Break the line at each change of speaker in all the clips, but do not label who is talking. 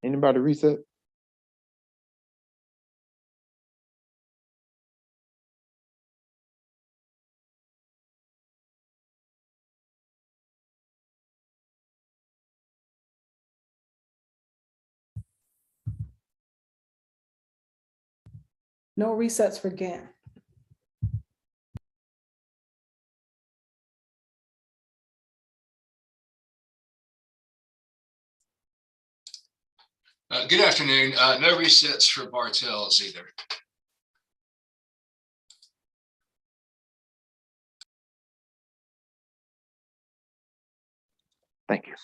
Anybody reset?
No resets for Gantt.
Good afternoon. No resets for Bartels either.
Thank you.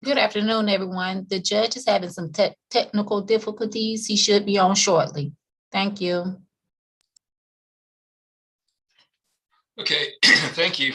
Good afternoon, everyone. The judge is having some technical difficulties. He should be on shortly. Thank you.
Okay, thank you.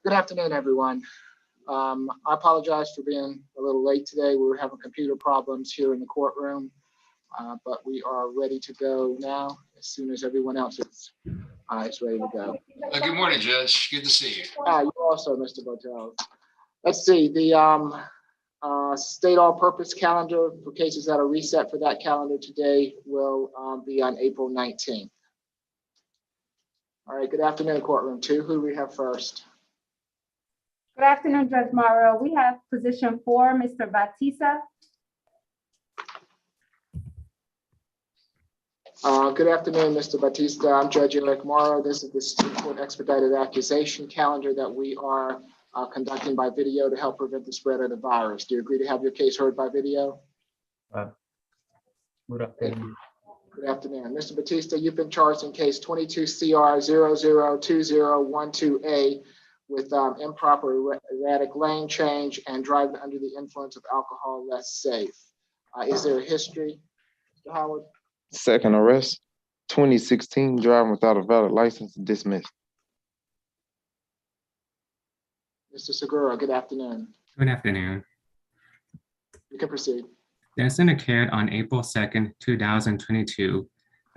Good afternoon, everyone. I apologize for being a little late today. We were having computer problems here in the courtroom, but we are ready to go now as soon as everyone else is ready to go.
Good morning, Judge. Good to see you.
You also, Mr. Botel. Let's see, the state all-purpose calendar for cases that are reset for that calendar today will be on April 19th. All right, good afternoon, courtroom 2. Who do we have first?
Good afternoon, Judge Morrow. We have position 4, Mr. Batista.
Good afternoon, Mr. Batista. I'm Judge Eric Morrow. This is the Supreme Court Expedited Accusation calendar that we are conducting by video to help prevent the spread of the virus. Do you agree to have your case heard by video?
Good afternoon.
Good afternoon. Mr. Batista, you've been charged in case 22 CR 002012A with improper erratic lane change and driving under the influence of alcohol less safe. Is there a history, Mr. Howard?
Second arrest, 2016, driving without a valid license, dismissed.
Mr. Segura, good afternoon.
Good afternoon.
You can proceed.
The incident occurred on April 2nd, 2022,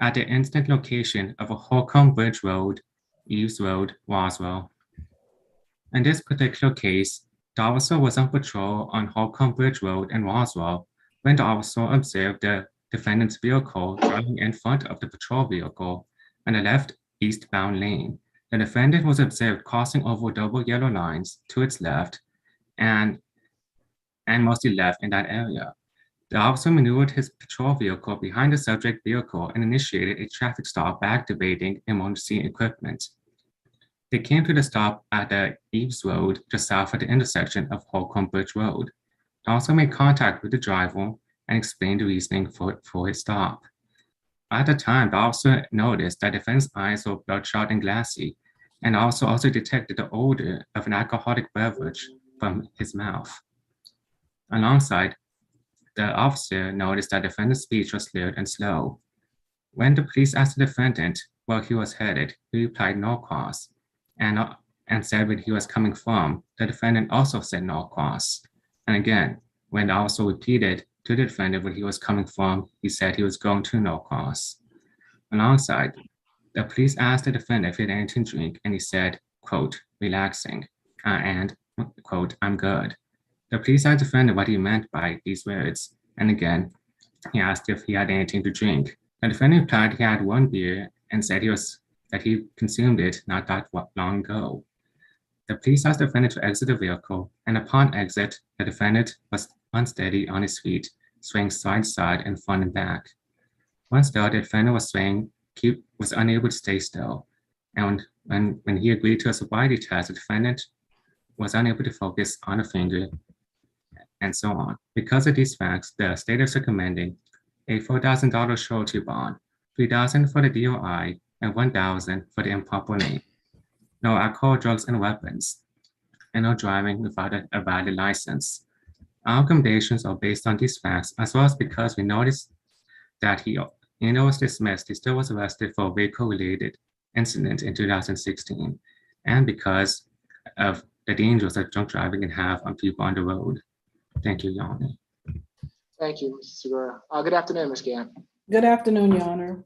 at the incident location of a Holcomb Bridge Road, Eves Road, Roswell. In this particular case, the officer was on patrol on Holcomb Bridge Road in Roswell when the officer observed the defendant's vehicle driving in front of the patrol vehicle in the left eastbound lane. The defendant was observed crossing over double yellow lines to its left and mostly left in that area. The officer maneuvered his patrol vehicle behind the subject vehicle and initiated a traffic stop by activating emergency equipment. They came to the stop at the Eves Road just south of the intersection of Holcomb Bridge Road. They also made contact with the driver and explained the reasoning for his stop. At the time, the officer noticed that the defendant's eyes were bloodshot and glassy, and also detected the odor of an alcoholic beverage from his mouth. Alongside, the officer noticed that the defendant's speech was slurred and slow. When the police asked the defendant where he was headed, he replied Norcross, and said where he was coming from. The defendant also said Norcross. And again, when the officer repeated to the defendant where he was coming from, he said he was going to Norcross. Alongside, the police asked the defendant if he had anything to drink, and he said, quote, relaxing, and, quote, I'm good. The police asked the defendant what he meant by these words, and again, he asked if he had anything to drink. The defendant replied he had one beer and said that he consumed it not that long ago. The police asked the defendant to exit the vehicle, and upon exit, the defendant was unsteady on his feet, swaying side to side and front and back. Once there, the defendant was unable to stay still, and when he agreed to a sobriety test, the defendant was unable to focus on a finger, and so on. Because of these facts, the state is recommending a $4,000 surety bond, $3,000 for the DOI, and $1,000 for the improper lane. No alcohol, drugs, and weapons, and no driving without a valid license. Our recommendations are based on these facts, as well as because we noticed that he was dismissed, he still was arrested for a vehicle-related incident in 2016, and because of the dangers that drunk driving can have on people on the road. Thank you, Your Honor.
Thank you, Mr. Segura. Good afternoon, Ms. Gann.
Good afternoon, Your Honor.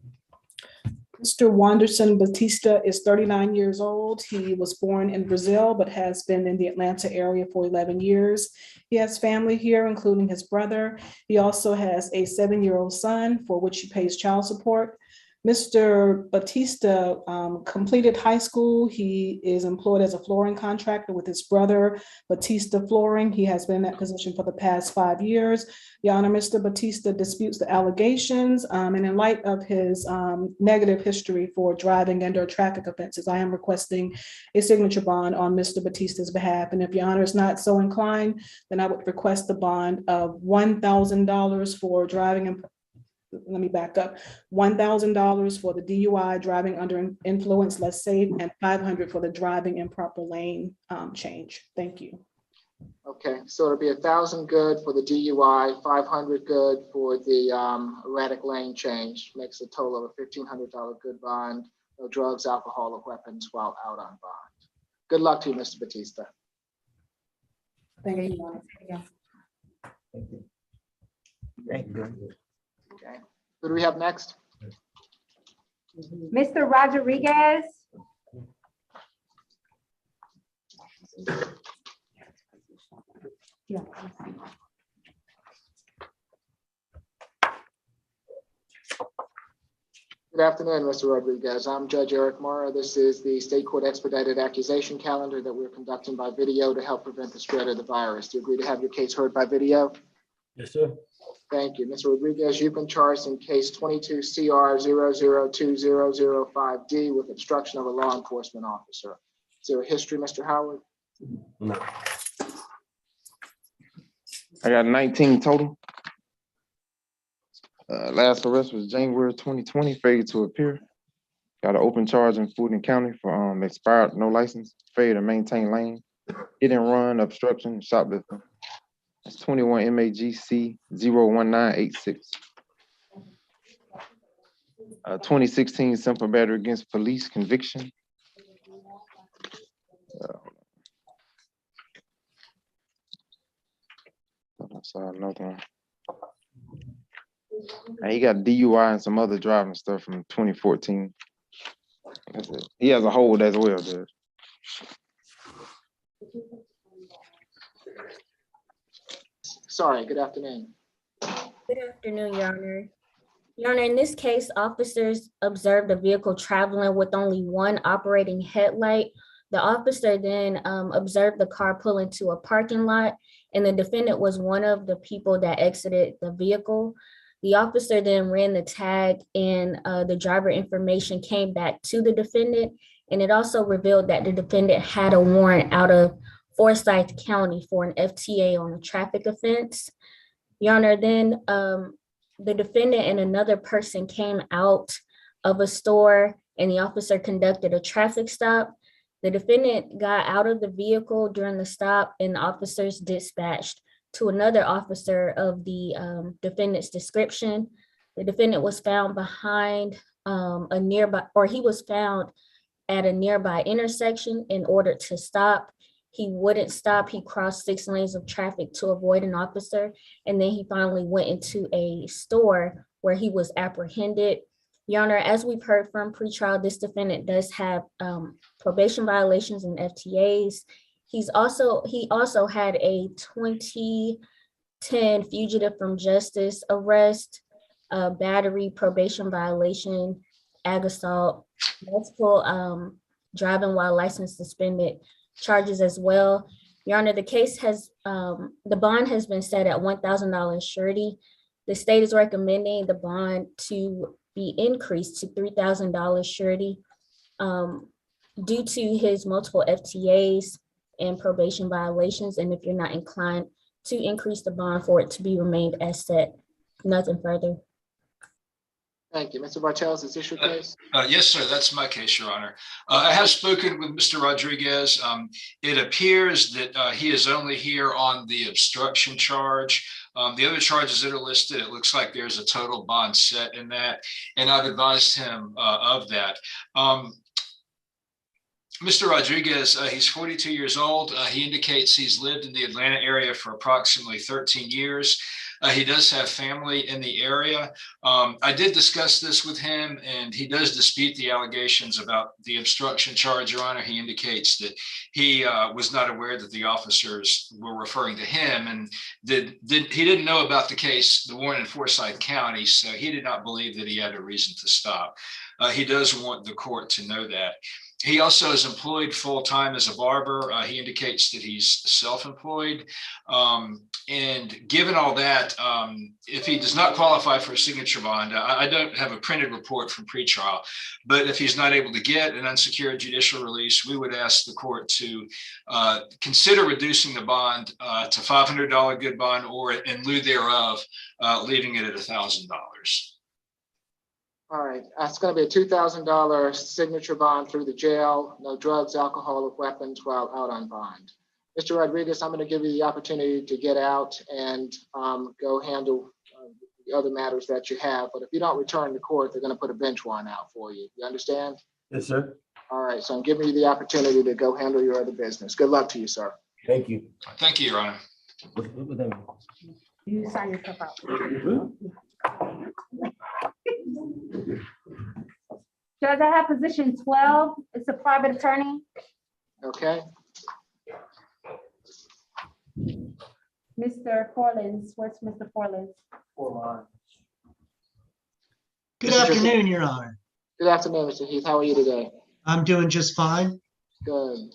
Mr. Wanderson Batista is 39 years old. He was born in Brazil, but has been in the Atlanta area for 11 years. He has family here, including his brother. He also has a 7-year-old son for which he pays child support. Mr. Batista completed high school. He is employed as a flooring contractor with his brother, Batista Flooring. He has been in that position for the past 5 years. Your Honor, Mr. Batista disputes the allegations, and in light of his negative history for driving and/or traffic offenses, I am requesting a signature bond on Mr. Batista's behalf. And if Your Honor is not so inclined, then I would request the bond of $1,000 for driving and let me back up, $1,000 for the DUI, driving under influence less safe, and $500 for the driving improper lane change. Thank you.
Okay, so it'll be $1,000 good for the DUI, $500 good for the erratic lane change, makes a total of a $1,500 good bond, no drugs, alcohol, or weapons while out on bond. Good luck to you, Mr. Batista.
Thank you.
Okay. Who do we have next?
Mr. Rodriguez. Yeah.
Good afternoon, Mr. Rodriguez. I'm Judge Eric Mara. This is the State Court Expedited Accusation Calendar that we're conducting by video to help prevent the spread of the virus. Do you agree to have your case heard by video?
Yes, sir.
Thank you. Mr. Rodriguez, you've been charged in case 22 CR 002005D with obstruction of a law enforcement officer. Is there a history, Mr. Howard?
No.
I got 19 total. Last arrest was January 2020, failure to appear. Got an open charge in Fulton County for expired, no license, failure to maintain lane, hit and run, obstruction, shoplifting. That's 21 MAGC 01986. 2016 simple battery against police conviction. I saw another one. And he got DUI and some other driving stuff from 2014. That's it. He has a hold as well, Judge.
Sorry, good afternoon.
Good afternoon, Your Honor. Your Honor, in this case, officers observed a vehicle traveling with only one operating headlight. The officer then observed the car pull into a parking lot, and the defendant was one of the people that exited the vehicle. The officer then ran the tag, and the driver information came back to the defendant, and it also revealed that the defendant had a warrant out of Forsyth County for an FTA on a traffic offense. Your Honor, then the defendant and another person came out of a store, and the officer conducted a traffic stop. The defendant got out of the vehicle during the stop, and the officers dispatched to another officer of the defendant's description. The defendant was found behind a nearby, or he was found at a nearby intersection in order to stop. He wouldn't stop. He crossed 6 lanes of traffic to avoid an officer. And then he finally went into a store where he was apprehended. Your Honor, as we've heard from pretrial, this defendant does have probation violations and FTAs. He also had a 2010 fugitive from justice arrest, battery, probation violation, ag assault, multiple driving while license suspended charges as well. Your Honor, the case has, the bond has been set at $1,000 surety. The state is recommending the bond to be increased to $3,000 surety due to his multiple FTAs and probation violations. And if you're not inclined to increase the bond for it to be remained as set, nothing further.
Thank you. Mr. Bartels, is this your case?
Yes, sir. That's my case, Your Honor. I have spoken with Mr. Rodriguez. It appears that he is only here on the obstruction charge. The other charges that are listed, it looks like there's a total bond set in that, and I've advised him of that. Mr. Rodriguez, he's 42 years old. He indicates he's lived in the Atlanta area for approximately 13 years. He does have family in the area. I did discuss this with him, and he does dispute the allegations about the obstruction charge, Your Honor. He indicates that he was not aware that the officers were referring to him, and he didn't know about the case, the warrant in Forsyth County, so he did not believe that he had a reason to stop. He does want the court to know that. He also is employed full-time as a barber. He indicates that he's self-employed. And given all that, if he does not qualify for a signature bond, I don't have a printed report from pretrial, but if he's not able to get an unsecured judicial release, we would ask the court to consider reducing the bond to $500 good bond, or in lieu thereof, leaving it at $1,000.
All right, that's going to be a $2,000 signature bond through the jail, no drugs, alcohol, or weapons while out on bond. Mr. Rodriguez, I'm going to give you the opportunity to get out and go handle the other matters that you have. But if you don't return to court, they're going to put a bench warrant out for you. You understand?
Yes, sir.
All right, so I'm giving you the opportunity to go handle your other business. Good luck to you, sir.
Thank you.
Thank you, Your Honor.
You sign yourself out. Judge, I have position 12. It's a private attorney.
Okay,
Mr. Forlins, where's Mr. Forlins?
Good
Mr. Chairman.
afternoon, Your Honor.
good afternoon, Mr. Heath. How are you today?
I'm doing just fine.
Good.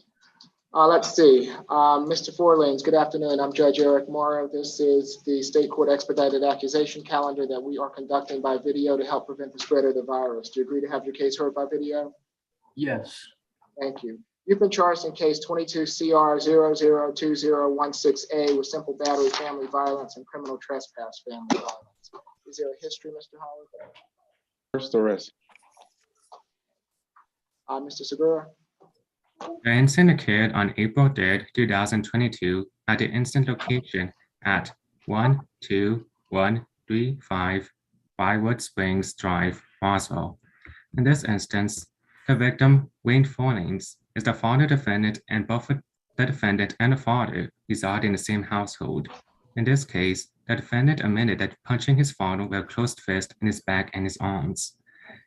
Let's see, Mr. Forlins, good afternoon. I'm Judge Eric Morrow. This is the state court expedited accusation calendar that we are conducting by video to help prevent the spread of the virus. Do you agree to have your case heard by video?
Yes.
Thank you. You've been charged in case 22 CR 002016A with simple battery, family violence, and criminal trespass, family violence. Is there a history, Mr. Howard?
First arrest.
Mr. Segura?
The incident occurred on April 3rd, 2022 at the incident location at 12135 Bywood Springs Drive, Roswell. In this instance, the victim, Wayne Forlins, is the father defendant, and both the defendant and the father reside in the same household. In this case, the defendant admitted that punching his father with a closed fist in his back and his arms.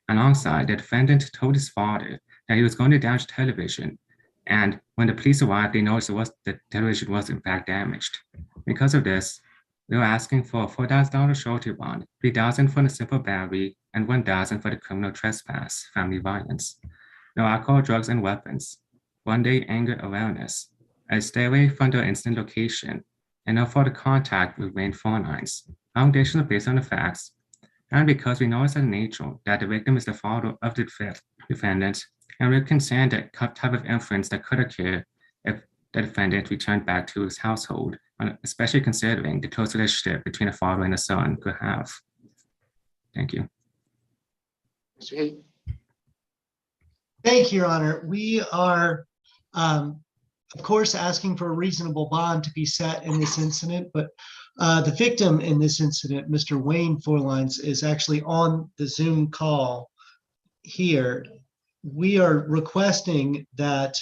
Alongside, the defendant told his father that he was going to damage television, and when the police arrived, they noticed the television was in fact damaged. Because of this, we were asking for a $4,000 surety bond, $3,000 for the simple battery, and $1,000 for the criminal trespass, family violence. No alcohol, drugs, and weapons. 1-day anger awareness. A stay away from the incident location, and no further contact with Wayne Forlins. Allegations are based on the facts, and because we noticed in nature that the victim is the father of the defendant, and we're concerned that type of inference that could occur if the defendant returned back to his household, especially considering the close relationship between a father and a son could have. Thank you.
Mr. Heath?
Thank you, Your Honor. We are, of course, asking for a reasonable bond to be set in this incident, but the victim in this incident, Mr. Wayne Forlins, is actually on the Zoom call here. We are requesting that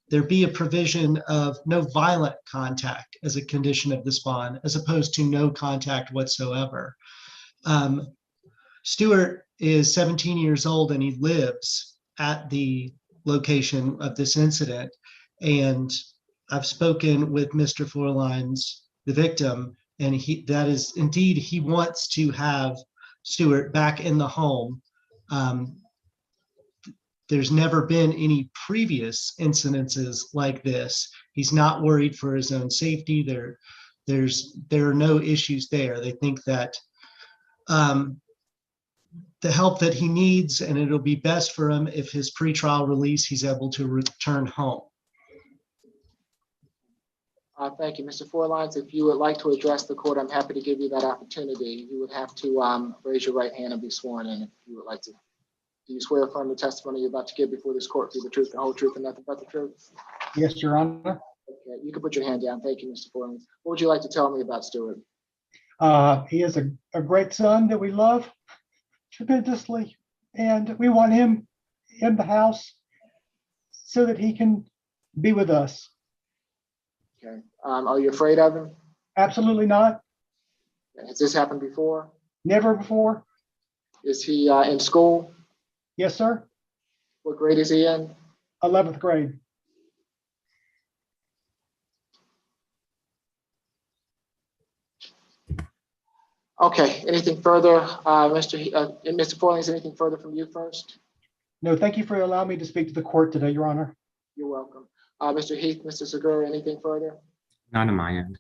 there be a provision of no violent contact as a condition of this bond, as opposed to no contact whatsoever. Stuart is 17 years old and he lives at the location of this incident. And I've spoken with Mr. Forlins, the victim, and that is indeed, he wants to have Stuart back in the home. There's never been any previous incidences like this. He's not worried for his own safety. There are no issues there. They think that the help that he needs, and it'll be best for him if his pretrial release, he's able to return home.
Thank you, Mr. Forlins. If you would like to address the court, I'm happy to give you that opportunity. You would have to raise your right hand and be sworn in if you would like to. Do you swear affirm the testimony you're about to give before this court be the truth, the whole truth, and nothing but the truth?
Yes, Your Honor.
Okay, you can put your hand down. Thank you, Mr. Forlins. What would you like to tell me about Stuart?
He is a great son that we love tremendously, and we want him in the house so that he can be with us.
Okay. Are you afraid of him?
Absolutely not.
Has this happened before?
Never before.
Is he in school?
Yes, sir.
What grade is he in?
11th grade.
Okay, anything further, Mr. Forlins, anything further from you first?
No, thank you for allowing me to speak to the court today, Your Honor.
You're welcome. Mr. Heath, Mr. Segura, anything further?
Not on my end.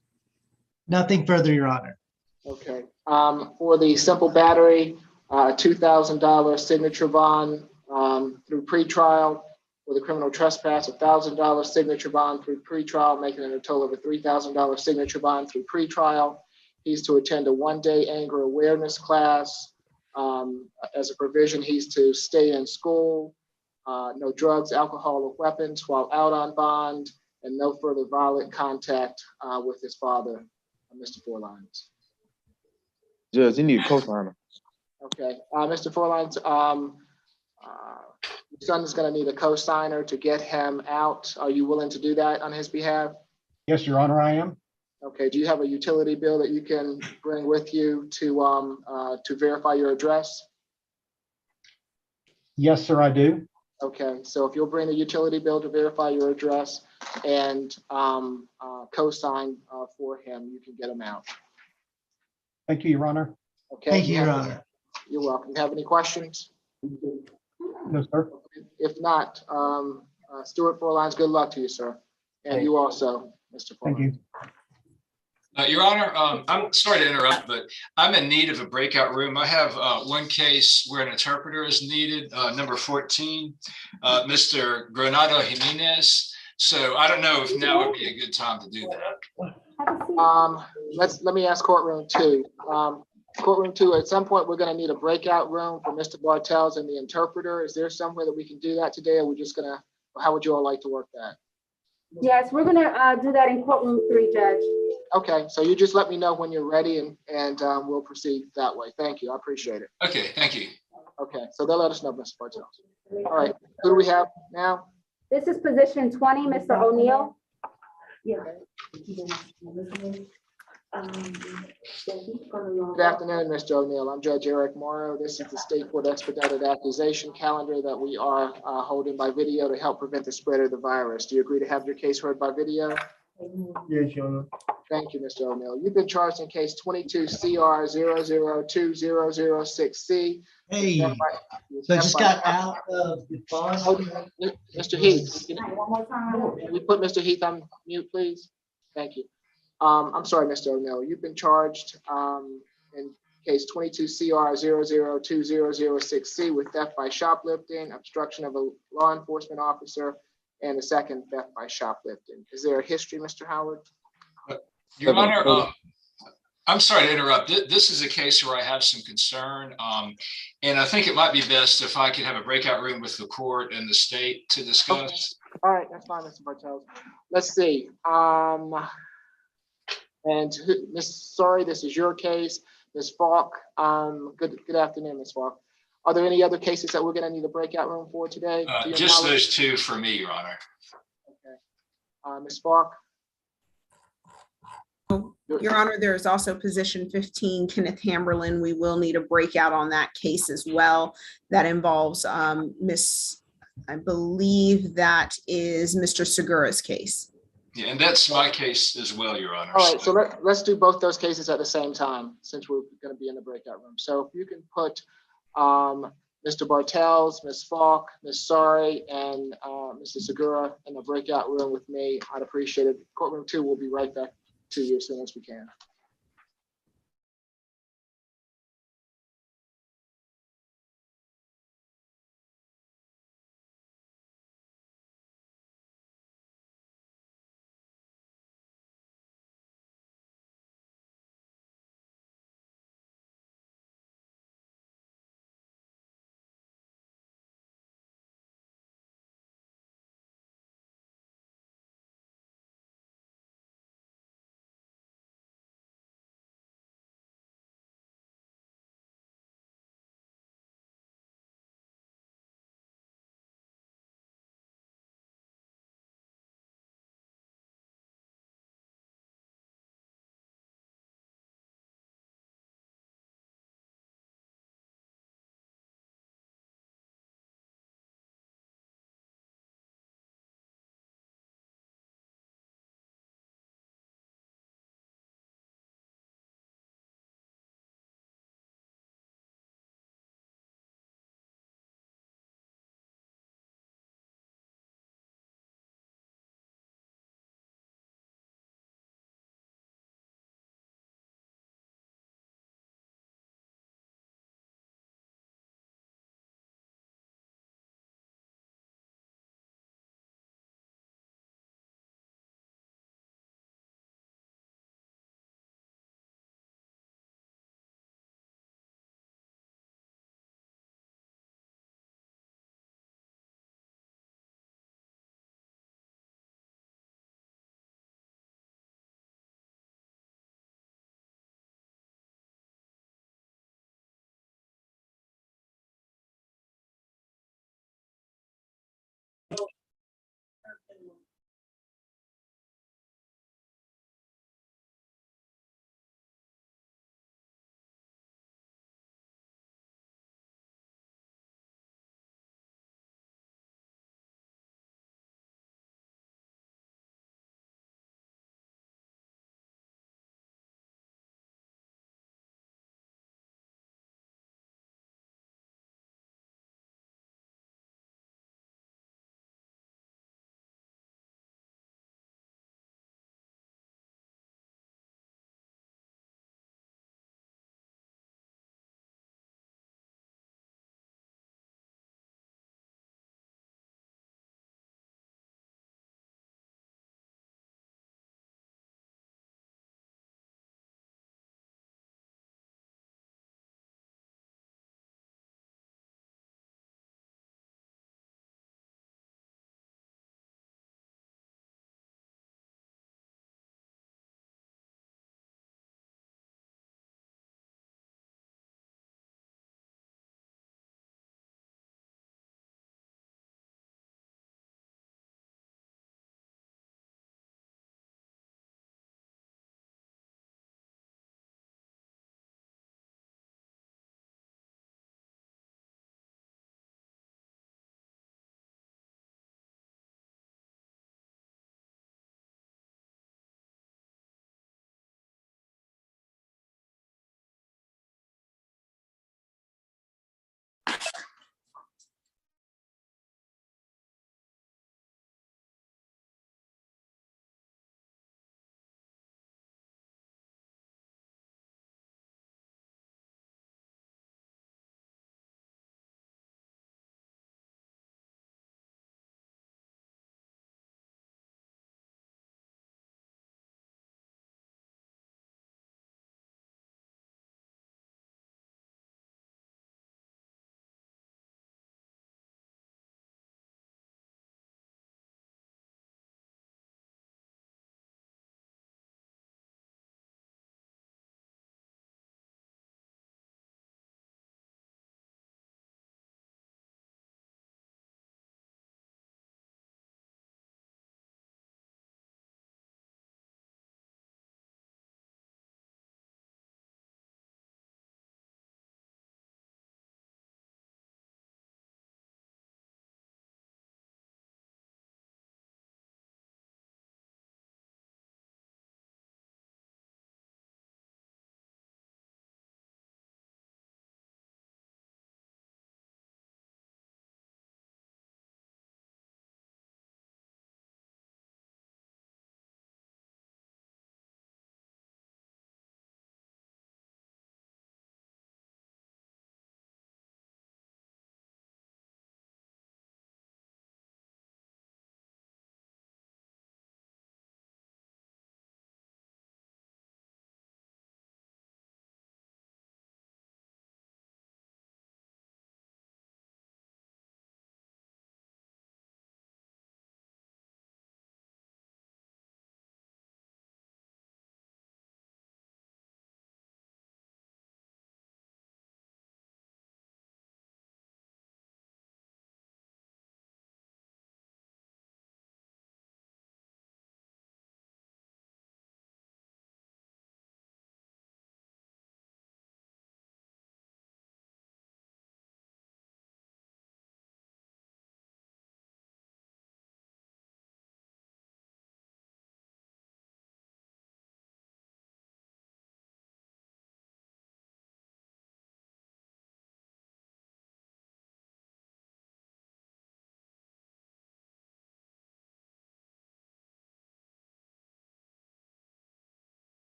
Nothing further, Your Honor.
Okay. For the simple battery, $2,000 signature bond through pretrial. For the criminal trespass, $1,000 signature bond through pretrial, making it a total of a $3,000 signature bond through pretrial. He's to attend a 1-day anger awareness class. As a provision, he's to stay in school, no drugs, alcohol, or weapons while out on bond, and no further violent contact with his father, Mr. Forlins.
Judge, you need a co-signer.
Okay, Mr. Forlins, Your son is going to need a co-signer to get him out. Are you willing to do that on his behalf?
Yes, Your Honor, I am.
Okay, do you have a utility bill that you can bring with you to verify your address?
Yes, sir, I do.
Okay, so if you'll bring the utility bill to verify your address and co-sign for him, you can get him out.
Thank you, Your Honor.
Okay.
Thank you, Your Honor.
You're welcome. You have any questions?
No, sir.
If not, Stuart Forlines, good luck to you, sir. And you also, Mr.
Thank
Forlines.
you.
Your Honor, I'm sorry to interrupt, but I'm in need of a breakout room. I have one case where an interpreter is needed, number 14, Mr. Granado Jimenez. So I don't know if now would be a good time to do that.
Let me ask courtroom 2. Courtroom 2, at some point, we're going to need a breakout room for Mr. Bartels and the interpreter. Is there somewhere that we can do that today? Or we're just going to, how would you all like to work that?
Yes, we're gonna do that in courtroom 3, Judge.
Okay, so you just let me know when you're ready and we'll proceed that way. Thank you. I appreciate it.
Okay, thank you.
Okay, so they'll let us know, Mr. Bartels. All right, who do we have now?
This is position 20, Mr. O'Neill.
Good afternoon, Mr. O'Neill. I'm Judge Eric Morrow. This is the State Court Expedited Accusation Calendar that we are holding by video to help prevent the spread of the virus. Do you agree to have your case heard by video?
Yes, Your Honor.
Thank you, Mr. O'Neill. You've been charged in case 22 CR 0020006C.
Hey, so I just got out of the bus.
Mr. Heath, can we put Mr. Heath on mute, please? Thank you. I'm sorry, Mr. O'Neill. You've been charged in case 22 CR 0020006C with theft by shoplifting, obstruction of a law enforcement officer, and a second theft by shoplifting. Is there a history, Mr. Howard?
Your Honor, I'm sorry to interrupt. This is a case where I have some concern. And I think it might be best if I could have a breakout room with the court and the state to discuss.
Okay. All right, that's fine, Mr. Bartels. Let's see. Sorry, this is your case, Ms. Falk. Good afternoon, Ms. Falk. Are there any other cases that we're going to need a breakout room for today?
Just those 2 for me, Your Honor.
Okay. Ms. Falk?
Your Honor, there is also position 15, Kenneth Hamberlin. We will need a breakout on that case as well. That involves I believe that is Mr. Segura's case.
Yeah, and that's my case as well, Your Honor.
All right, so let's do both those cases at the same time since we're going to be in the breakout room. So if you can put Mr. Bartels, Ms. Falk, Ms. Sari, and Mr. Segura in the breakout room with me, I'd appreciate it. Courtroom 2 will be right back to you as soon as we can.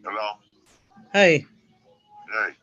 Hello?
Hey,
Hey.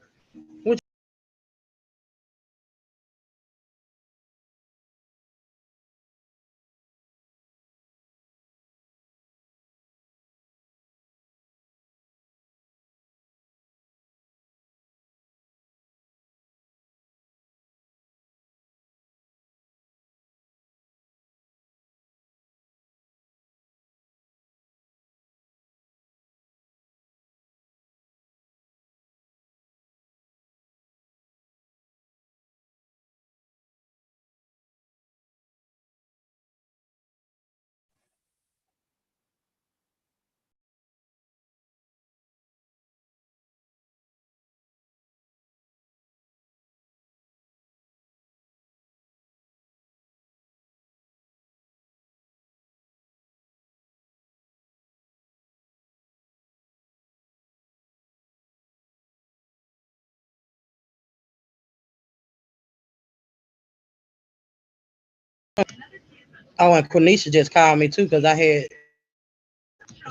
oh, and Quenisha just called me too because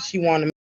she wanted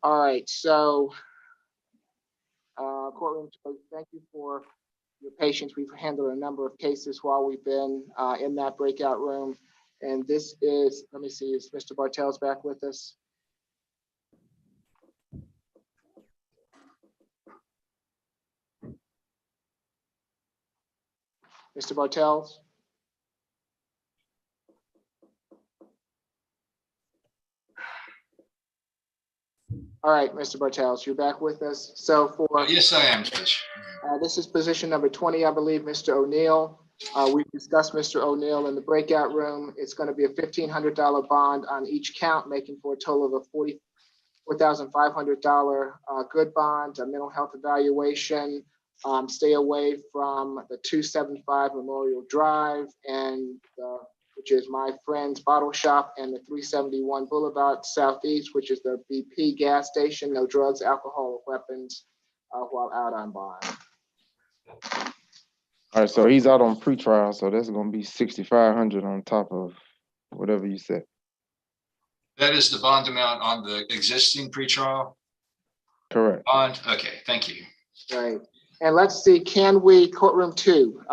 All right, so courtroom, thank you for your patience. We've handled a number of cases while we've been in that breakout room. And this is, let me see, is Mr. Bartels back with us? Mr. Bartels? All right, Mr. Bartels, you're back with us. So for
Yes, I am, Judge.
this is position number 20, I believe, Mr. O'Neill. We've discussed Mr. O'Neill in the breakout room. It's going to be a $1,500 bond on each count, making for a total of a $44,500 good bond, a mental health evaluation, stay away from the 275 Memorial Drive, and which is my friend's bottle shop, and the 371 Boulevard Southeast, which is the BP gas station. No drugs, alcohol, or weapons while out on bond.
All right, so he's out on pretrial, so that's gonna be 6,500 on top of whatever you said.
That is the bond amount on the existing pretrial
Correct.
bond? Okay, thank you.
Right. And let's see, can we, courtroom 2?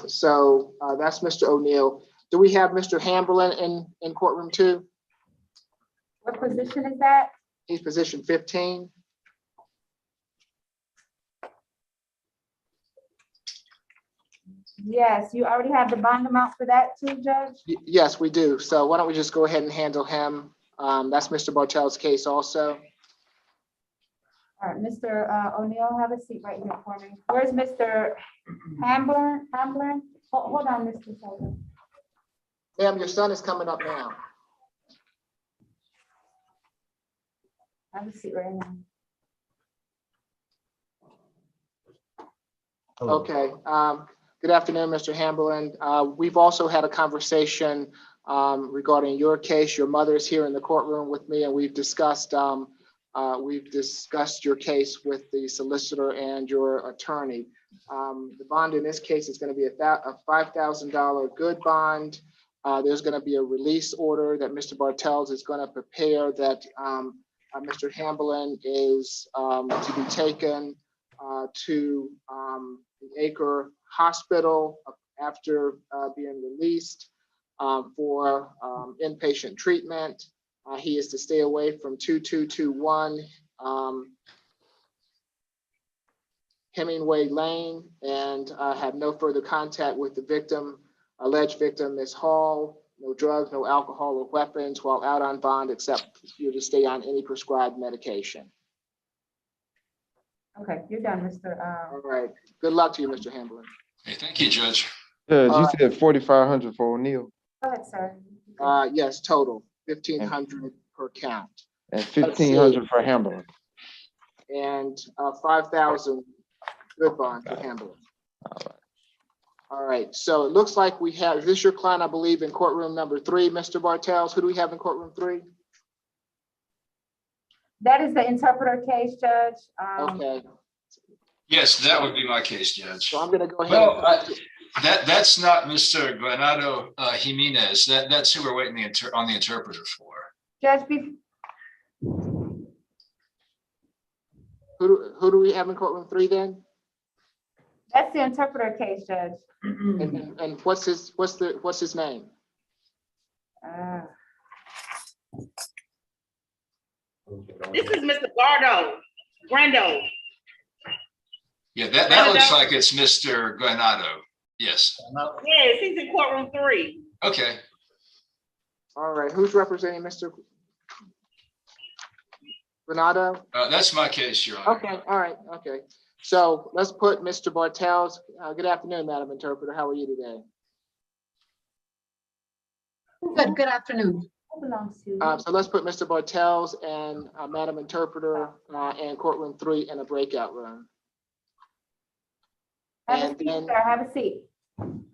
So that's Mr. O'Neill. Do we have Mr. Hamberlin in courtroom 2?
What position is that?
He's position 15.
Yes, you already have the bond amount for that too, Judge?
Yes, we do. So why don't we just go ahead and handle him? That's Mr. Bartel's case also.
All right, Mr. O'Neill, have a seat right here for me. Where's Mr. Hamblin? Hold on, Mr. Sullivan.
Ma'am, your son is coming up now.
Have a seat right now.
Okay. Good afternoon, Mr. Hamberlin. We've also had a conversation regarding your case. Your mother is here in the courtroom with me, and we've discussed your case with the solicitor and your attorney. The bond in this case is going to be a $5,000 good bond. There's going to be a release order that Mr. Bartels is going to prepare that Mr. Hamberlin is to be taken to the Acre Hospital after being released for inpatient treatment. He is to stay away from 2221 Hemingway Lane and have no further contact with the victim, alleged victim, Ms. Hall. No drugs, no alcohol or weapons while out on bond, except you're to stay on any prescribed medication.
Okay, you're done, Mr.
All right. Good luck to you, Mr. Hamberlin.
Hey, thank you, Judge.
Judge, you said 4,500 for O'Neill
Go ahead, sir.
Yes, total 1,500 per count.
and 1,500 for Hamberlin.
And 5,000 good bond for Hamberlin. All right, so it looks like we have, is this your client, I believe, in courtroom number 3, Mr. Bartels? Who do we have in courtroom 3?
That is the interpreter case, Judge.
Okay,
Yes, that would be my case, Judge.
so I'm gonna go ahead.
Well, that's not Mr. Granado Jimenez. That's who we're waiting on the interpreter for.
Judge,
Who do we have in courtroom 3 then?
that's the interpreter case, Judge.
And what's his name?
This is Mr. Grando.
Yeah, that looks like it's Mr. Granado. Yes.
Yes, he's in courtroom 3.
Okay.
All right, who's representing Mr. Renato?
That's my case, Your Honor.
Okay, all right, okay. So let's put Mr. Bartels. Good afternoon, Madam Interpreter. How are you today?
Good afternoon.
So let's put Mr. Bartels and Madam Interpreter and courtroom 3 in a breakout room.
Have a seat, sir. Have a seat.
And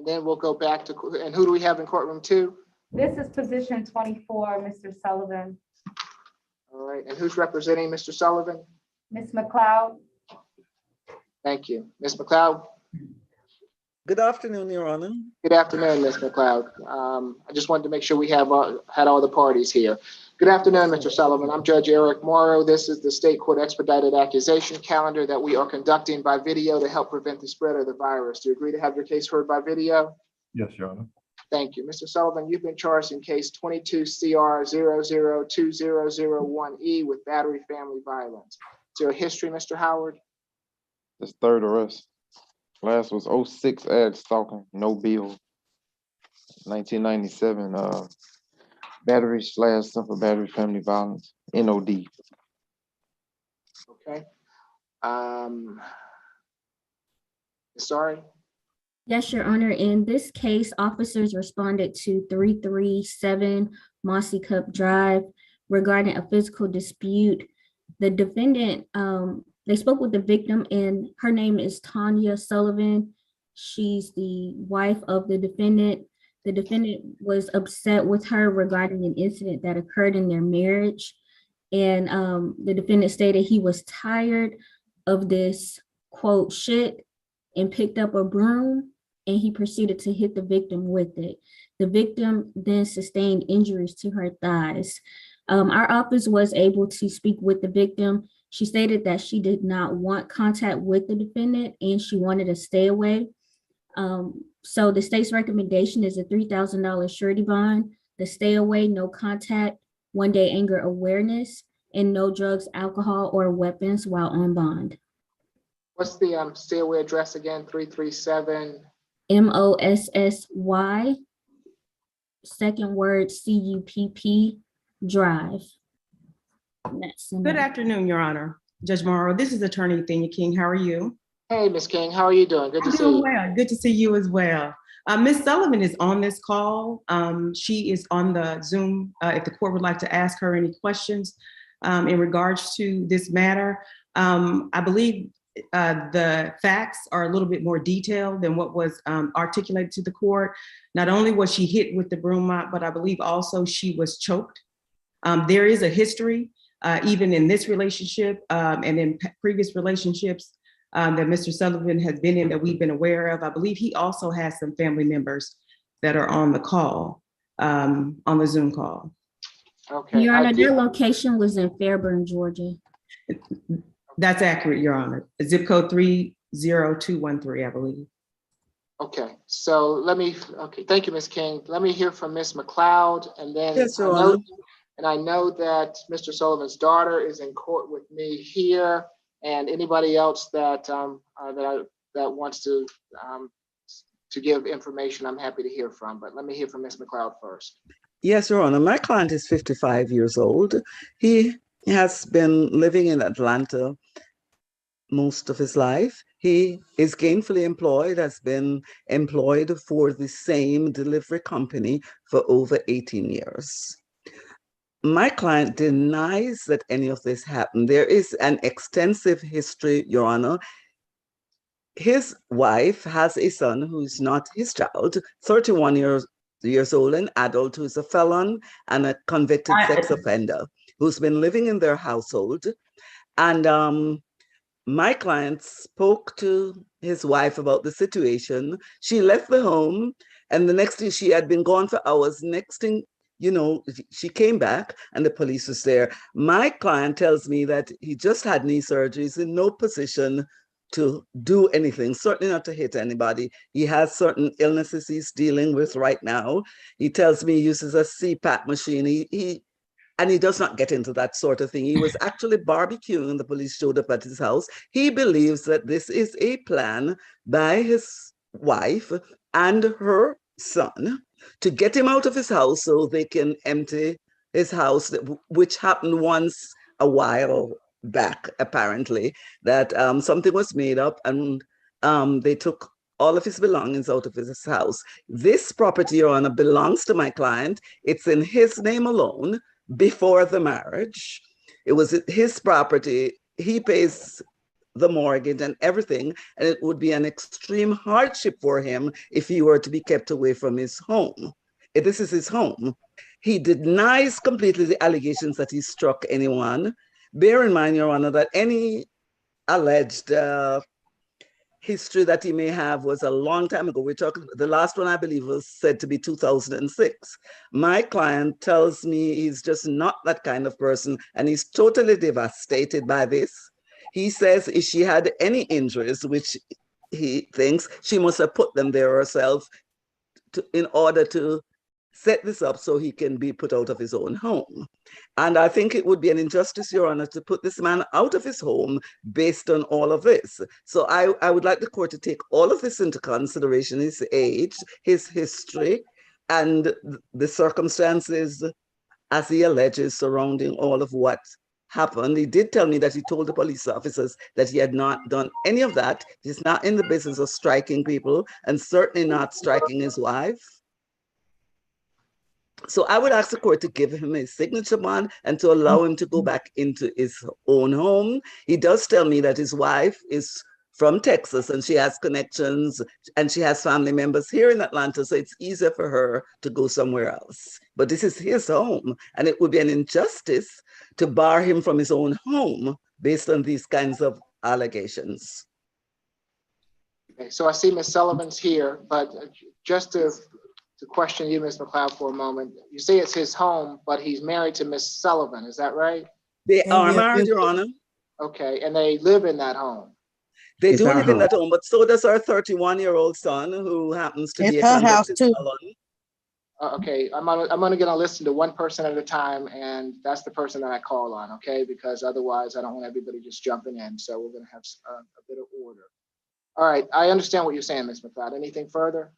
then we'll go back to, and who do we have in courtroom 2?
This is position 24, Mr. Sullivan.
All right, and who's representing Mr. Sullivan?
Ms. McLeod.
Thank you. Ms. McLeod?
Good afternoon, Your Honor.
Good afternoon, Ms. McLeod. I just wanted to make sure we have had all the parties here. Good afternoon, Mr. Sullivan. I'm Judge Eric Morrow. This is the state court expedited accusation calendar that we are conducting by video to help prevent the spread of the virus. Do you agree to have your case heard by video?
Yes, Your Honor.
Thank you. Mr. Sullivan, you've been charged in case 22 CR 002001E with battery family violence. Is there a history, Mr. Howard?
This third arrest. Last was 06 ad stalking, no bill. 1997, battery/simple battery family violence, NOD.
Okay. Sorry.
Yes, Your Honor. In this case, officers responded to 337 Mossy Cup Drive regarding a physical dispute. The defendant, they spoke with the victim, and her name is Tanya Sullivan. She's the wife of the defendant. The defendant was upset with her regarding an incident that occurred in their marriage. And the defendant stated he was tired of this, quote, shit, and picked up a broom, and he proceeded to hit the victim with it. The victim then sustained injuries to her thighs. Our office was able to speak with the victim. She stated that she did not want contact with the defendant and she wanted to stay away. So the state's recommendation is a $3,000 surety bond, the stay away, no contact, 1-day anger awareness, and no drugs, alcohol, or weapons while on bond.
What's the stay away address again? 337.
Mossy, second word CUPP Drive.
Good afternoon, Your Honor. Judge Morrow, this is Attorney Athenia King. How are you?
Hey, Ms. King, how are you doing? Good to see you.
Well. Good to see you as well. Ms. Sullivan is on this call. She is on the Zoom. If the court would like to ask her any questions in regards to this matter. I believe the facts are a little bit more detailed than what was articulated to the court. Not only was she hit with the broom mop, but I believe also she was choked. There is a history, even in this relationship and in previous relationships that Mr. Sullivan has been in that we've been aware of. I believe he also has some family members that are on the call, on the Zoom call.
Okay.
Your Honor, their location was in Fairburn, Georgia.
That's accurate, Your Honor. Zip code 30213, I believe.
Okay, so thank you, Ms. King. Let me hear from Ms. McLeod, and then
Yes, Your Honor.
I know that Mr. Sullivan's daughter is in court with me here, and anybody else that wants to give information, I'm happy to hear from. But let me hear from Ms. McLeod first.
Yes, Your Honor. My client is 55 years old. He has been living in Atlanta most of his life. He is gainfully employed, has been employed for the same delivery company for over 18 years. My client denies that any of this happened. There is an extensive history, Your Honor. His wife has a son who's not his child, 31 years old, an adult who's a felon and a convicted sex offender who's been living in their household. And my client spoke to his wife about the situation. She left the home, and the next thing, she had been gone for hours. Next thing, she came back and the police was there. My client tells me that he just had knee surgeries, in no position to do anything, certainly not to hit anybody. He has certain illnesses he's dealing with right now. He tells me he uses a CPAP machine. And he does not get into that sort of thing. He was actually barbecuing and the police showed up at his house. He believes that this is a plan by his wife and her son to get him out of his house so they can empty his house, which happened once a while back, apparently, that something was made up and they took all of his belongings out of his house. This property, Your Honor, belongs to my client. It's in his name alone. Before the marriage, it was his property. He pays the mortgage and everything, and it would be an extreme hardship for him if he were to be kept away from his home. This is his home. He denies completely the allegations that he struck anyone. Bear in mind, Your Honor, that any alleged history that he may have was a long time ago. We're talking, the last one I believe was said to be 2006. My client tells me he's just not that kind of person, and he's totally devastated by this. He says if she had any injuries, which he thinks she must have put them there herself in order to set this up so he can be put out of his own home. And I think it would be an injustice, Your Honor, to put this man out of his home based on all of this. So I would like the court to take all of this into consideration, his age, his history, and the circumstances, as he alleges, surrounding all of what happened. He did tell me that he told the police officers that he had not done any of that. He's not in the business of striking people, and certainly not striking his wife. So I would ask the court to give him a signature bond and to allow him to go back into his own home. He does tell me that his wife is from Texas and she has connections and she has family members here in Atlanta, so it's easier for her to go somewhere else. But this is his home, and it would be an injustice to bar him from his own home based on these kinds of allegations.
Okay, so I see Ms. Sullivan's here, but just to question you, Ms. McLeod, for a moment. You say it's his home, but he's married to Ms. Sullivan, is that right?
They are married, Your Honor.
Okay, and they live in that home?
They do live in that home, but so does our 31-year-old son, who happens to be a convicted felon.
Okay, I'm only gonna listen to one person at a time, and that's the person that I call on, okay? Because otherwise I don't want everybody just jumping in, so we're gonna have a bit of order. All right, I understand what you're saying, Ms. McLeod. Anything further?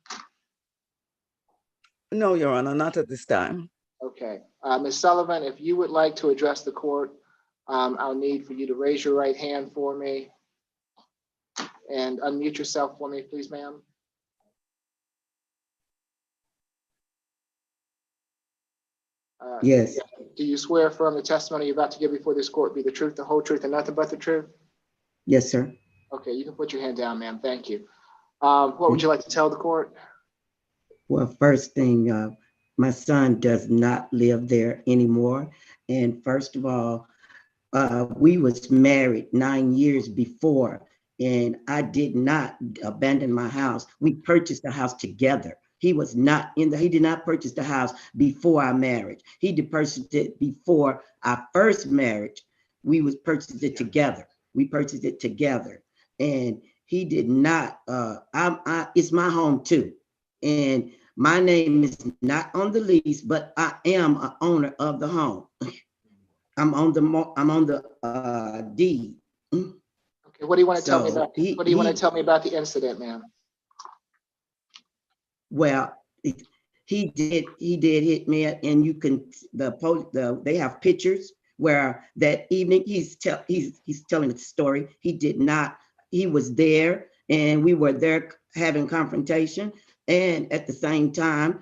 No, Your Honor, not at this time.
Okay, Ms. Sullivan, if you would like to address the court, I'll need for you to raise your right hand for me and unmute yourself for me, please, ma'am.
Yes.
Do you swear affirm the testimony you're about to give before this court be the truth, the whole truth, and nothing but the truth?
Yes, sir.
Okay, you can put your hand down, ma'am. Thank you. What would you like to tell the court?
Well, first thing, my son does not live there anymore. And first of all, we was married 9 years before, and I did not abandon my house. We purchased the house together. He was not he did not purchase the house before our marriage. He did purchase it before our first marriage. We was purchased it together. We purchased it together. And he did not, it's my home too. And my name is not on the lease, but I am an owner of the home. I'm on the deed.
Okay, what do you want to tell me about? What do you want to tell me about the incident, ma'am?
Well, he did hit me, and you can they have pictures where that evening he's telling the story. He did not. He was there, and we were there having confrontation. And at the same time,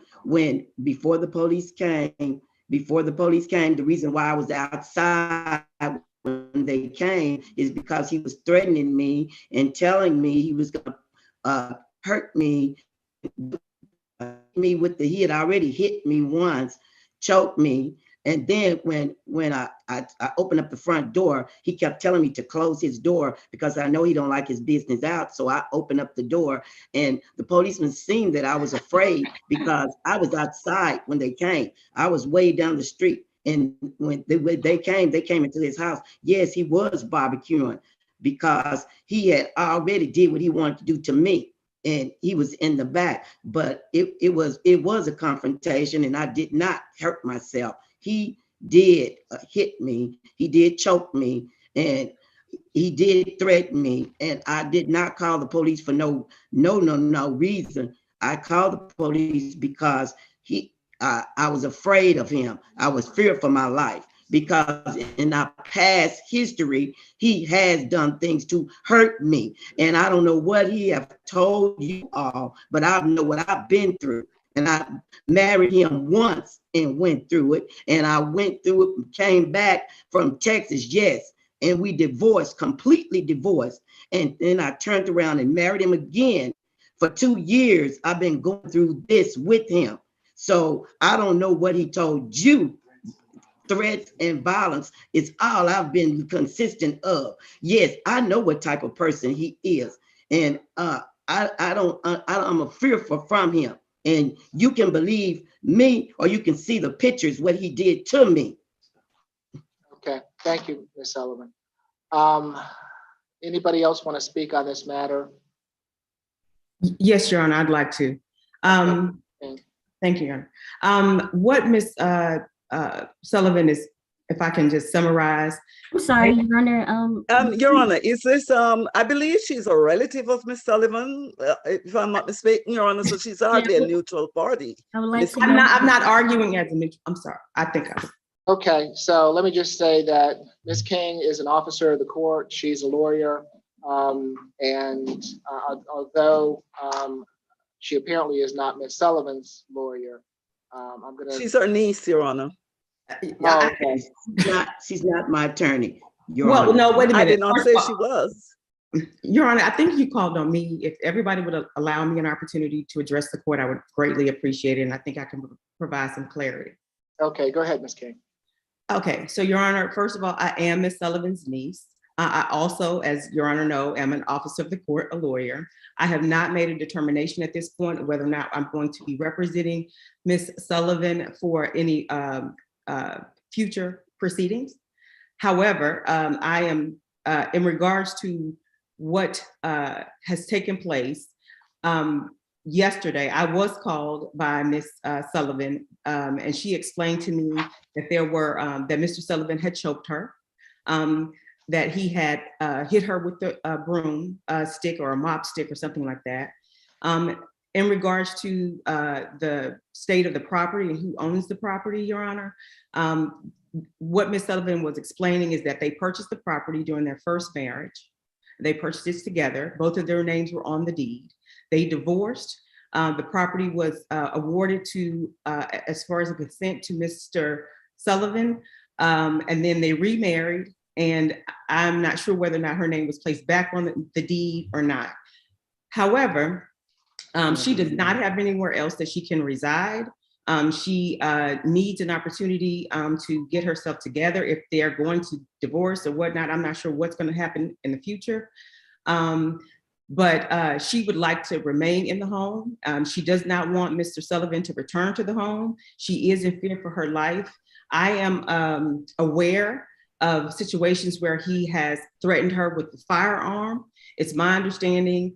before the police came, the reason why I was outside when they came is because he was threatening me and telling me he was going to hurt me. He had already hit me once, choked me. And then when I opened up the front door, he kept telling me to close his door because I know he don't like his business out. So I opened up the door, and the policeman seen that I was afraid because I was outside when they came. I was way down the street. And when they came into his house. Yes, he was barbecuing because he had already did what he wanted to do to me. And he was in the back, but it was a confrontation, and I did not hurt myself. He did hit me, he did choke me, and he did threaten me, and I did not call the police for no reason. I called the police because I was afraid of him. I was feared for my life because in our past history, he has done things to hurt me. And I don't know what he have told you all, but I know what I've been through. And I married him once and went through it. And I went through it and came back from Texas, yes. And we divorced, completely divorced. And then I turned around and married him again. For 2 years, I've been going through this with him. So I don't know what he told you. Threats and violence is all I've been consistent of. Yes, I know what type of person he is. And I'm a fearful from him. And you can believe me, or you can see the pictures, what he did to me.
Okay, thank you, Ms. Sullivan. Anybody else want to speak on this matter?
Yes, Your Honor, I'd like to.
Okay.
Thank you, Your Honor. What Ms. Sullivan is, if I can just summarize.
I'm sorry, Your Honor.
Your Honor, is this, I believe she's a relative of Miss Sullivan, if I'm not mistaken, Your Honor, so she's hardly a neutral party.
I would like to
I'm not arguing as a neutral, I'm sorry, I think I.
Okay, so let me just say that Ms. King is an officer of the court. She's a lawyer. And although she apparently is not Ms. Sullivan's lawyer, I'm gonna.
She's her niece, Your Honor.
Oh, okay.
She's not my attorney.
Well,
Honor.
no, wait a minute.
I did not say she was.
Your Honor, I think you called on me. If everybody would allow me an opportunity to address the court, I would greatly appreciate it. And I think I can provide some clarity.
Okay, go ahead, Ms. King.
Okay, so Your Honor, first of all, I am Ms. Sullivan's niece. I also, as Your Honor know, am an officer of the court, a lawyer. I have not made a determination at this point whether or not I'm going to be representing Ms. Sullivan for any future proceedings. However, I am, in regards to what has taken place, yesterday, I was called by Ms. Sullivan, and she explained to me that there were, that Mr. Sullivan had choked her, that he had hit her with the broom stick or a mop stick or something like that. In regards to the state of the property and who owns the property, Your Honor, what Ms. Sullivan was explaining is that they purchased the property during their first marriage. They purchased it together. Both of their names were on the deed. They divorced. The property was awarded to, as far as a consent, to Mr. Sullivan, and then they remarried. And I'm not sure whether or not her name was placed back on the deed or not. However, she does not have anywhere else that she can reside. She needs an opportunity to get herself together if they're going to divorce or whatnot. I'm not sure what's going to happen in the future. But she would like to remain in the home. She does not want Mr. Sullivan to return to the home. She is in fear for her life. I am aware of situations where he has threatened her with the firearm. It's my understanding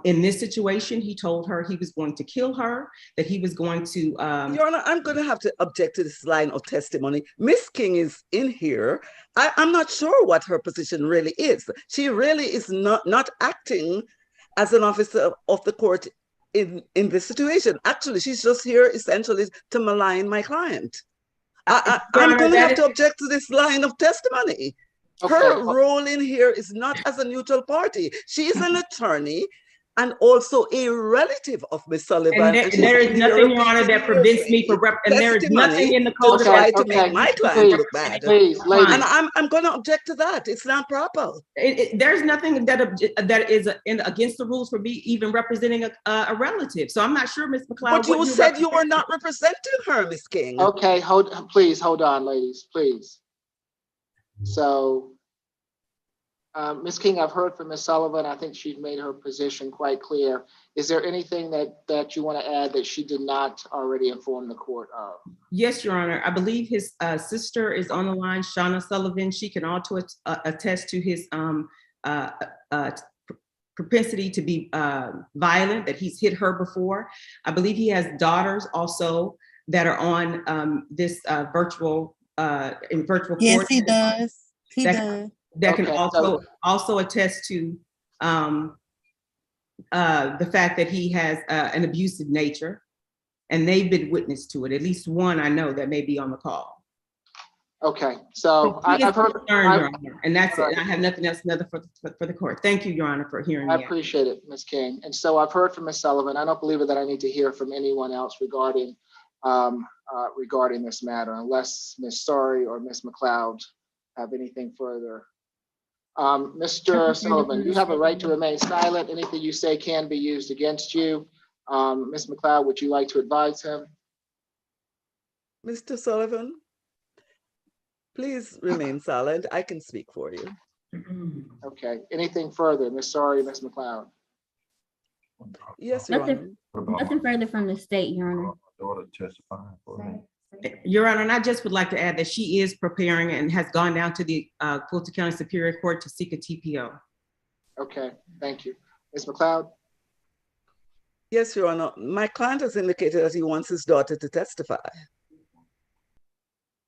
in this situation, he told her he was going to kill her, that he was going to-
Your Honor, I'm going to have to object to this line of testimony. Miss King is in here. I'm not sure what her position really is. She really is not acting as an officer of the court in this situation. Actually, she's just here essentially to malign my client. I'm going to have to object to this line of testimony.
Okay.
Her role in here is not as a neutral party. She is an attorney and also a relative of Ms. Sullivan.
And there is nothing, Your Honor, that prevents me from and there is nothing in the code
to try to make my client look bad.
Please, ladies.
And I'm going to object to that. It's not proper.
There's nothing that is against the rules for me even representing a relative. So I'm not sure, Ms. McLeod.
But you said you were not representing her, Ms. King.
Okay, please hold on, ladies, please. So, Ms. King, I've heard from Ms. Sullivan. I think she's made her position quite clear. Is there anything that you want to add that she did not already inform the court of?
Yes, Your Honor. I believe his sister is on the line, Shauna Sullivan. She can also attest to his propensity to be violent, that he's hit her before. I believe he has daughters also that are on this virtual court.
Yes, he does. He does.
That can also attest to the fact that he has an abusive nature, and they've been witness to it. At least one I know that may be on the call.
Okay, so I've heard,
Your Honor, and that's it. I have nothing else for the court. Thank you, Your Honor, for hearing me.
I appreciate it, Ms. King. And so I've heard from Ms. Sullivan. I don't believe that I need to hear from anyone else regarding this matter, unless Ms. Story or Ms. McLeod have anything further. Mr. Sullivan, you have a right to remain silent. Anything you say can be used against you. Ms. McLeod, would you like to advise him?
Mr. Sullivan, please remain silent. I can speak for you.
Okay, anything further? Ms. McLeod?
Yes, Your Honor.
Nothing further from the state, Your Honor.
Daughter testifying for me.
Your Honor, and I just would like to add that she is preparing and has gone down to the Fulton County Superior Court to seek a TPO.
Okay, thank you. Ms. McLeod?
Yes, Your Honor. My client has indicated that he wants his daughter to testify.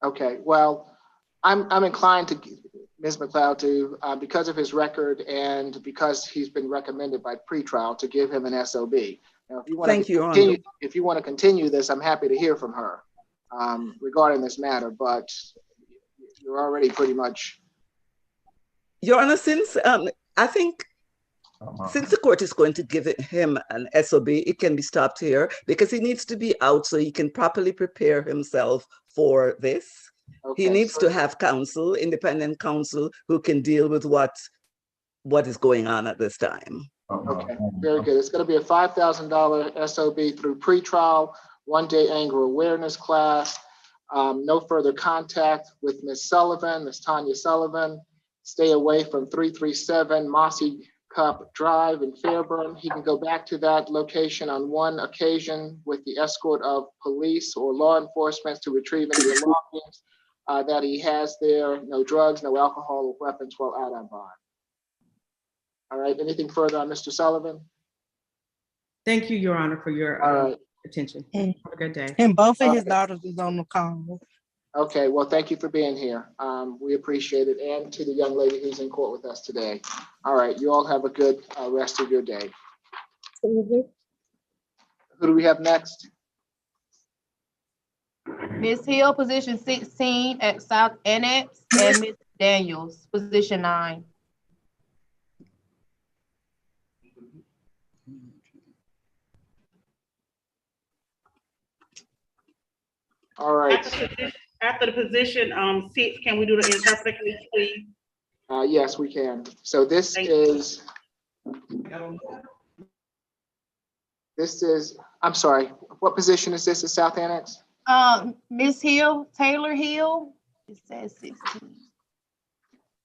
Okay, well, I'm inclined to Ms. McLeod to, because of his record and because he's been recommended by pretrial, to give him an SOB. Now, if you want
Thank
to
you, Your
continue,
Honor.
if you want to continue this, I'm happy to hear from her regarding this matter, but you're already pretty much.
Your Honor, since I think since the court is going to give him an SOB, it can be stopped here because he needs to be out so he can properly prepare himself for this.
Okay,
he needs to have counsel, independent counsel, who can deal with what is going on at this time.
Okay, very good. It's going to be a $5,000 SOB through pretrial, 1-day anger awareness class, no further contact with Ms. Tanya Sullivan. Stay away from 337 Mossy Cup Drive in Fairburn. He can go back to that location on one occasion with the escort of police or law enforcement to retrieve any belongings that he has there. No drugs, no alcohol or weapons while out on bond. All right, anything further on Mr. Sullivan?
Thank you, Your Honor, for your attention. Have a good day.
And both of his daughters is on the call.
Okay, well, thank you for being here. We appreciate it, and to the young lady who's in court with us today. All right, you all have a good rest of your day. Who do we have next?
Ms. Hill, position 16 at South Annex, and Ms. Daniels, position 9.
All right.
After the position 6, can we do the interpreter, please?
Yes, we can. So this is, I'm sorry, what position is this at South Annex?
Ms. Hill, Taylor Hill, it says 16.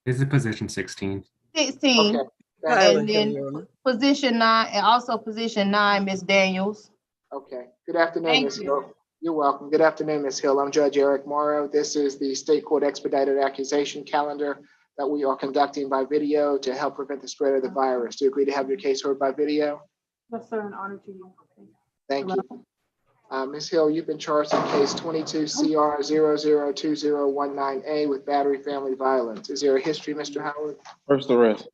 This is position 16.
16.
Okay.
And then position 9, and also position 9, Ms. Daniels.
Okay. Good afternoon,
Thank
Ms.
you.
Hill. You're welcome. Good afternoon, Ms. Hill. I'm Judge Eric Morrow. This is the State Court Expedited Accusation Calendar that we are conducting by video to help prevent the spread of the virus. Do you agree to have your case heard by video?
Yes, sir, an honor to you.
Thank you. Ms. Hill, you've been charged in case 22 CR 002019A with battery family violence. Is there a history, Mr. Howard?
First arrest.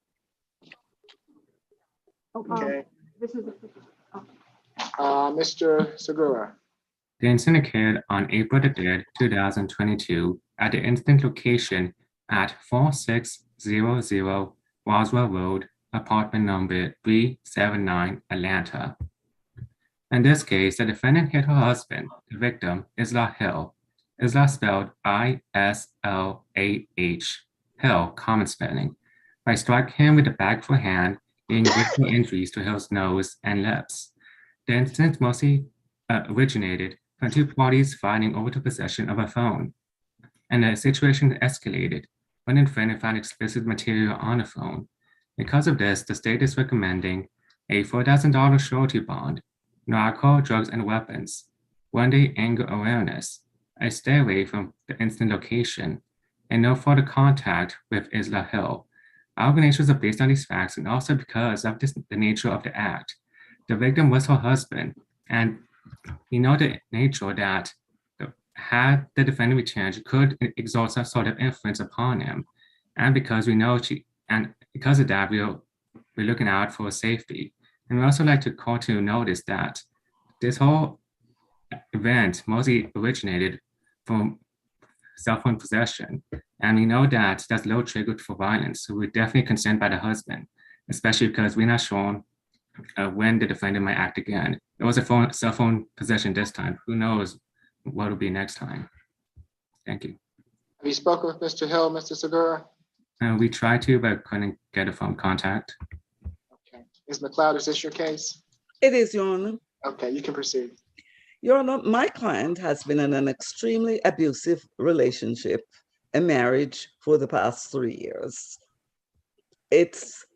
Okay.
This is
Mr. Segura.
The incident occurred on April the 3rd, 2022 at the incident location at 4600 Roswell Road, apartment number 379, Atlanta. In this case, the defendant hit her husband, the victim, Isla Hill. Isla spelled I-S-L-A-H, Hill, common spelling, by striking him with the back of her hand, leading visual injuries to Hill's nose and lips. The incident mostly originated from two parties fighting over the possession of a phone, and the situation escalated when the defendant found explicit material on the phone. Because of this, the state is recommending a $4,000 surety bond, no alcohol, drugs, and weapons, 1-day anger awareness, a stay away from the incident location, and no further contact with Isla Hill. Our recommendations are based on these facts and also because of the nature of the act. The victim was her husband, and we know the nature that had the defendant returned, she could exert some sort of influence upon him. And because we know because of that, we're looking out for safety. And we also like to call to notice that this whole event mostly originated from cell phone possession. And we know that that's low trigger for violence. So we're definitely concerned by the husband, especially because we're not sure when the defendant might act again. It was a cell phone possession this time. Who knows what will be next time? Thank you.
Have you spoken with Mr. Hill, Mr. Segura?
We tried to, but couldn't get a phone contact.
Okay. Ms. McLeod, is this your case?
It is, Your Honor.
Okay, you can proceed.
Your Honor, my client has been in an extremely abusive relationship, a marriage, for the past 3 years. it's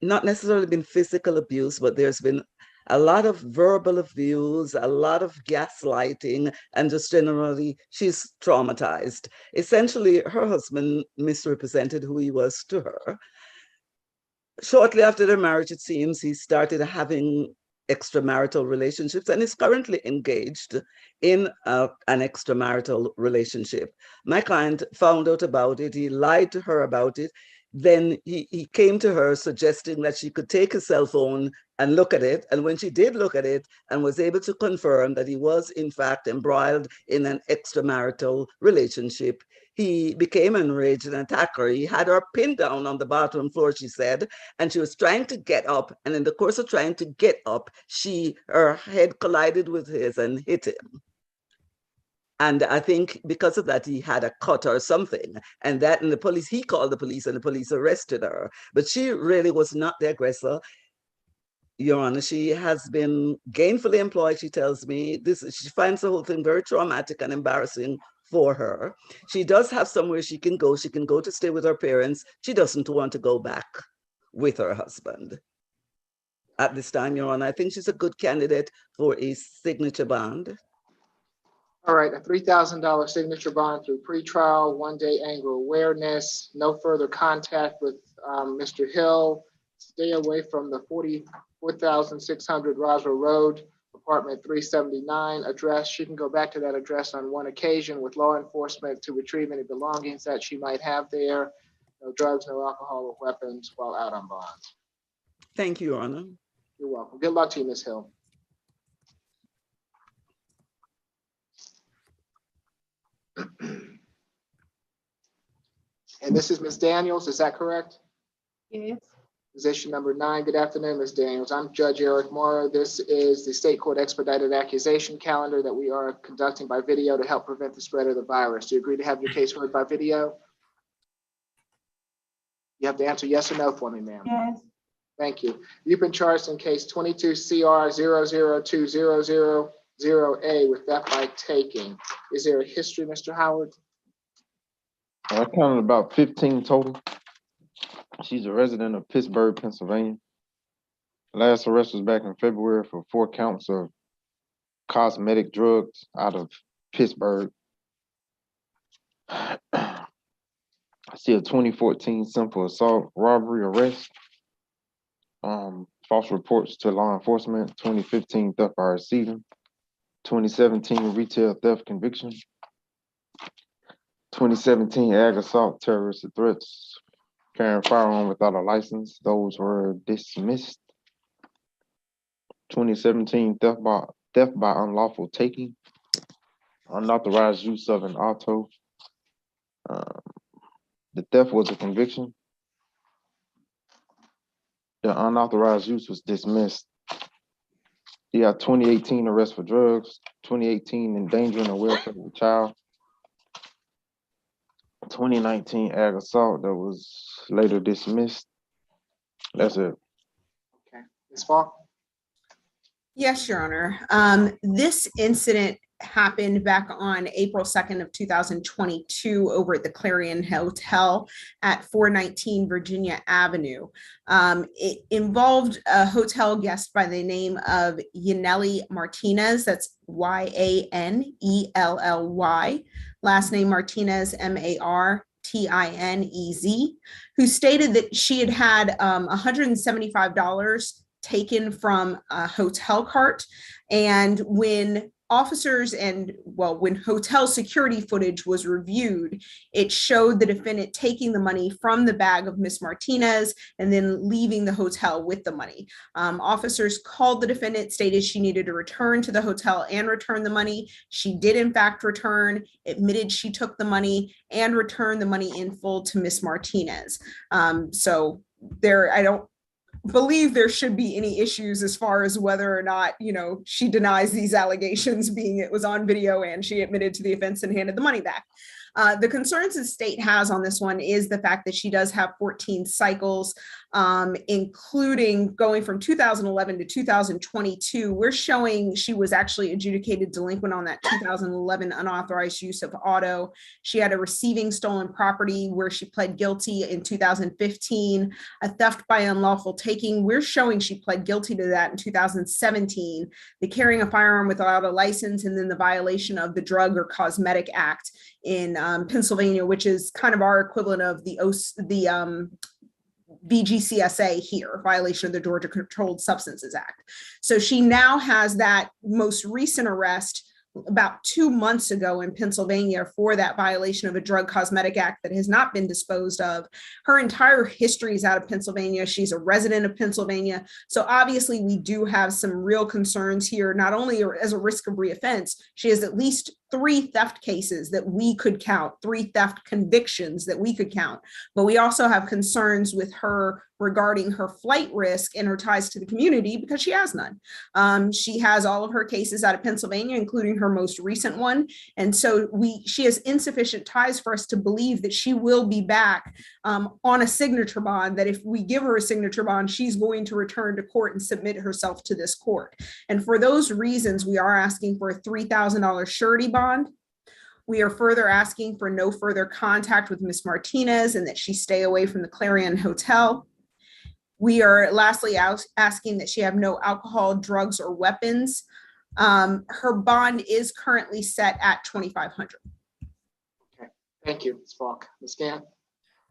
not necessarily been physical abuse, but there's been a lot of verbal abuse, a lot of gaslighting, and just generally, she's traumatized. Essentially, her husband misrepresented who he was to her. Shortly after their marriage, it seems, he started having extramarital relationships and is currently engaged in an extramarital relationship. My client found out about it. He lied to her about it. Then he came to her suggesting that she could take his cell phone and look at it. And when she did look at it and was able to confirm that he was in fact embroiled in an extramarital relationship, he became enraged and attacked her. He had her pinned down on the bathroom floor, she said, and she was trying to get up. And in the course of trying to get up, her head collided with his and hit him. And I think because of that, he had a cut or something. And the police, he called the police and the police arrested her. But she really was not the aggressor. Your Honor, she has been gainfully employed, she tells me. She finds the whole thing very traumatic and embarrassing for her. She does have somewhere she can go. She can go to stay with her parents. She doesn't want to go back with her husband at this time, Your Honor. I think she's a good candidate for a signature bond.
All right, a $3,000 signature bond through pretrial, 1-day anger awareness, no further contact with Mr. Hill. Stay away from the 44,600 Roswell Road, apartment 379 address. She can go back to that address on one occasion with law enforcement to retrieve any belongings that she might have there. No drugs, no alcohol or weapons while out on bond.
Thank you, Your Honor.
You're welcome. Good luck to you, Ms. Hill. And this is Ms. Daniels, is that correct?
Yes.
Position number 9. Good afternoon, Ms. Daniels. I'm Judge Eric Morrow. This is the state court expedited accusation calendar that we are conducting by video to help prevent the spread of the virus. Do you agree to have your case heard by video? You have to answer yes or no for me, ma'am.
Yes.
Thank you. You've been charged in case 22 CR 002000A with theft by taking. Is there a history, Mr. Howard?
I counted about 15 total. She's a resident of Pittsburgh, Pennsylvania. Last arrest was back in February for 4 counts of cosmetic drugs out of Pittsburgh. I see a 2014 simple assault robbery arrest. False reports to law enforcement, 2015 theft by receiving, 2017 retail theft conviction, 2017 ag assault, terrorist threats, carrying firearm without a license. Those were dismissed. 2017 theft by unlawful taking, unauthorized use of an auto. The theft was a conviction. The unauthorized use was dismissed. You got 2018 arrest for drugs, 2018 endangering the welfare of a child, 2019 ag assault that was later dismissed. That's it.
Okay, Ms. Falk?
Yes, Your Honor. This incident happened back on April 2nd of 2022 over at the Clarion Hotel at 419 Virginia Avenue. It involved a hotel guest by the name of Yaneli Martinez. That's Yanelly, last name Martinez, Martinez, who stated that she had had $175 taken from a hotel cart. And when when hotel security footage was reviewed, it showed the defendant taking the money from the bag of Miss Martinez and then leaving the hotel with the money. Officers called the defendant, stated she needed to return to the hotel and return the money. She did in fact return, admitted she took the money and returned the money in full to Miss Martinez. So I don't believe there should be any issues as far as whether or not, she denies these allegations, being it was on video and she admitted to the offense and handed the money back. The concerns the state has on this one is the fact that she does have 14 cycles, including going from 2011 to 2022. We're showing she was actually adjudicated delinquent on that 2011 unauthorized use of auto. She had a receiving stolen property where she pled guilty in 2015, a theft by unlawful taking. We're showing she pled guilty to that in 2017, the carrying a firearm without a license, and then the violation of the Drug or Cosmetic Act in Pennsylvania, which is kind of our equivalent of the VGCSA here, violation of the Georgia Controlled Substances Act. So she now has that most recent arrest about 2 months ago in Pennsylvania for that violation of a Drug Cosmetic Act that has not been disposed of. Her entire history is out of Pennsylvania. She's a resident of Pennsylvania. So obviously we do have some real concerns here, not only as a risk of reoffense, she has at least 3 theft cases that we could count, 3 theft convictions that we could count. But we also have concerns with her regarding her flight risk and her ties to the community because she has none. She has all of her cases out of Pennsylvania, including her most recent one. And so she has insufficient ties for us to believe that she will be back on a signature bond, that if we give her a signature bond, she's going to return to court and submit herself to this court. And for those reasons, we are asking for a $3,000 surety bond. We are further asking for no further contact with Ms. Martinez and that she stay away from the Clarion Hotel. We are lastly asking that she have no alcohol, drugs, or weapons. Her bond is currently set at $2,500.
Okay, thank you, Ms. Falk. Ms. Gann?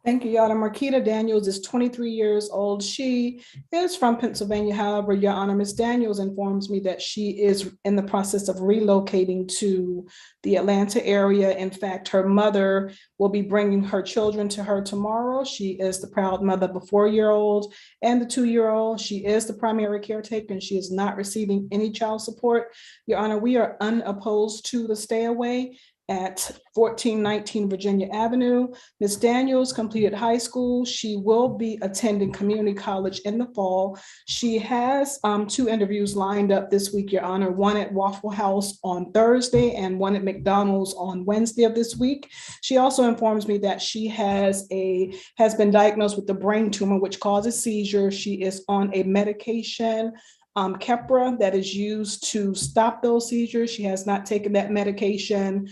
Thank you, Your Honor. Marquita Daniels is 23 years old. She is from Pennsylvania. However, Your Honor, Ms. Daniels informs me that she is in the process of relocating to the Atlanta area. In fact, her mother will be bringing her children to her tomorrow. She is the proud mother of a 4-year-old and the 2-year-old. She is the primary caretaker and she is not receiving any child support. Your Honor, we are unopposed to the stay away at 1419 Virginia Avenue. Ms. Daniels completed high school. She will be attending community college in the fall. She has 2 interviews lined up this week, Your Honor, one at Waffle House on Thursday and one at McDonald's on Wednesday of this week. She also informs me that she has been diagnosed with a brain tumor, which causes seizures. She is on a medication, Keppra, that is used to stop those seizures. She has not taken that medication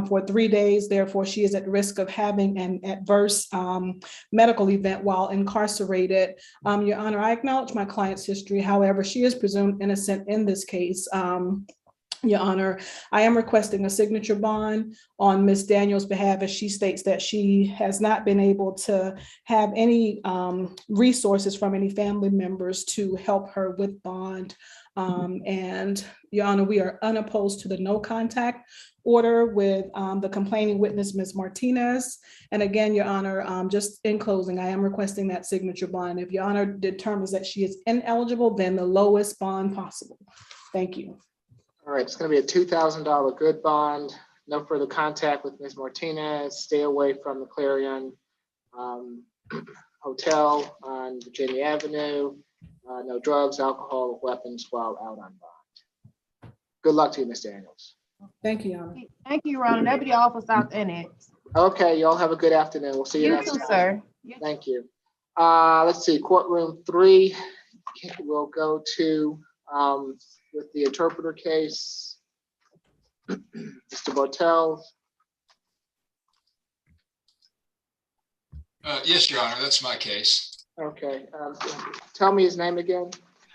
for 3 days. Therefore, she is at risk of having an adverse medical event while incarcerated. Your Honor, I acknowledge my client's history. However, she is presumed innocent in this case. Your Honor, I am requesting a signature bond on Ms. Daniels' behalf as she states that she has not been able to have any resources from any family members to help her with bond. And Your Honor, we are unopposed to the no contact order with the complaining witness, Ms. Martinez. And again, Your Honor, just in closing, I am requesting that signature bond. If Your Honor determines that she is ineligible, then the lowest bond possible. Thank you.
All right, it's going to be a $2,000 good bond. No further contact with Ms. Martinez. Stay away from the Clarion Hotel on Virginia Avenue. No drugs, alcohol, weapons while out on bond. Good luck to you, Ms. Daniels.
Thank you, Your Honor.
Thank you, Your Honor. Deputy Officer South Annex.
Okay, y'all have a good afternoon. We'll see you next
too,
time.
sir.
Thank you. Let's see, courtroom 3. We'll go to with the interpreter case, Mr. Bartel.
Yes, Your Honor, that's my case.
Okay, tell me his name again.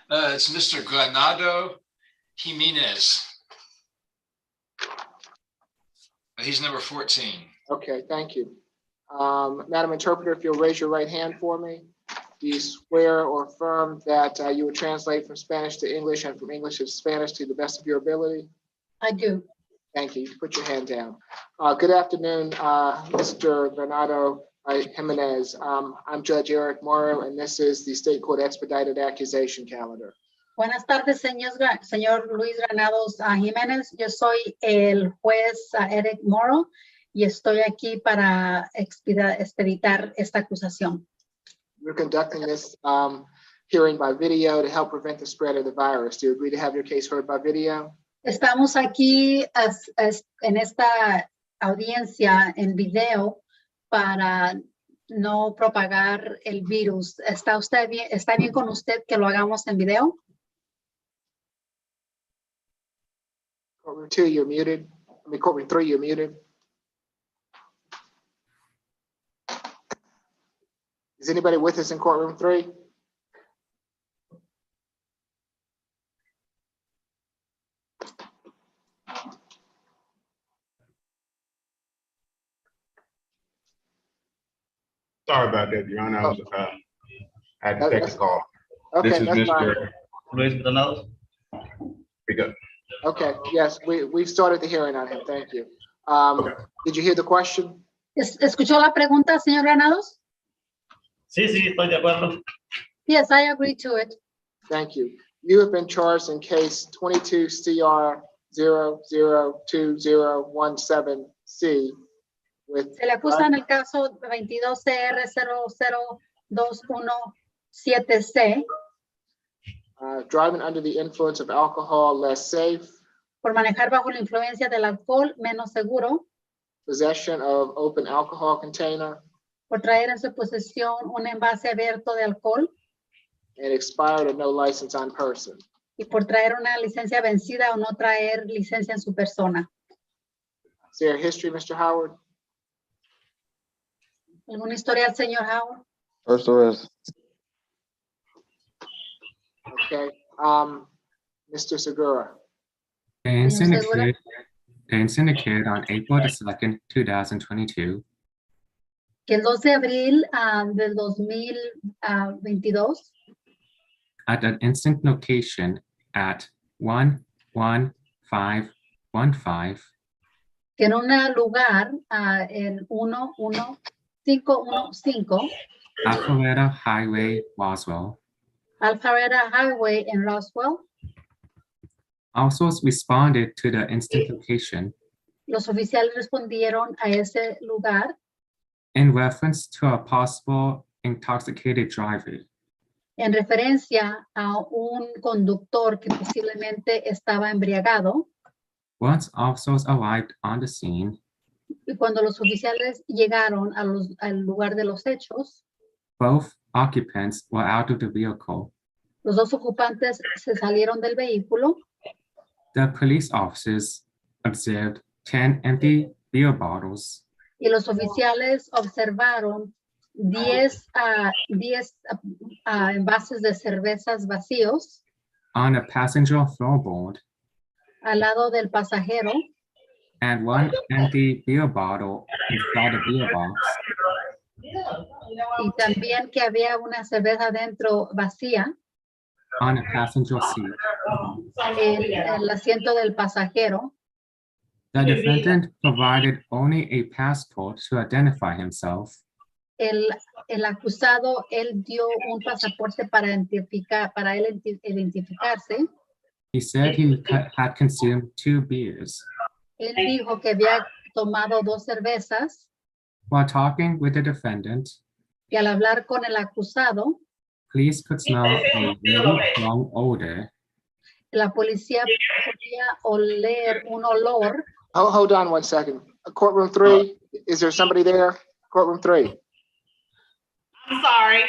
It's Mr. Granado Jimenez. He's number 14.
Okay, thank you. Madam Interpreter, if you'll raise your right hand for me. Do you swear or affirm that you will translate from Spanish to English and from English to Spanish to the best of your ability?
I do.
Thank you. Put your hand down. Good afternoon, Mr. Bernardo Jimenez. I'm Judge Eric Morrow, and this is the State Court Expedited Accusation Calendar.
Buenas tardes, señor Luis Granados Jiménez. Yo soy el juez Eric Morrow y estoy aquí para expeditar esta acusación.
We're conducting this hearing by video to help prevent the spread of the virus. Do you agree to have your case heard by video?
Estamos aquí en esta audiencia en video para no propagar el virus. ¿Está bien con usted que lo hagamos en video?
Courtroom 2, you're muted. I mean, courtroom 3, you're muted. Is anybody with us in courtroom 3?
Sorry about that, Your Honor. I had to take the call.
Okay,
This is
that's fine.
Mr. Luis Granados. Speak up.
Okay, yes, we've started the hearing on him. Thank you. Did you hear the question?
¿Escuchó la pregunta, señor Granados?
Sí, estoy de acuerdo.
Yes, I agree to it.
Thank you. You have been charged in case 22 CR 002017C with
Se le acusa en el caso 22 CR 00217C
driving under the influence of alcohol, less safe,
por manejar bajo la influencia del alcohol, menos seguro,
possession of open alcohol container,
por traer en su posesión un envase abierto de alcohol
and expired or no license on person.
y por traer una licencia vencida o no traer licencia en su persona.
Is there a history, Mr. Howard?
¿Alguna historia, señor Howard?
First arrest.
Okay. Mr. Segura.
The incident occurred on April the 2nd, 2022
Que el 2 de abril del 2022
at an instant location at 11515
que en un lugar en 11515
Alpharetta Highway, Roswell.
Alpharetta Highway en Roswell,
Also responded to the instant location
los oficiales respondieron a ese lugar
in reference to a possible intoxicated driver.
en referencia a un conductor que posiblemente estaba embriagado.
Once officers arrived on the scene,
Y cuando los oficiales llegaron al lugar de los hechos,
both occupants were out of the vehicle.
los dos ocupantes se salieron del vehículo
The police officers observed 10 empty beer bottles
y los oficiales observaron 10 envases de cervezas vacíos
on a passenger floorboard
al lado del pasajero
and one empty beer bottle inside a beer box.
y también que había una cerveza dentro vacía
On a passenger seat.
en el asiento del pasajero.
The defendant provided only a passport to identify himself.
El acusado, él dio un pasaporte para él identificarse.
He said he had consumed 2 beers.
Él dijo que había tomado 2 cervezas
While talking with the defendant,
y al hablar con el acusado,
police could smell a very strong odor.
la policía podía oler un olor.
Hold on one second. Courtroom 3, is there somebody there? Courtroom 3.
I'm sorry.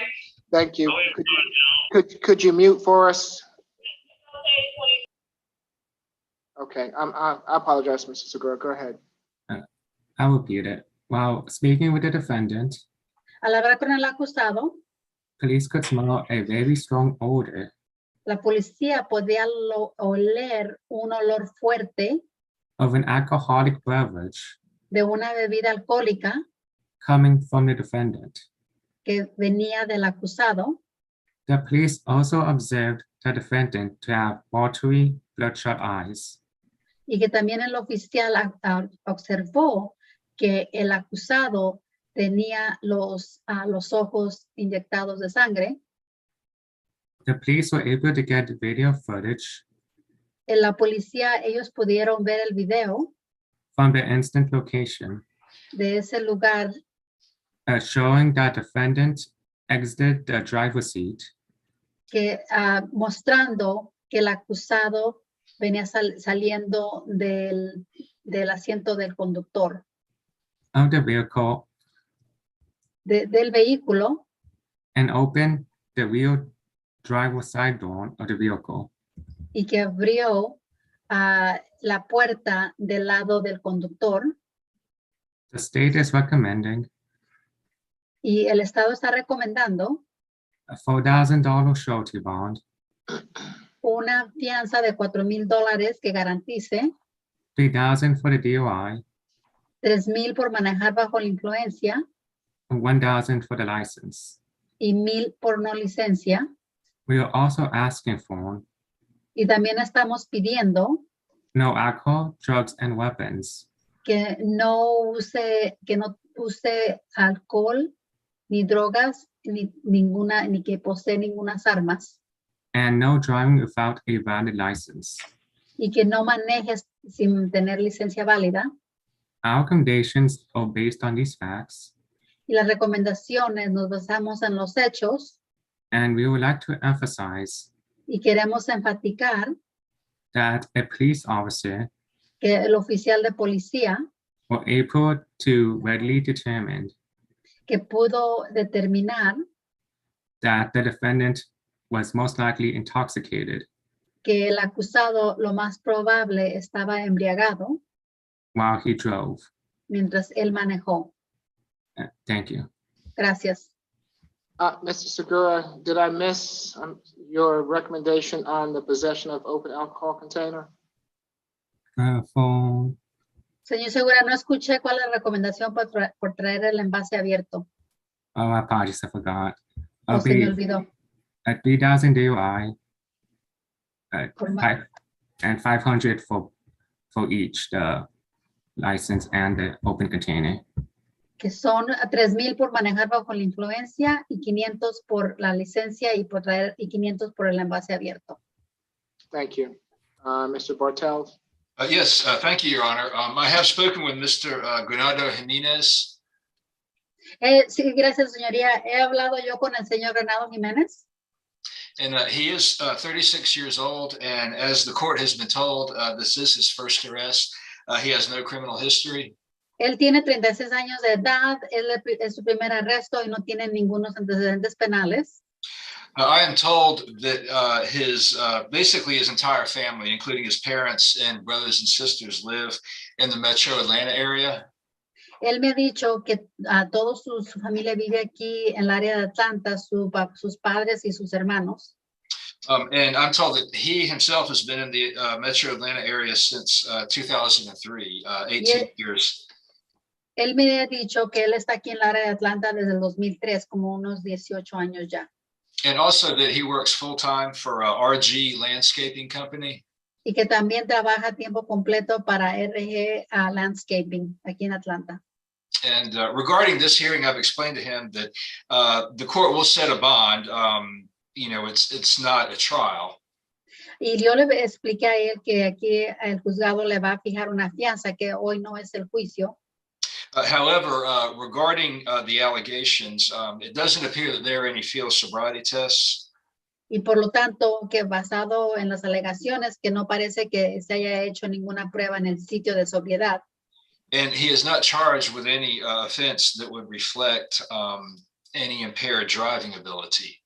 Thank you. Could you mute for us? Okay, I apologize, Mr. Segura. Go ahead.
I repeat it. While speaking with the defendant,
Al hablar con el acusado,
police could smell a very strong odor
la policía podía oler un olor fuerte
of an alcoholic beverage
de una bebida alcohólica
coming from the defendant.
que venía del acusado.
The police also observed the defendant to have watery, bloodshot eyes.
Y que también el oficial observó que el acusado tenía los ojos inyectados de sangre.
The police were able to get video footage
En la policía, ellos pudieron ver el video
from the instant location
de ese lugar
showing that defendant exited the driver's seat
que mostrando que el acusado venía saliendo del asiento del conductor.
of the vehicle
del vehículo
and opened the rear driver's side door of the vehicle.
y que abrió la puerta del lado del conductor.
The state is recommending
Y el Estado está recomendando
a $4,000 surety bond,
una fianza de $4,000 que garantice
$3,000 for the DUI,
$3,000 por manejar bajo la influencia
and $1,000 for the license.
y $1,000 por no licencia.
We are also asking for
Y también estamos pidiendo
no alcohol, drugs, and weapons,
que no use alcohol, ni drogas, ni que posee ninguna armas,
and no driving without a valid license.
y que no manejes sin tener licencia válida.
Our recommendations are based on these facts,
Y las recomendaciones nos basamos en los hechos
and we would like to emphasize
y queremos enfatizar
that a police officer
que el oficial de policía
were able to readily determine
que pudo determinar
that the defendant was most likely intoxicated
que el acusado lo más probable estaba embriagado
while he drove.
mientras él manejó.
Thank you.
Gracias.
Mr. Segura, did I miss your recommendation on the possession of open alcohol container?
Señor Segura, no escuché cuál es la recomendación por traer el envase abierto.
Oh, I apologize, I forgot.
O se me olvidó.
At 3,000 DUI, and 500 for each, the license and the open container.
Que son 3,000 por manejar bajo la influencia y 500 por la licencia y 500 por el envase abierto.
Thank you. Mr. Bartels?
Yes, thank you, Your Honor. I have spoken with Mr. Granado Jimenez.
Sí, gracias, señoría. He hablado yo con el señor Renado Jiménez.
And he is 36 years old. And as the court has been told, this is his first arrest. He has no criminal history.
Él tiene 36 años de edad, es su primer arresto y no tiene ningunos antecedentes penales.
I am told that basically his entire family, including his parents and brothers and sisters, live in the metro Atlanta area.
Él me ha dicho que toda su familia vive aquí en el área de Atlanta, sus padres y sus hermanos.
And I'm told that he himself has been in the metro Atlanta area since 2003, 18 years.
Él me ha dicho que él está aquí en el área de Atlanta desde el 2003, como unos 18 años ya.
And also that he works full-time for RG Landscaping Company.
Y que también trabaja a tiempo completo para RG Landscaping aquí en Atlanta.
And regarding this hearing, I've explained to him that the court will set a bond. It's not a trial.
Y yo le expliqué a él que aquí el juzgado le va a fijar una fianza, que hoy no es el juicio.
However, regarding the allegations, it doesn't appear that there are any field sobriety tests.
Y por lo tanto, que basado en las alegaciones, que no parece que se haya hecho ninguna prueba en el sitio de sobriedad.
And he is not charged with any offense that would reflect any impaired driving ability.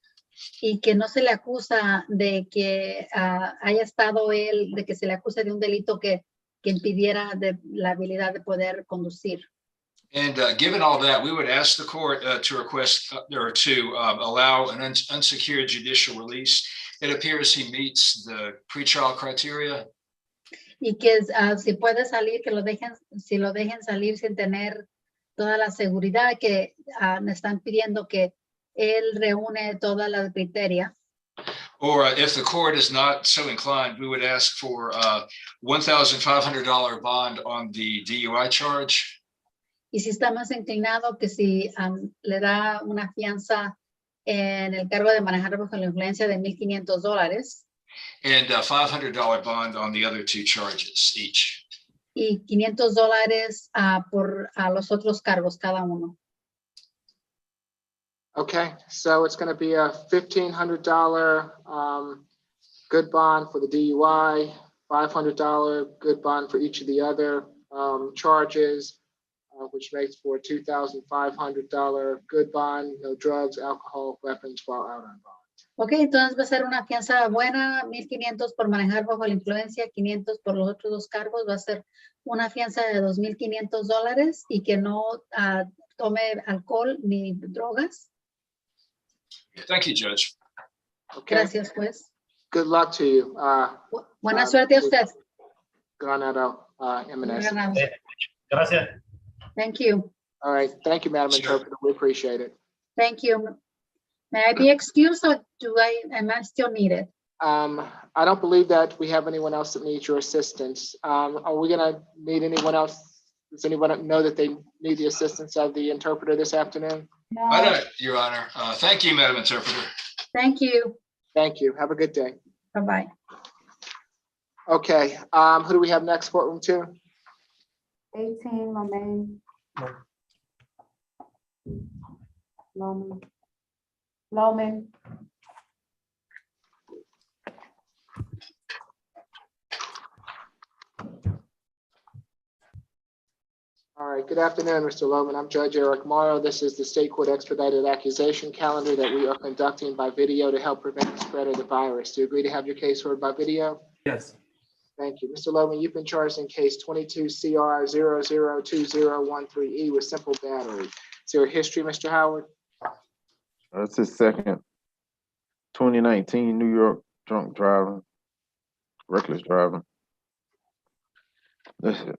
Y que no se le acusa de que haya estado él, de que se le acusa de un delito que impidiera la habilidad de poder conducir.
And given all that, we would ask the court to request or to allow an unsecured judicial release. It appears he meets the pretrial criteria.
Y que si puede salir, que si lo dejen salir sin tener toda la seguridad, que me están pidiendo que él reúne todas las criterias.
Or if the court is not so inclined, we would ask for $1,500 bond on the DUI charge.
Y si está más inclinado, que si le da una fianza en el cargo de manejar bajo la influencia de $1,500.
And a $500 bond on the other two charges each.
Y $500 por los otros cargos, cada uno.
Okay, so it's going to be a $1,500 good bond for the DUI, $500 good bond for each of the other charges. which makes for a $2,500 good bond, no drugs, alcohol, weapons while out on bond.
Ok, entonces va a ser una fianza buena, 1,500 por manejar bajo la influencia, 500 por los otros dos cargos, va a ser una fianza de $2,500 y que no tome alcohol ni drogas.
Thank you, Judge.
Okay.
Gracias, juez.
Good luck to you.
Buena suerte a usted.
Ganado, Jimenez.
Ganado.
Gracias.
Thank you.
All right. Thank you, Madam Interpreter. We appreciate it.
Thank you. May I be excused or am I still needed?
I don't believe that we have anyone else that needs your assistance. Are we gonna need anyone else? Does anyone know that they need the assistance of the interpreter this afternoon?
No.
I don't, Your Honor. Thank you, Madam Interpreter.
Thank you.
Thank you. Have a good day.
Bye-bye.
Okay, who do we have next, courtroom 2?
18, Lomain. Loman.
All right, good afternoon, Mr. Loman. I'm Judge Eric Morrow. This is the State Court Expedited Accusation Calendar that we are conducting by video to help prevent the spread of the virus. Do you agree to have your case heard by video?
Yes.
Thank you. Mr. Loman, you've been charged in case 22 CR 002013E with simple battery. Is there a history, Mr. Howard?
That's his second. 2019 New York drunk driving, reckless driving. That's it.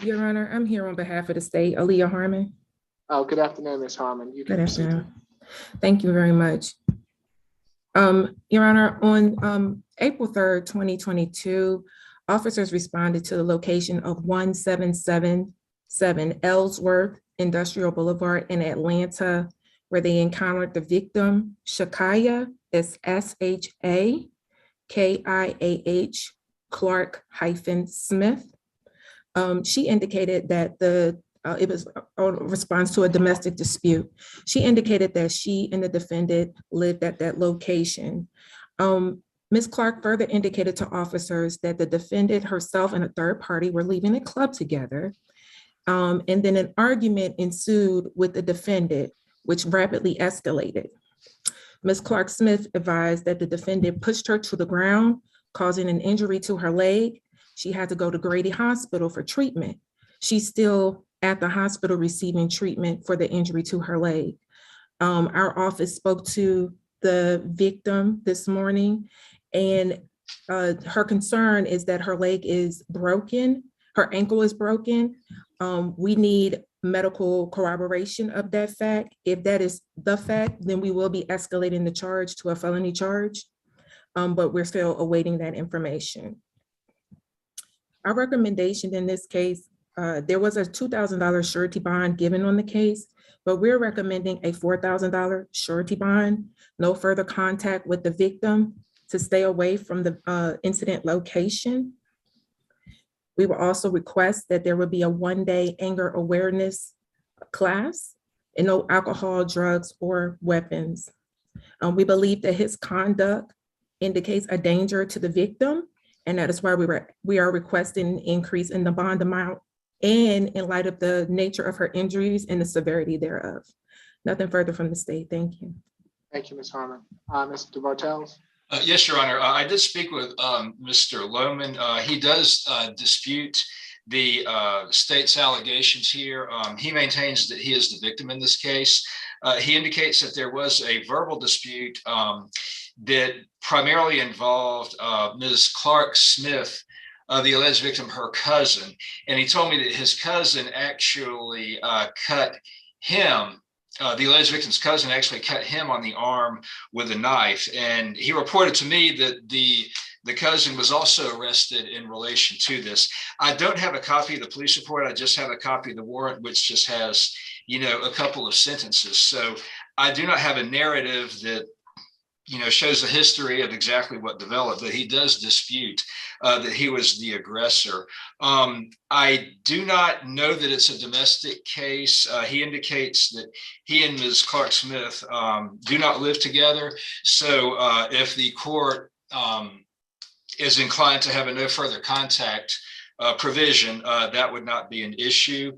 Your Honor, I'm here on behalf of the state, Aaliyah Harmon.
Oh, good afternoon, Ms. Harmon. You can
Good
proceed.
afternoon. Thank you very much. Your Honor, on April 3rd, 2022, officers responded to the location of 1777 Ellsworth Industrial Boulevard in Atlanta, where they encountered the victim, Shakaya, SHAKIAH Clark-Smith. She indicated that it was a response to a domestic dispute. She indicated that she and the defendant lived at that location. Ms. Clark further indicated to officers that the defendant herself and a third party were leaving the club together. And then an argument ensued with the defendant, which rapidly escalated. Ms. Clark-Smith advised that the defendant pushed her to the ground, causing an injury to her leg. She had to go to Grady Hospital for treatment. She's still at the hospital receiving treatment for the injury to her leg. Our office spoke to the victim this morning, and her concern is that her leg is broken, her ankle is broken. We need medical corroboration of that fact. If that is the fact, then we will be escalating the charge to a felony charge, but we're still awaiting that information. Our recommendation in this case, there was a $2,000 surety bond given on the case, but we're recommending a $4,000 surety bond, no further contact with the victim, to stay away from the incident location. We will also request that there would be a one-day anger awareness class and no alcohol, drugs, or weapons. We believe that his conduct indicates a danger to the victim, and that is why we are requesting an increase in the bond amount and in light of the nature of her injuries and the severity thereof. Nothing further from the state. Thank you.
Thank you, Ms. Harmon. Mr. Bartels?
Yes, Your Honor. I did speak with Mr. Lohman. He does dispute the state's allegations here. He maintains that he is the victim in this case. He indicates that there was a verbal dispute that primarily involved Ms. Clark-Smith, the alleged victim, her cousin. And he told me that his cousin actually cut him. The alleged victim's cousin actually cut him on the arm with a knife. And he reported to me that the cousin was also arrested in relation to this. I don't have a copy of the police report. I just have a copy of the warrant, which just has, a couple of sentences. So I do not have a narrative that, shows the history of exactly what developed, but he does dispute that he was the aggressor. I do not know that it's a domestic case. He indicates that he and Ms. Clark-Smith do not live together. So if the court is inclined to have a no further contact provision, that would not be an issue.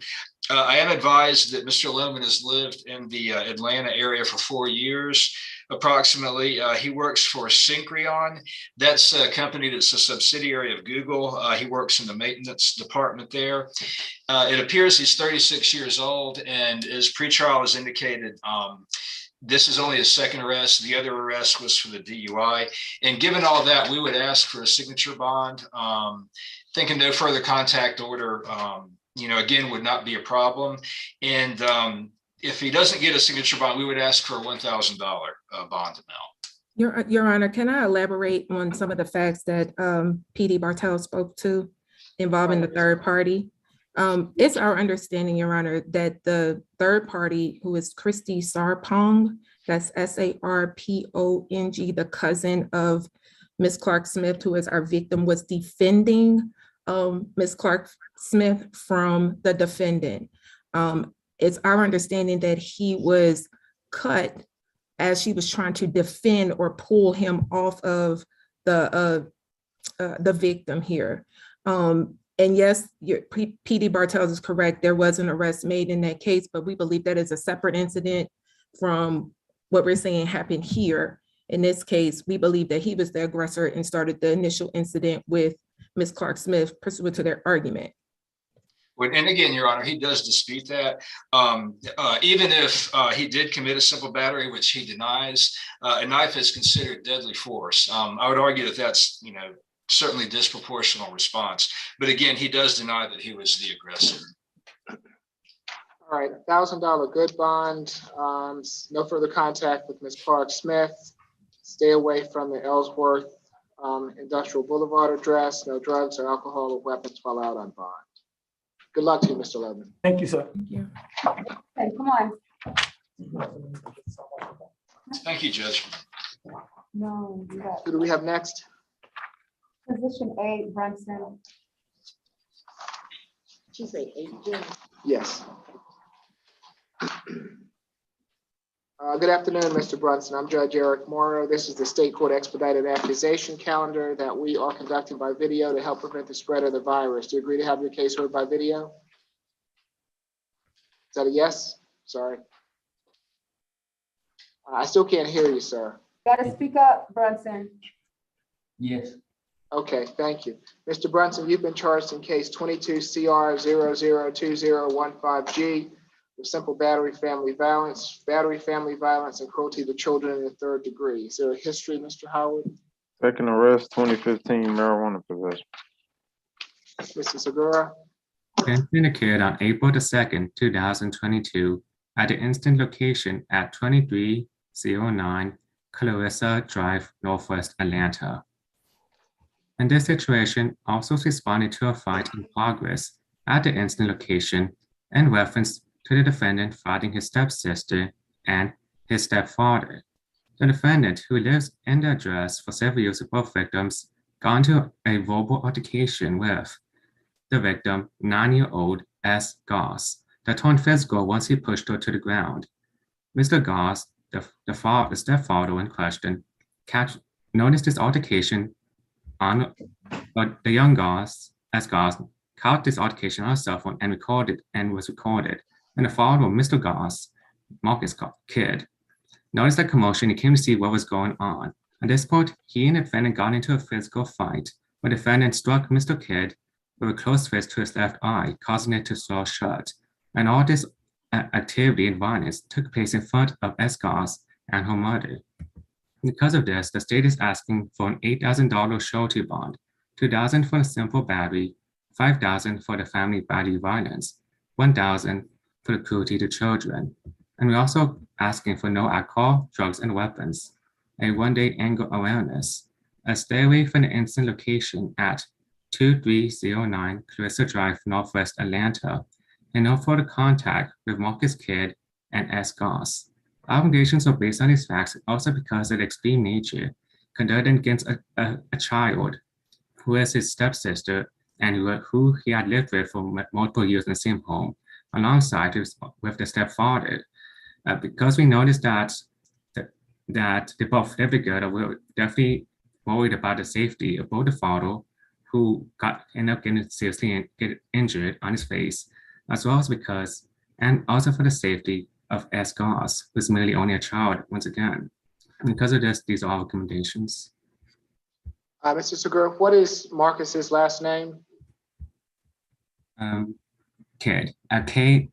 I am advised that Mr. Lemon has lived in the Atlanta area for 4 years, approximately. He works for Syncreon. That's a company that's a subsidiary of Google. He works in the maintenance department there. It appears he's 36 years old, and as pretrial has indicated, this is only a second arrest. The other arrest was for the DUI. And given all that, we would ask for a signature bond. Thinking no further contact order, again, would not be a problem. And if he doesn't get a signature bond, we would ask for a $1,000 bond amount.
Your Honor, can I elaborate on some of the facts that PD Bartel spoke to involving the third party? It's our understanding, Your Honor, that the third party, who is Christy Sarpong, that's Sarpong, the cousin of Ms. Clark Smith, who is our victim, was defending Ms. Clark Smith from the defendant. It's our understanding that he was cut as she was trying to defend or pull him off of the victim here. And yes, PD Bartels is correct. There was an arrest made in that case, but we believe that is a separate incident from what we're saying happened here. In this case, we believe that he was the aggressor and started the initial incident with Ms. Clark Smith pursuant to their argument.
And again, Your Honor, he does dispute that. Even if he did commit a simple battery, which he denies, a knife is considered deadly force. I would argue that that's, certainly disproportional response. But again, he does deny that he was the aggressor.
All right, $1,000 good bond. No further contact with Ms. Clark Smith. Stay away from the Ellsworth Industrial Boulevard address. No drugs or alcohol or weapons while out on bond. Good luck to you, Mr. Levin.
Thank you, sir.
Thank you.
Okay, come on.
Thank you, Judge.
No, you got
Who do we have next?
position A, Brunson.
She said 8.
Yes. Good afternoon, Mr. Brunson. I'm Judge Eric Morrow. This is the State Court Expedited Accusation Calendar that we are conducting by video to help prevent the spread of the virus. Do you agree to have your case heard by video? Is that a yes? Sorry. I still can't hear you, sir.
Gotta speak up, Brunson.
Yes.
Okay, thank you. Mr. Brunson, you've been charged in case 22 CR 002015G with simple battery, family violence, and cruelty to children in the 3rd degree. Is there a history, Mr. Howard?
Second arrest, 2015 marijuana possession.
Mr. Segura?
Incident occurred on April the 2nd, 2022, at the instant location at 2309 Clarissa Drive, Northwest Atlanta. In this situation, officers responded to a fight in progress at the instant location in reference to the defendant fighting his stepsister and his stepfather. The defendant, who lives in the address for several years with both victims, got into a verbal altercation with the victim, 9-year-old S. Goss, that turned physical once he pushed her to the ground. Mr. Goss, the stepfather in question, noticed this altercation but the young Goss, S. Goss, caught this altercation on her cell phone and was recorded. And the father, Mr. Goss, Marcus Kidd, noticed the commotion and came to see what was going on. At this point, he and the defendant got into a physical fight, where the defendant struck Mr. Kidd with a closed fist to his left eye, causing it to swell shut. And all this activity and violence took place in front of S. Goss and her mother. Because of this, the state is asking for an $8,000 surety bond, $2,000 for the simple battery, $5,000 for the family battery violence, $1,000 for the cruelty to children. And we're also asking for no alcohol, drugs, and weapons, a one-day anger awareness, a stay away from the instant location at 2309 Clarissa Drive, Northwest Atlanta, and no further contact with Marcus Kidd and S. Goss. Our obligations are based on these facts also because of the extreme nature conducted against a child who is his stepsister and who he had lived with for multiple years in the same home, alongside with the stepfather. Because we noticed that they both lived together, we're definitely worried about the safety of both the father, who ended up getting seriously get injured on his face, as well as because, and also for the safety of S. Goss, who's merely only a child once again. Because of this, these are all recommendations.
Mr. Segura, what is Marcus's last name?
Kidd, Kidd.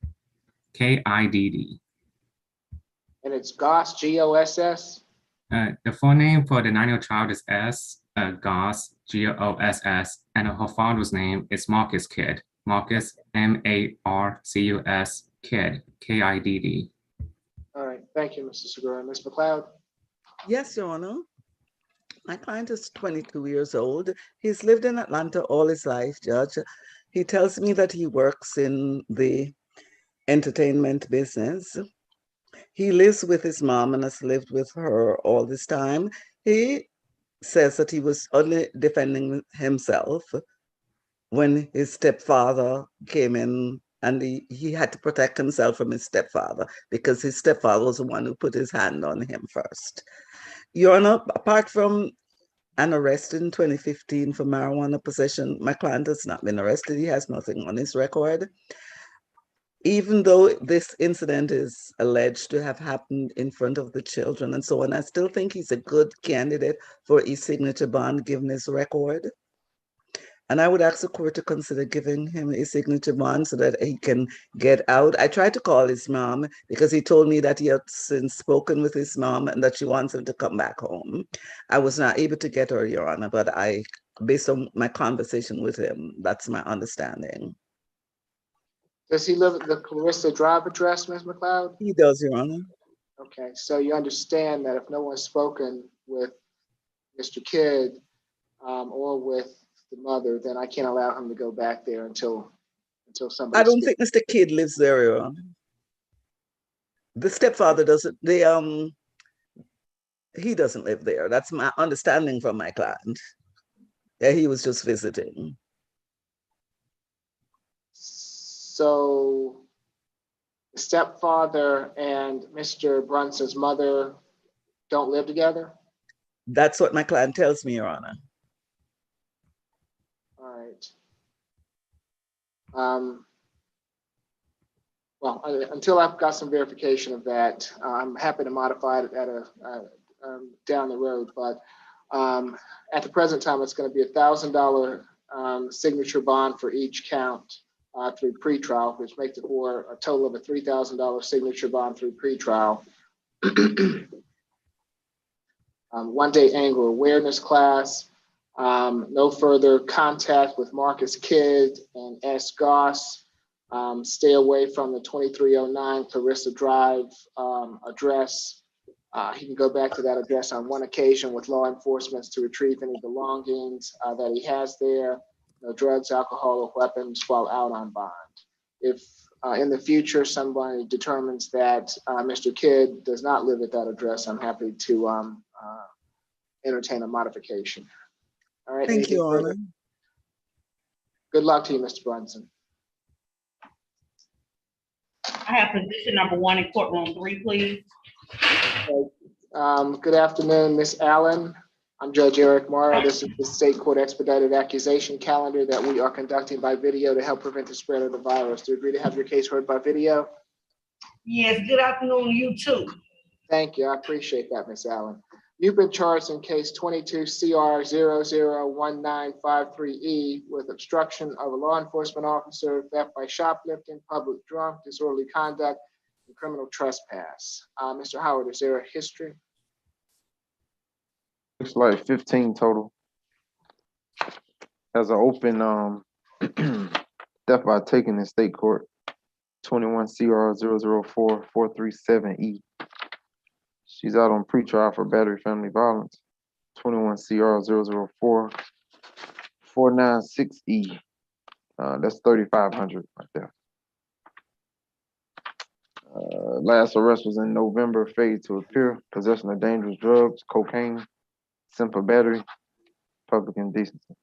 And it's Goss, Goss?
The full name for the 9-year-old child is S. Goss, Goss, and her father's name is Marcus Kidd. Marcus, Marcus, Kidd, Kidd.
All right, thank you, Mr. Segura. Ms. McLeod?
Yes, Your Honor. My client is 22 years old. He's lived in Atlanta all his life, Judge. He tells me that he works in the entertainment business. He lives with his mom and has lived with her all this time. He says that he was only defending himself when his stepfather came in, and he had to protect himself from his stepfather because his stepfather was the one who put his hand on him first. Your Honor, apart from an arrest in 2015 for marijuana possession, my client has not been arrested. He has nothing on his record. Even though this incident is alleged to have happened in front of the children and so on, I still think he's a good candidate for e-signature bond given his record. And I would ask the court to consider giving him a signature bond so that he can get out. I tried to call his mom because he told me that he had since spoken with his mom and that she wants him to come back home. I was not able to get her, Your Honor, but based on my conversation with him, that's my understanding.
Does he live at the Clarissa Drive address, Ms. McLeod?
He does, Your Honor.
Okay, so you understand that if no one's spoken with Mr. Kidd or with the mother, then I can't allow him to go back there until somebody.
I don't think Mr. Kidd lives there, Your Honor. The stepfather doesn't. He doesn't live there. That's my understanding from my client. Yeah, he was just visiting.
So the stepfather and Mr. Brunson's mother don't live together?
That's what my client tells me, Your Honor.
All right. Well, until I've got some verification of that, I'm happy to modify it at down the road. But at the present time, it's going to be $1,000 signature bond for each count through pretrial, which makes it for a total of a $3,000 signature bond through pretrial. One-day anger awareness class. No further contact with Marcus Kidd and S. Goss. Stay away from the 2309 Clarissa Drive address. He can go back to that address on one occasion with law enforcement to retrieve any belongings that he has there. No drugs, alcohol, or weapons while out on bond. If in the future somebody determines that Mr. Kidd does not live at that address, I'm happy to entertain a modification. All right.
Thank you, Your Honor.
Good luck to you, Mr. Brunson.
I have position number 1 in courtroom 3, please.
Good afternoon, Ms. Allen. I'm Judge Eric Morrow. This is the State Court Expedited Accusation Calendar that we are conducting by video to help prevent the spread of the virus. Do you agree to have your case heard by video?
Yes, good afternoon, you too.
Thank you. I appreciate that, Ms. Allen. You've been charged in case 22 CR 001953E with obstruction of a law enforcement officer, theft by shoplifting, public drunk, disorderly conduct, and criminal trespass. Mr. Howard, is there a history?
Looks like 15 total. Has an open theft by taking in state court, 21 CR 004437E. She's out on pretrial for battery family violence, 21 CR 004496E. That's 3,500 right there. Last arrest was in November, failed to appear, possession of dangerous drugs, cocaine, simple battery, public indecency.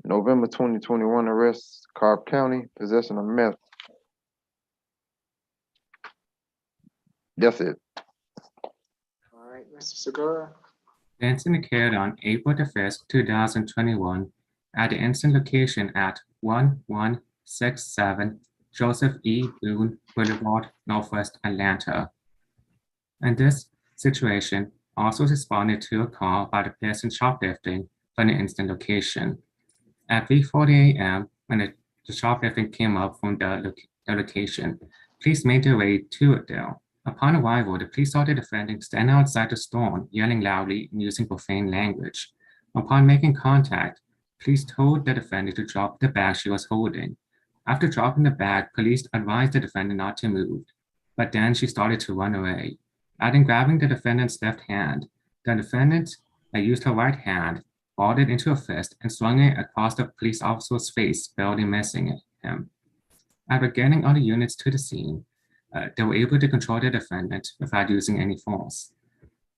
November 2021 arrest, Cobb County, possession of meth. That's it.
All right, Mr. Segura.
Then syndicated on April the 1st, 2021, at the incident location at 1167 Joseph E. Boone Boulevard, Northwest Atlanta. And this situation also responded to a call by the person shoplifting from the incident location. At 3:40 a.m., when the shoplifting came up from the location, police made their way to it there. Upon arrival, the police saw the defendant stand outside the store, yelling loudly and using profane language. Upon making contact, police told the defendant to drop the bag she was holding. After dropping the bag, police advised the defendant not to move, but then she started to run away. After grabbing the defendant's left hand, the defendant used her right hand, balled it into a fist, and swung it across the police officer's face, barely missing him. After getting other units to the scene, they were able to control the defendant without using any force.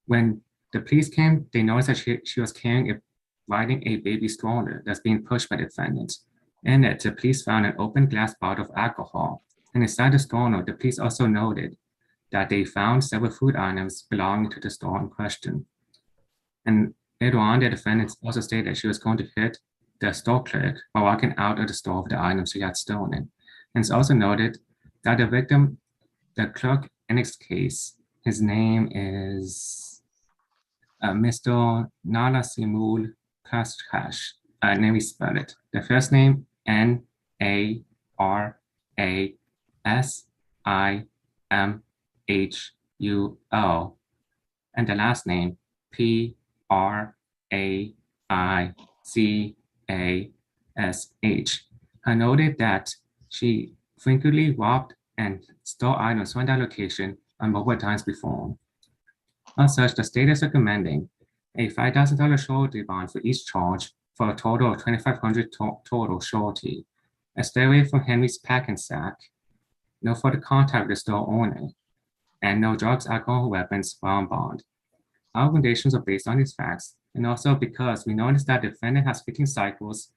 When the police came, they noticed that she was riding a baby stroller that's being pushed by the defendant. In it, the police found an open glass bottle of alcohol, and inside the stroller, the police also noted that they found several food items belonging to the store in question. And later on, the defendant also stated that she was going to hit the store clerk while walking out of the store with the items she had stolen. And it's also noted that the victim, the clerk in this case, his name is Mr. Narasimul Kashkash. Let me spell it. The first name, Narasimhul, and the last name, Praicash. I noted that she frequently robbed and stole items from that location on multiple times before. As such, the state is recommending a $5,000 surety bond for each charge for a total of $2,500 total surety. A stay away from Henry's pack and sack, no further contact with the store owner, and no drugs, alcohol, or weapons while on bond. Our recommendations are based on these facts, and also because we noticed that the defendant has 15 cycles,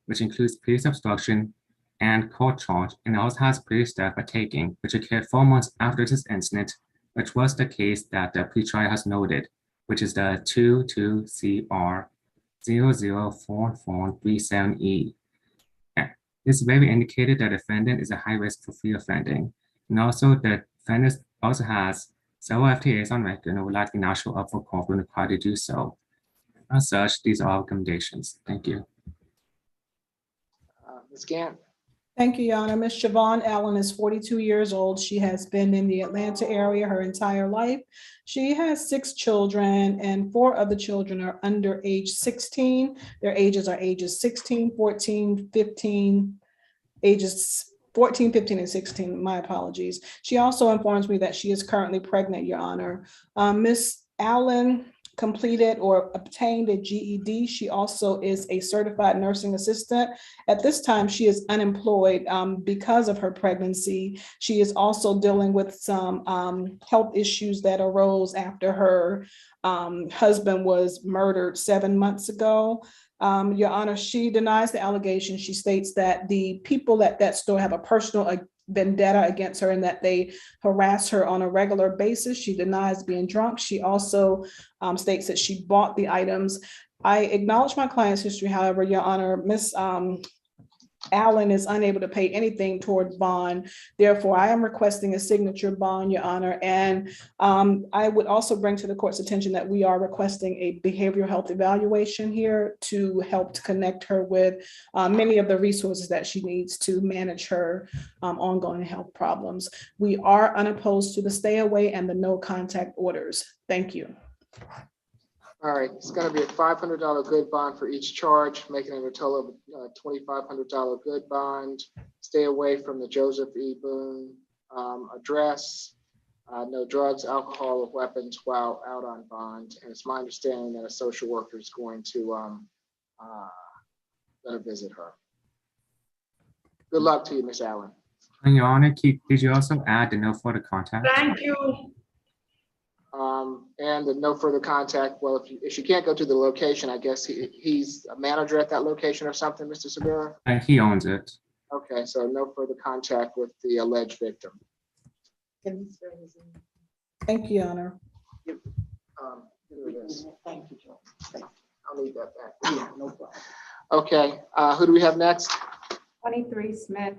which includes police obstruction and court charge, and also has police staff by taking, which occurred 4 months after this incident, which was the case that the pre-trial has noted, which is the 22CR004437E. This very indicated that the defendant is a high risk for reoffending, and also the defendant also has several FTAs on record and would likely not show up for court when required to do so. As such, these are our recommendations. Thank you.
Ms. Gant.
Thank you, Your Honor. Ms. Siobhan Allen is 42 years old. She has been in the Atlanta area her entire life. She has 6 children, and 4 of the children are under age 16. Their ages are ages 16, 14, 15, ages 14, 15, and 16. My apologies. She also informs me that she is currently pregnant, Your Honor. Ms. Allen completed or obtained a GED. She also is a certified nursing assistant. At this time, she is unemployed because of her pregnancy. She is also dealing with some health issues that arose after her husband was murdered 7 months ago. Your Honor, she denies the allegation. She states that the people at that store have a personal vendetta against her and that they harass her on a regular basis. She denies being drunk. She also states that she bought the items. I acknowledge my client's history. However, Your Honor, Ms. Allen is unable to pay anything toward bond. Therefore, I am requesting a signature bond, Your Honor. And I would also bring to the court's attention that we are requesting a behavioral health evaluation here to help to connect her with many of the resources that she needs to manage her ongoing health problems. We are unopposed to the stay away and the no contact orders. Thank you.
All right, it's going to be a $500 good bond for each charge, making it a total of $2,500 good bond. Stay away from the Joseph E. Boone address. No drugs, alcohol, or weapons while out on bond. And it's my understanding that a social worker is going to visit her. Good luck to you, Ms. Allen.
And Your Honor, did you also add the no further contact?
Thank you.
And the no further contact. Well, if she can't go to the location, I guess he's a manager at that location or something, Mr. Sabera?
He owns it.
Okay, so no further contact with the alleged victim.
Thank you, Your Honor.
Here it is.
Thank you, Joe. Thank you.
I'll need that back.
Yeah, no problem.
Okay, who do we have next?
23 Smith.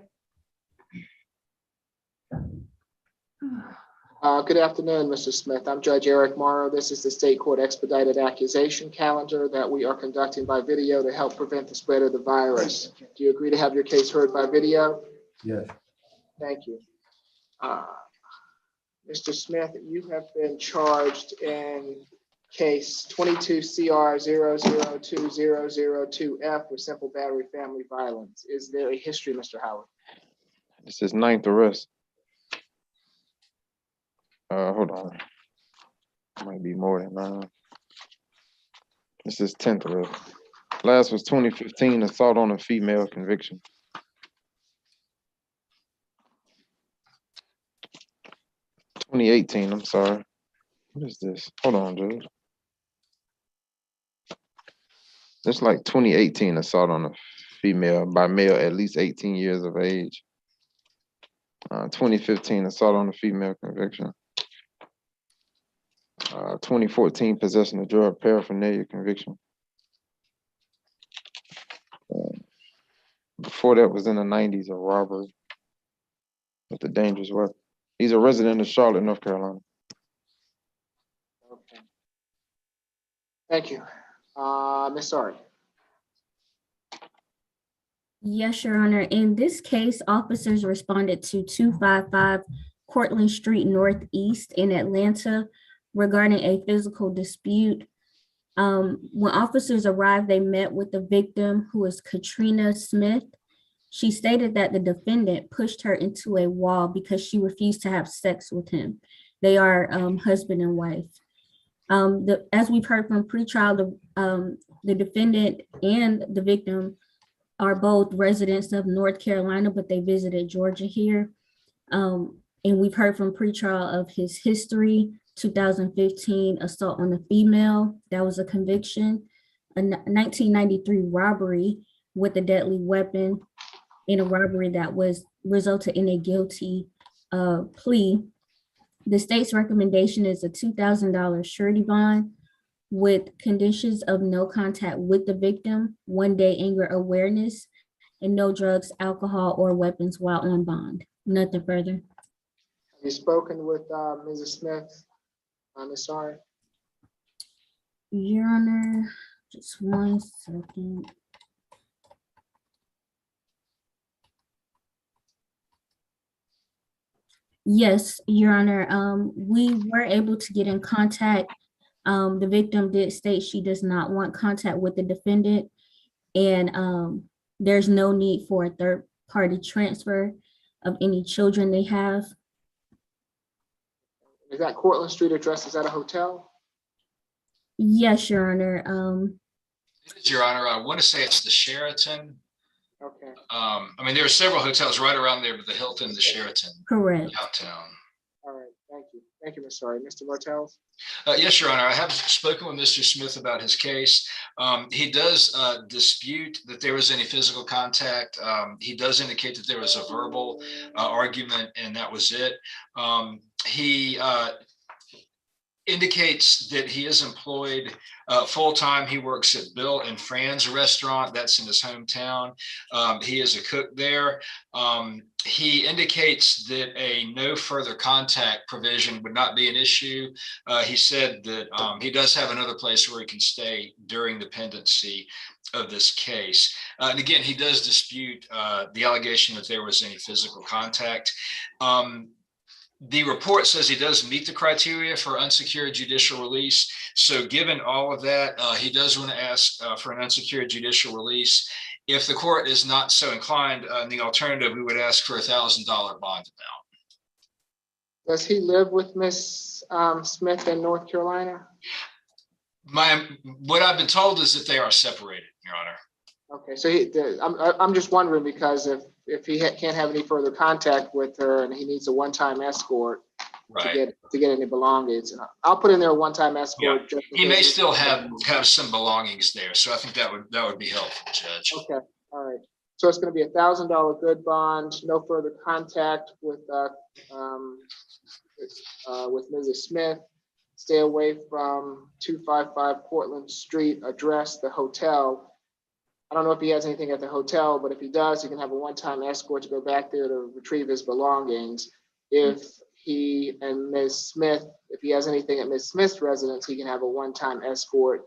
Good afternoon, Mr. Smith. I'm Judge Eric Morrow. This is the State Court Expedited Accusation Calendar that we are conducting by video to help prevent the spread of the virus. Do you agree to have your case heard by video?
Yes.
Thank you. Mr. Smith, you have been charged in case 22 CR 0020002F for simple battery family violence. Is there a history, Mr. Howard?
This is 9th arrest. Hold on. Might be more than 9. This is 10th arrest. Last was 2015, assault on a female conviction. 2018, I'm sorry. What is this? Hold on, Judge. It's like 2018 assault on a female by male at least 18 years of age. 2015 assault on a female conviction. 2014 possession of drug paraphernalia conviction. Before that was in the 90s, a robbery with a dangerous weapon. He's a resident of Charlotte, North Carolina.
Okay. Thank you. Ms. Sari.
Yes, Your Honor. In this case, officers responded to 255 Cortlandt Street Northeast in Atlanta regarding a physical dispute. When officers arrived, they met with the victim, who is Katrina Smith. She stated that the defendant pushed her into a wall because she refused to have sex with him. They are husband and wife. As we've heard from pretrial, the defendant and the victim are both residents of North Carolina, but they visited Georgia here. And we've heard from pretrial of his history, 2015 assault on a female, that was a conviction, a 1993 robbery with a deadly weapon, in a robbery that was resulted in a guilty plea. The state's recommendation is a $2,000 surety bond with conditions of no contact with the victim, 1-day anger awareness, and no drugs, alcohol, or weapons while on bond. Nothing further.
Have you spoken with Mrs. Smith? Ms. Sari?
Your Honor, just 1 second. Yes, Your Honor, we were able to get in contact. The victim did state she does not want contact with the defendant, and there's no need for a third-party transfer of any children they have.
Is that Cortlandt Street address? Is that a hotel?
Yes, Your Honor.
Your Honor, I want to say it's the Sheraton.
Okay.
I mean, there are several hotels right around there, but the Hilton, the Sheraton.
Correct.
Downtown.
All right, thank you. Thank you, Ms. Sari. Mr. Martels?
Yes, Your Honor. I have spoken with Mr. Smith about his case. He does dispute that there was any physical contact. He does indicate that there was a verbal argument, and that was it. He indicates that he is employed full-time. He works at Bill and Fran's restaurant. That's in his hometown. He is a cook there. He indicates that a no further contact provision would not be an issue. He said that he does have another place where he can stay during the pendency of this case. And again, he does dispute the allegation that there was any physical contact. The report says he does meet the criteria for unsecured judicial release. So given all of that, he does want to ask for an unsecured judicial release. If the court is not so inclined, in the alternative, we would ask for a $1,000 bond amount.
Does he live with Ms. Smith in North Carolina?
What I've been told is that they are separated, Your Honor.
Okay, so I'm just wondering, because if he can't have any further contact with her and he needs a one-time escort to get any belongings, I'll put in there a one-time escort.
Yeah. He may still have some belongings there, so I think that would be helpful, Judge.
Okay, all right. So it's going to be $1,000 good bond, no further contact with Mrs. Smith. Stay away from 255 Cortlandt Street address, the hotel. I don't know if he has anything at the hotel, but if he does, he can have a one-time escort to go back there to retrieve his belongings. If he and Ms. Smith, if he has anything at Ms. Smith's residence, he can have a one-time escort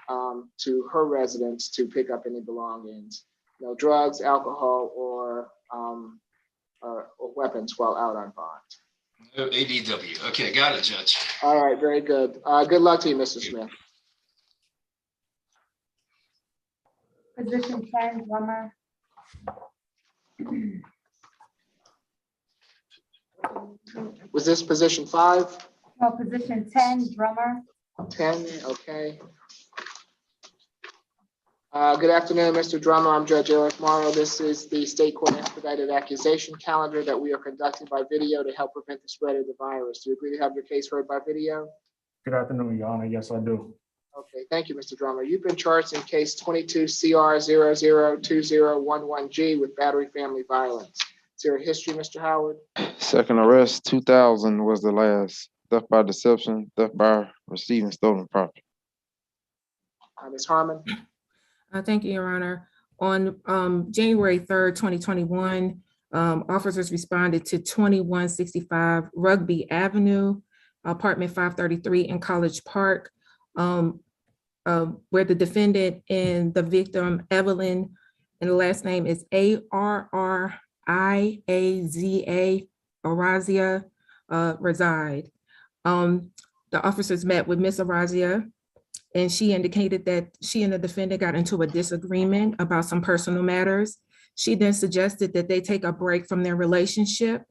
to her residence to pick up any belongings. No drugs, alcohol, or weapons while out on bond.
No ADW. Okay, got it, Judge.
All right, very good. Good luck to you, Mr. Smith.
Position 10, drummer.
Was this position 5?
No, position 10, drummer.
10, okay. Good afternoon, Mr. Drummer. I'm Judge Eric Morrow. This is the State Court Expedited Accusation Calendar that we are conducting by video to help prevent the spread of the virus. Do you agree to have your case heard by video?
Good afternoon, Your Honor. Yes, I do.
Okay, thank you, Mr. Drummer. You've been charged in case 22 CR 002011G with battery family violence. Is there a history, Mr. Howard?
Second arrest, 2000 was the last. Theft by deception, theft by receiving stolen property.
Ms. Harmon?
Thank you, Your Honor. On January 3rd, 2021, officers responded to 2165 Rugby Avenue, apartment 533 in College Park, where the defendant and the victim, Evelyn, and the last name is Arriaza, Arazia, reside. The officers met with Miss Arazia, and she indicated that she and the defendant got into a disagreement about some personal matters. She then suggested that they take a break from their relationship.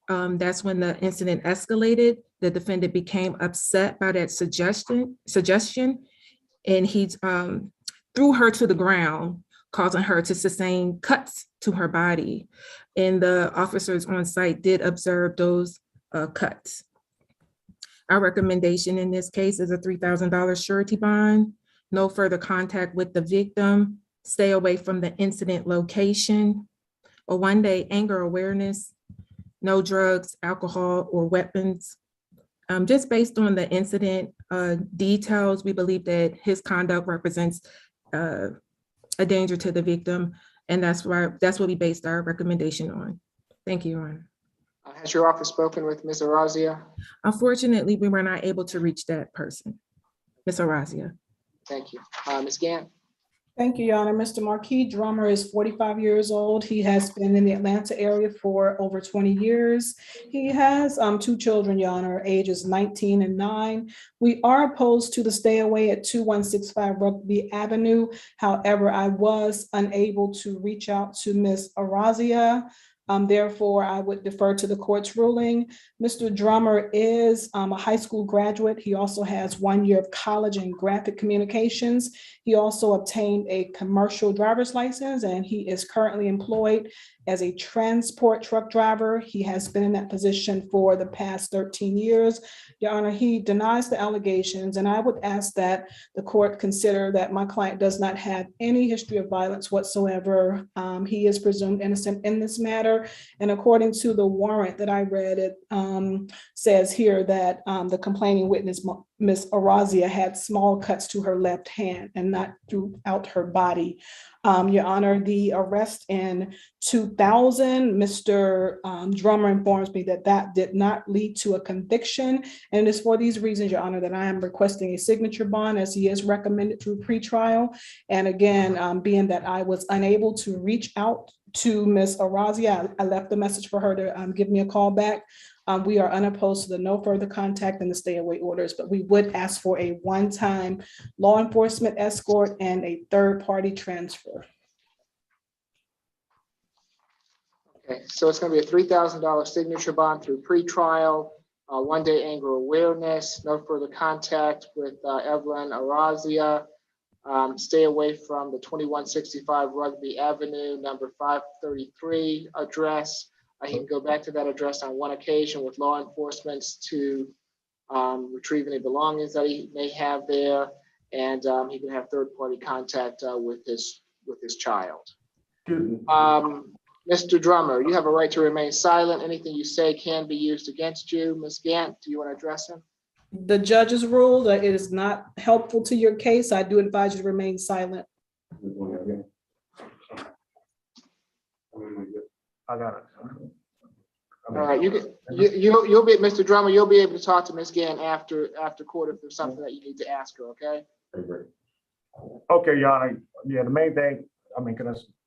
That's when the incident escalated. The defendant became upset by that suggestion, and he threw her to the ground, causing her to sustain cuts to her body. And the officers on site did observe those cuts. Our recommendation in this case is a $3,000 surety bond, no further contact with the victim, stay away from the incident location, a one-day anger awareness, no drugs, alcohol, or weapons. Just based on the incident details, we believe that his conduct represents a danger to the victim, and that's what we based our recommendation on. Thank you, Your Honor.
Has your office spoken with Ms. Arazia?
Unfortunately, we were not able to reach that person, Ms. Arazia.
Thank you. Ms. Gant?
Thank you, Your Honor. Mr. Marquis Drummer is 45 years old. He has been in the Atlanta area for over 20 years. He has 2 children, Your Honor, ages 19 and 9. We are opposed to the stay away at 2165 Rugby Avenue. However, I was unable to reach out to Ms. Arazia. Therefore, I would defer to the court's ruling. Mr. Drummer is a high school graduate. He also has 1 year of college in graphic communications. He also obtained a commercial driver's license, and he is currently employed as a transport truck driver. He has been in that position for the past 13 years. Your Honor, he denies the allegations, and I would ask that the court consider that my client does not have any history of violence whatsoever. He is presumed innocent in this matter. And according to the warrant that I read, it says here that the complaining witness, Ms. Arazia, had small cuts to her left hand and not throughout her body. Your Honor, the arrest in 2000, Mr. Drummer informs me that that did not lead to a conviction. And it is for these reasons, Your Honor, that I am requesting a signature bond as he is recommended through pretrial. And again, being that I was unable to reach out to Ms. Arazia, I left a message for her to give me a call back. We are unopposed to the no further contact and the stay away orders, but we would ask for a one-time law enforcement escort and a third-party transfer.
Okay, so it's going to be a $3,000 signature bond through pretrial, 1-day anger awareness, no further contact with Evelyn Arazia. Stay away from the 2165 Rugby Avenue, number 533 address. He can go back to that address on one occasion with law enforcement to retrieve any belongings that he may have there, and he can have third-party contact with his child. Mr. Drummer, you have a right to remain silent. Anything you say can be used against you. Ms. Gant, do you want to address him?
The judge's ruled that it is not helpful to your case. I do advise you to remain silent.
I got it.
All right, you'll be, Mr. Drummer, you'll be able to talk to Ms. Gann after court if there's something that you need to ask her, okay?
Okay, Your Honor. Yeah, the main thing, I mean,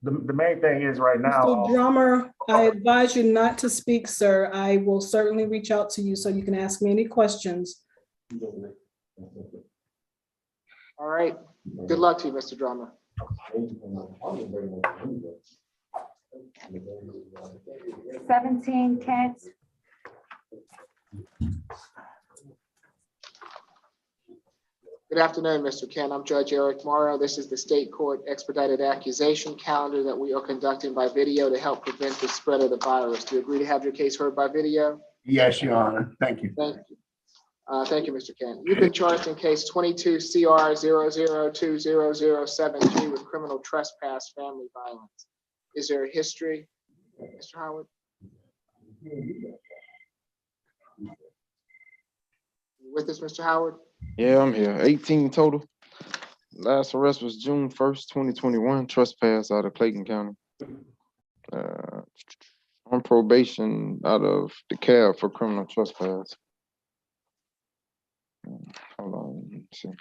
the main thing is right now.
Mr. Drummer, I advise you not to speak, sir. I will certainly reach out to you so you can ask me any questions.
All right, good luck to you, Mr. Drummer.
17 Kent.
Good afternoon, Mr. Kent. I'm Judge Eric Morrow. This is the state court expedited accusation calendar that we are conducting by video to help prevent the spread of the virus. Do you agree to have your case heard by video?
Yes, Your Honor. Thank you.
Thank you. Thank you, Mr. Kent. You've been charged in case 22 CR 0020073 with criminal trespass, family violence. Is there a history, Mr. Howard? With us, Mr. Howard?
Yeah, I'm here. 18 total. Last arrest was June 1st, 2021, trespass out of Clayton County. On probation out of DeKalb for criminal trespass. Hold on, let me see.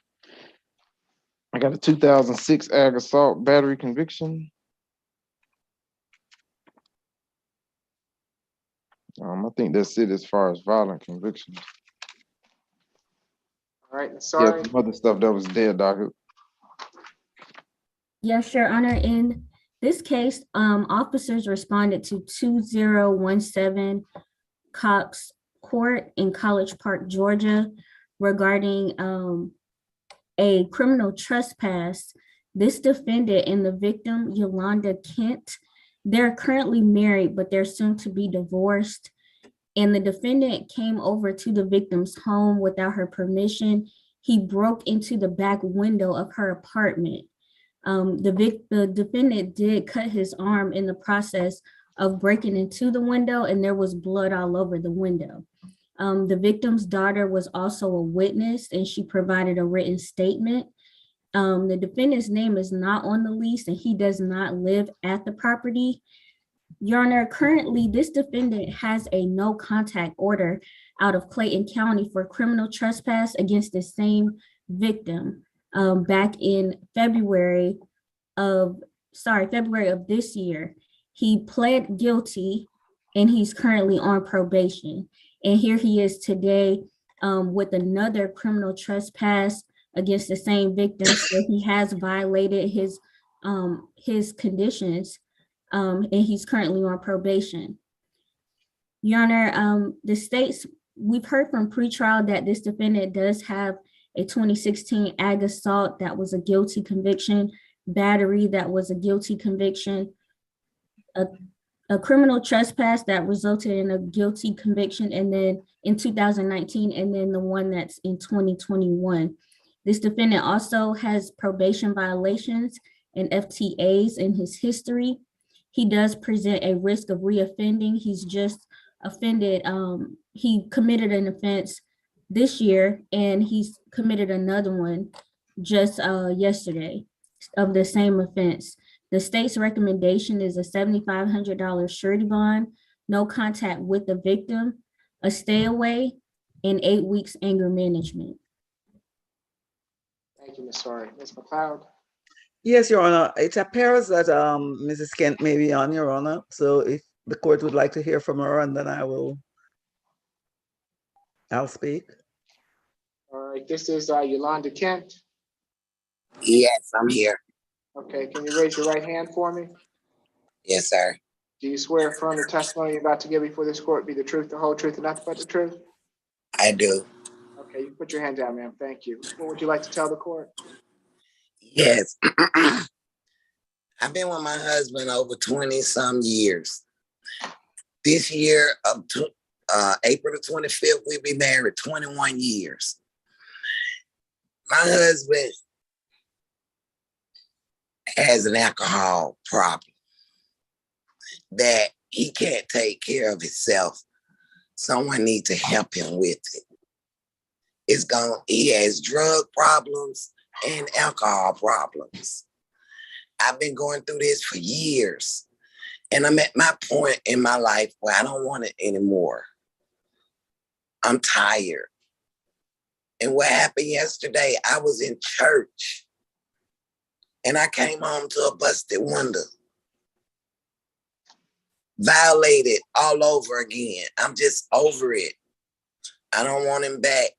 I got a 2006 ag assault battery conviction. I think that's it as far as violent convictions.
All right, sorry.
Yeah, some other stuff that was dead docket.
Yes, Your Honor. In this case, officers responded to 2017 Cox Court in College Park, Georgia, regarding a criminal trespass. This defendant and the victim, Yolanda Kent, they're currently married, but they're soon to be divorced. And the defendant came over to the victim's home without her permission. He broke into the back window of her apartment. The defendant did cut his arm in the process of breaking into the window, and there was blood all over the window. The victim's daughter was also a witness, and she provided a written statement. The defendant's name is not on the lease, and he does not live at the property. Your Honor, currently this defendant has a no contact order out of Clayton County for criminal trespass against the same victim back in February of this year. He pled guilty and he's currently on probation. And here he is today with another criminal trespass against the same victim. So he has violated his conditions. And he's currently on probation. Your Honor, we've heard from pretrial that this defendant does have a 2016 ag assault that was a guilty conviction, battery that was a guilty conviction, a criminal trespass that resulted in a guilty conviction, and then in 2019, and then the one that's in 2021. This defendant also has probation violations and FTAs in his history. He does present a risk of reoffending. He's just offended. He committed an offense this year, and he's committed another one just yesterday of the same offense. The state's recommendation is a $7,500 surety bond, no contact with the victim, a stay away, and 8 weeks anger management.
Thank you, Ms. Sorry. Ms. McLeod?
Yes, Your Honor. It appears that Mrs. Kent may be on, Your Honor. So if the court would like to hear from her, and then I'll speak.
All right, this is Yolanda Kent.
Yes, I'm here.
Okay, can you raise your right hand for me?
Yes, sir.
Do you swear affirm the testimony you're about to give before this court be the truth, the whole truth, and nothing but the truth?
I do.
Okay, you put your hand down, ma'am. Thank you. What would you like to tell the court?
Yes. I've been with my husband over 20 some years. This year, April the 25th, we'll be married 21 years. My husband has an alcohol problem that he can't take care of himself. Someone needs to help him with it. He has drug problems and alcohol problems. I've been going through this for years. And I'm at my point in my life where I don't want it anymore. I'm tired. And what happened yesterday, I was in church and I came home to a busted window. Violated all over again. I'm just over it. I don't want him back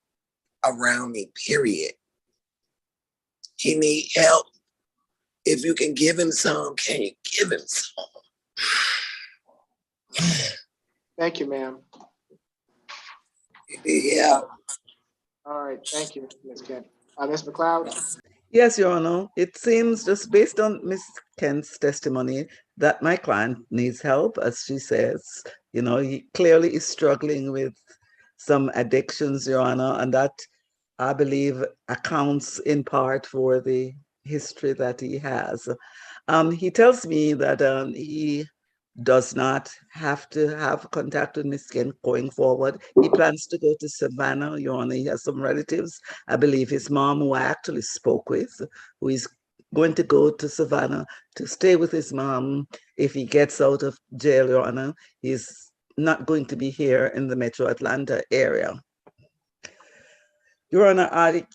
around me, period. He need help. If you can give him some, can you give him some?
Thank you, ma'am.
Yeah.
All right, thank you, Ms. Kent. Ms. McLeod?
Yes, Your Honor. It seems just based on Ms. Kent's testimony that my client needs help, as she says. You know, he clearly is struggling with some addictions, Your Honor, and that I believe accounts in part for the history that he has. He tells me that he does not have to have contact with Ms. Kent going forward. He plans to go to Savannah, Your Honor. He has some relatives. I believe his mom, who I actually spoke with, who is going to go to Savannah to stay with his mom if he gets out of jail, Your Honor. He's not going to be here in the Metro Atlanta area. Your Honor, I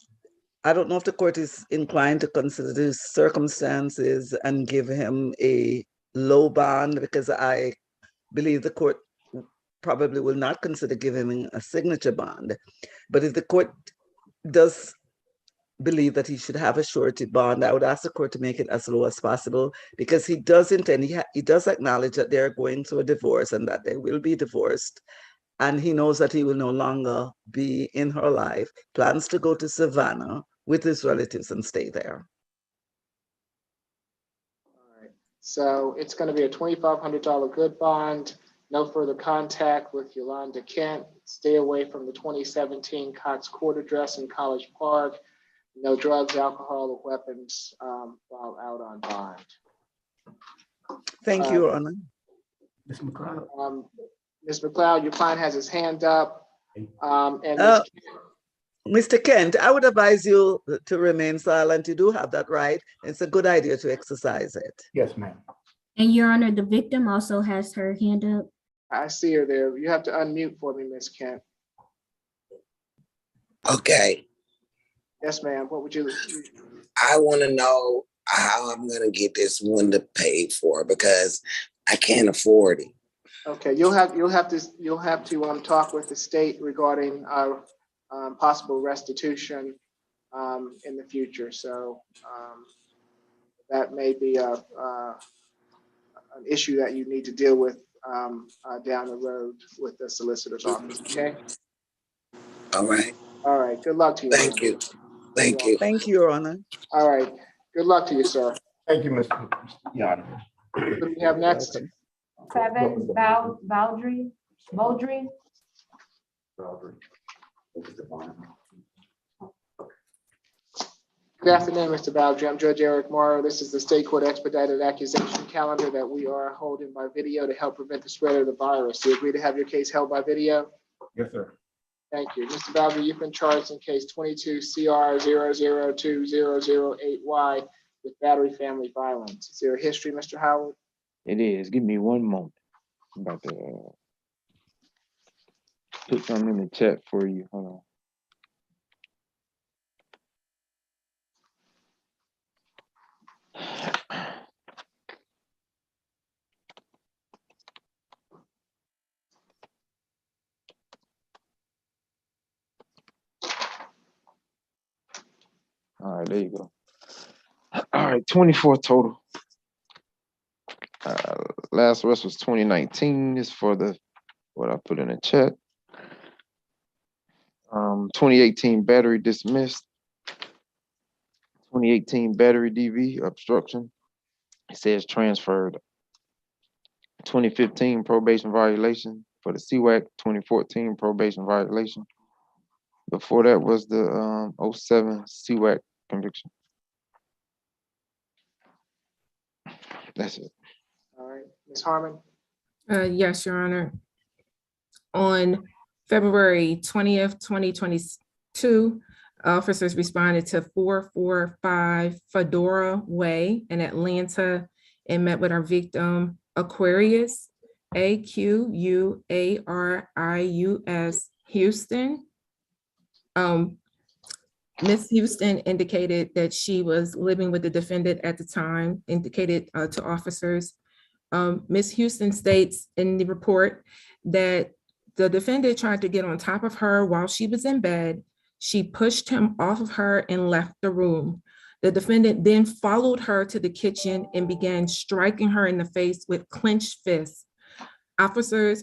don't know if the court is inclined to consider these circumstances and give him a low bond, because I believe the court probably will not consider giving him a signature bond. But if the court does believe that he should have a surety bond, I would ask the court to make it as low as possible, because he does intend, he does acknowledge that they're going through a divorce and that they will be divorced. And he knows that he will no longer be in her life, plans to go to Savannah with his relatives and stay there.
So it's going to be a $2,500 good bond, no further contact with Yolanda Kent, stay away from the 2017 Cox Court address in College Park, no drugs, alcohol, or weapons while out on bond.
Thank you, Your Honor.
Ms. McLeod.
Ms. McLeod, your client has his hand up.
Mr. Kent, I would advise you to remain silent. You do have that right. It's a good idea to exercise it.
Yes, ma'am.
And Your Honor, the victim also has her hand up.
I see her there. You have to unmute for me, Ms. Kent.
Okay.
Yes, ma'am. What would you?
I want to know how I'm going to get this window paid for, because I can't afford it.
Okay, you'll have to talk with the state regarding possible restitution in the future. So that may be an issue that you need to deal with down the road with the solicitor's office. Okay.
All right.
All right. Good luck to you.
Thank you. Thank you.
Thank you, Your Honor.
All right. Good luck to you, sir.
Thank you, Mr. Your
What do we have next?
7, Baldry.
Good afternoon, Mr. Baldry. I'm Judge Eric Morrow. This is the State Court Expedited Accusation Calendar that we are holding by video to help prevent the spread of the virus. Do you agree to have your case held by video?
Yes, sir.
Thank you. Mr. Baldry, you've been charged in case 22 CR 0020008Y with battery family violence. Is there a history, Mr. Howard?
It is. Give me one moment. I'm about to put something in the chat for you. Hold on. All right, there you go. All right, 24 total. Last arrest was 2019. This for what I put in the chat. 2018 battery dismissed. 2018 battery DV obstruction. It says transferred. 2015 probation violation for the CWAC. 2014 probation violation. Before that was the 07 CWAC conviction. That's it.
All right, Ms. Harmon.
Yes, Your Honor. On February 20th, 2022, officers responded to 445 Fedora Way in Atlanta and met with our victim Aquarius, Aquarius, Houston. Ms. Houston indicated that she was living with the defendant at the time, indicated to officers. Ms. Houston states in the report that the defendant tried to get on top of her while she was in bed. She pushed him off of her and left the room. The defendant then followed her to the kitchen and began striking her in the face with clenched fists. Officers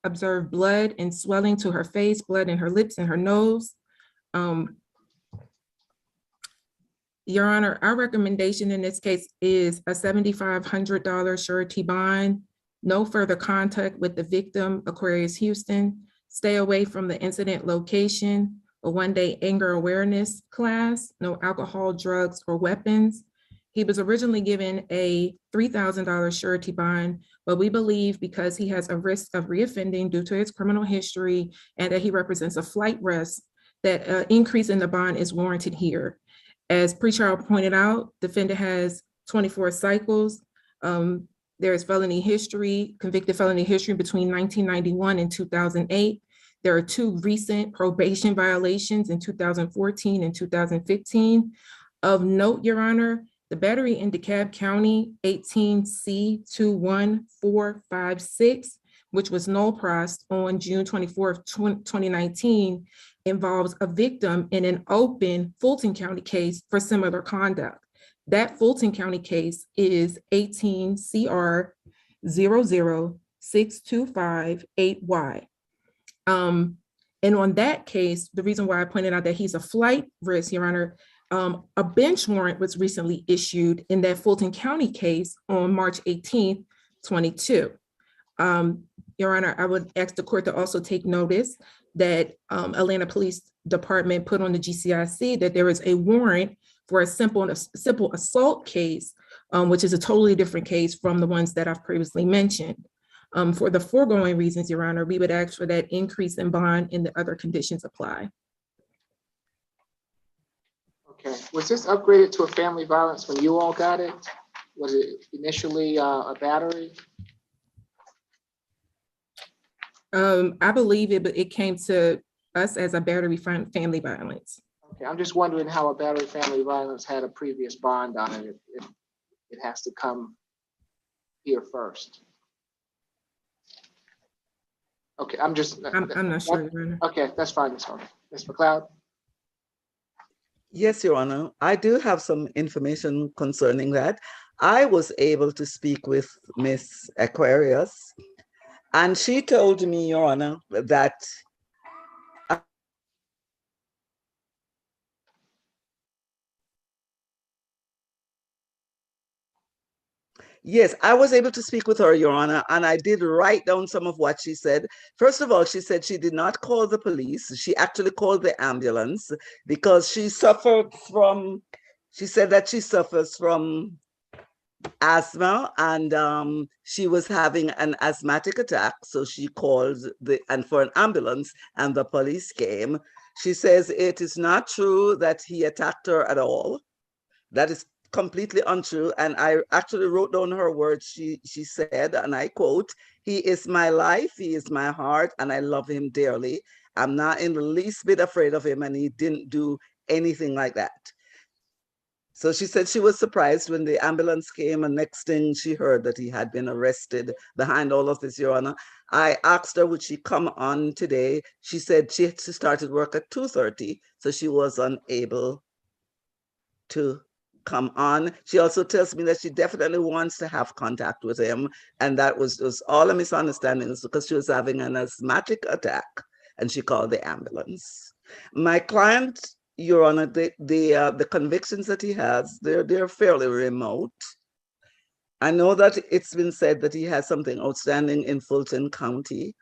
observed blood and swelling to her face, blood in her lips and her nose. Your Honor, our recommendation in this case is a $7,500 surety bond, no further contact with the victim, Aquarius Houston, stay away from the incident location, a one-day anger awareness class, no alcohol, drugs, or weapons. He was originally given a $3,000 surety bond, but we believe because he has a risk of reoffending due to his criminal history and that he represents a flight risk, that an increase in the bond is warranted here. As pre-trial pointed out, defendant has 24 cycles. There is felony history, convicted felony history between 1991 and 2008. There are 2 recent probation violations in 2014 and 2015. Of note, Your Honor, the battery in DeKalb County 18C21456, which was null prossed on June 24th, 2019, involves a victim in an open Fulton County case for similar conduct. That Fulton County case is 18 CR 00625-8Y. And on that case, the reason why I pointed out that he's a flight risk, Your Honor, a bench warrant was recently issued in that Fulton County case on March 18th, 22. Your Honor, I would ask the court to also take notice that Atlanta Police Department put on the GCIC that there is a warrant for a simple assault case, which is a totally different case from the ones that I've previously mentioned. For the foregoing reasons, Your Honor, we would ask for that increase in bond and the other conditions apply.
Okay, was this upgraded to a family violence when you all got it? Was it initially a battery?
I believe it came to us as a battery family violence.
Okay, I'm just wondering how a battery family violence had a previous bond on it. If it has to come here first. Okay, I'm
not sure, Your Honor.
Okay, that's fine, Ms. Harvey. Ms. McLeod?
Yes, Your Honor. I do have some information concerning that. I was able to speak with Miss Aquarius, and she told me, Your Honor, that yes, I was able to speak with her, Your Honor, and I did write down some of what she said. First of all, she said she did not call the police. She actually called the ambulance because she suffered from, she said that she suffers from asthma, and she was having an asthmatic attack. So she called for an ambulance, and the police came. She says it is not true that he attacked her at all. That is completely untrue. And I actually wrote down her words. She said, and I quote, "He is my life, he is my heart, and I love him dearly. I'm not in the least bit afraid of him, and he didn't do anything like that." So she said she was surprised when the ambulance came, and next thing she heard that he had been arrested behind all of this, Your Honor. I asked her, would she come on today? She said she started work at 2:30, so she was unable to come on. She also tells me that she definitely wants to have contact with him, and that was all a misunderstanding because she was having an asthmatic attack, and she called the ambulance. My client, Your Honor, the convictions that he has, they're fairly remote. I know that it's been said that he has something outstanding in Fulton County,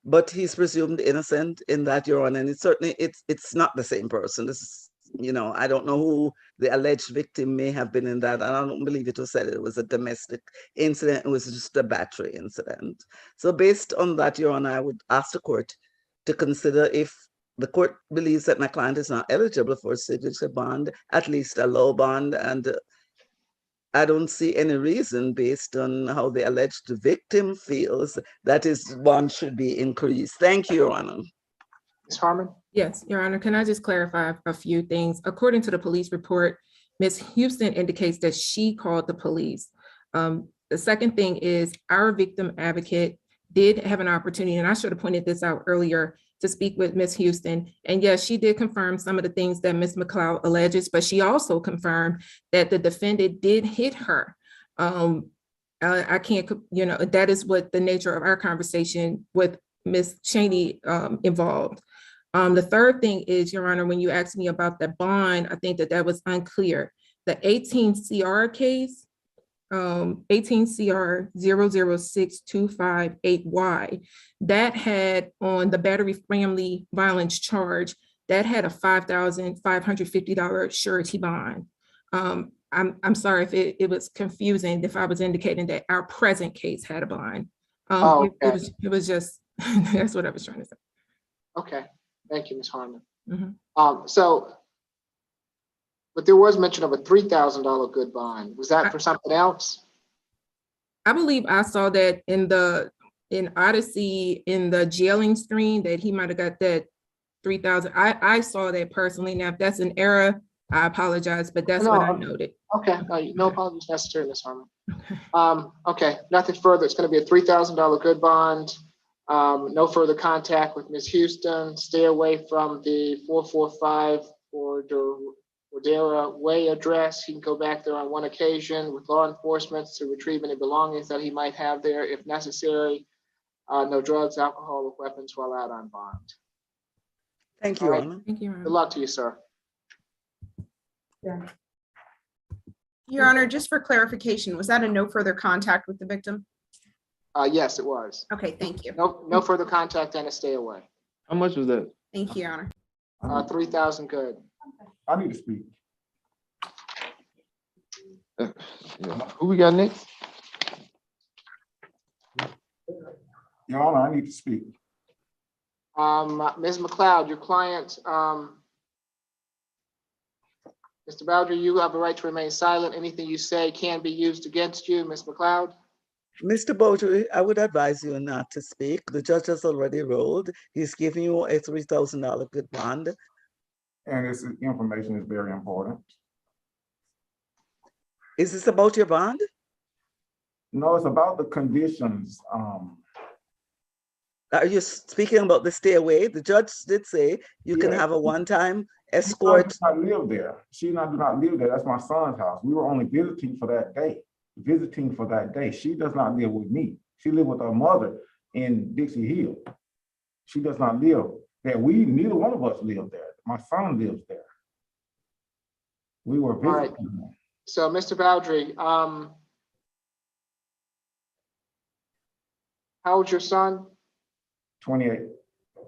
but he's presumed innocent in that, Your Honor, and it's not the same person. This is, I don't know who the alleged victim may have been in that. And I don't believe it was said it was a domestic incident. It was just a battery incident. So based on that, Your Honor, I would ask the court to consider, if the court believes that my client is not eligible for a signature bond, at least a low bond, and I don't see any reason based on how the alleged victim feels that his bond should be increased. Thank you, Your Honor.
Ms. Harmon?
Yes, Your Honor, can I just clarify a few things? According to the police report, Ms. Houston indicates that she called the police. The second thing is our victim advocate did have an opportunity, and I should have pointed this out earlier, to speak with Ms. Houston. And yes, she did confirm some of the things that Ms. McLeod alleges, but she also confirmed that the defendant did hit her. I can't, that is what the nature of our conversation with Ms. Cheney involved. The third thing is, Your Honor, when you asked me about the bond, I think that was unclear. The 18 CR case, 18 CR 00625-8Y, that had on the battery family violence charge, that had a $5,550 surety bond. I'm sorry if it was confusing, if I was indicating that our present case had a bond.
Okay.
It was just, that's what I was trying to say.
Okay, thank you, Ms. Harmon.
Mhm.
But there was mention of a $3,000 good bond. Was that for something else?
I believe I saw that in Odyssey, in the jailing screen, that he might have got that 3,000. I saw that personally. Now, if that's an error, I apologize, but that's what I noted.
Okay, no apologies necessary, Ms. Harmon. Okay, nothing further. It's going to be a $3,000 good bond. No further contact with Ms. Houston. Stay away from the 445 Cordera Way address. He can go back there on one occasion with law enforcement to retrieve any belongings that he might have there if necessary. No drugs, alcohol, or weapons while out on bond.
Thank you,
All right.
Honor.
Thank you, Your Honor.
Good luck to you, sir.
Yeah.
Your Honor, just for clarification, was that a no further contact with the victim?
Yes, it was.
Okay, thank you.
No further contact and a stay away.
How much was that?
Thank you, Your
$3,000
Honor.
good.
I need to speak.
Yeah. Who we got next?
Your Honor, I need to speak.
Ms. McLeod, your client, Mr. Bowdry, you have a right to remain silent. Anything you say can be used against you. Ms. McLeod?
Mr. Bowdry, I would advise you not to speak. The judge has already ruled. He's giving you a $3,000 good bond.
And this information is very important.
Is this about your bond?
No, it's about the conditions.
Are you speaking about the stay away? The judge did say you can have a one-time escort.
She does not live there. She do not live there. That's my son's house. We were only visiting for that day. She does not live with me. She lived with her mother in Dixie Hill. She does not live there. Neither one of us live there. My son lives there. We were visiting.
All right. So, Mr. Bowdry, how old's your son?
28.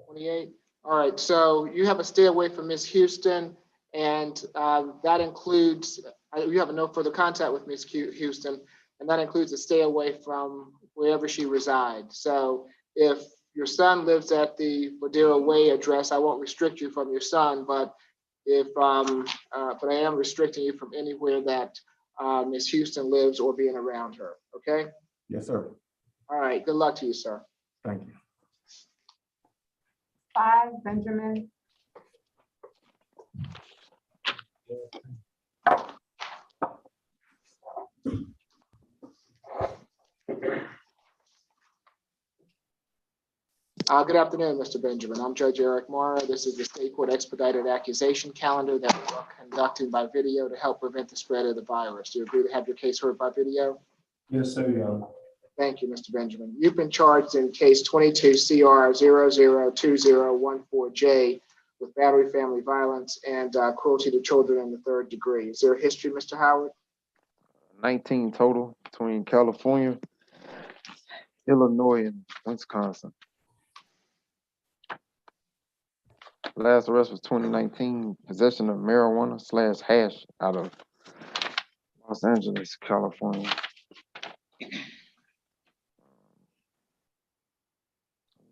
28. All right. So you have a stay away from Ms. Houston, and that includes, you have no further contact with Ms. Houston, and that includes a stay away from wherever she resides. So if your son lives at the Cordera Way address, I won't restrict you from your son, but but I am restricting you from anywhere that Ms. Houston lives or being around her. Okay.
Yes, sir.
All right. Good luck to you, sir.
Thank you.
5, Benjamin.
Good afternoon, Mr. Benjamin. I'm Judge Eric Mara. This is the State Court Expedited Accusation Calendar that we are conducting by video to help prevent the spread of the virus. Do you agree to have your case heard by video?
Yes, sir, Your Honor.
Thank you, Mr. Benjamin. You've been charged in case 22 CR 002014J with battery, family violence, and cruelty to children in the 3rd degree. Is there a history, Mr. Howard?
19 total between California, Illinois, and Wisconsin. Last arrest was 2019, possession of marijuana / hash out of Los Angeles, California.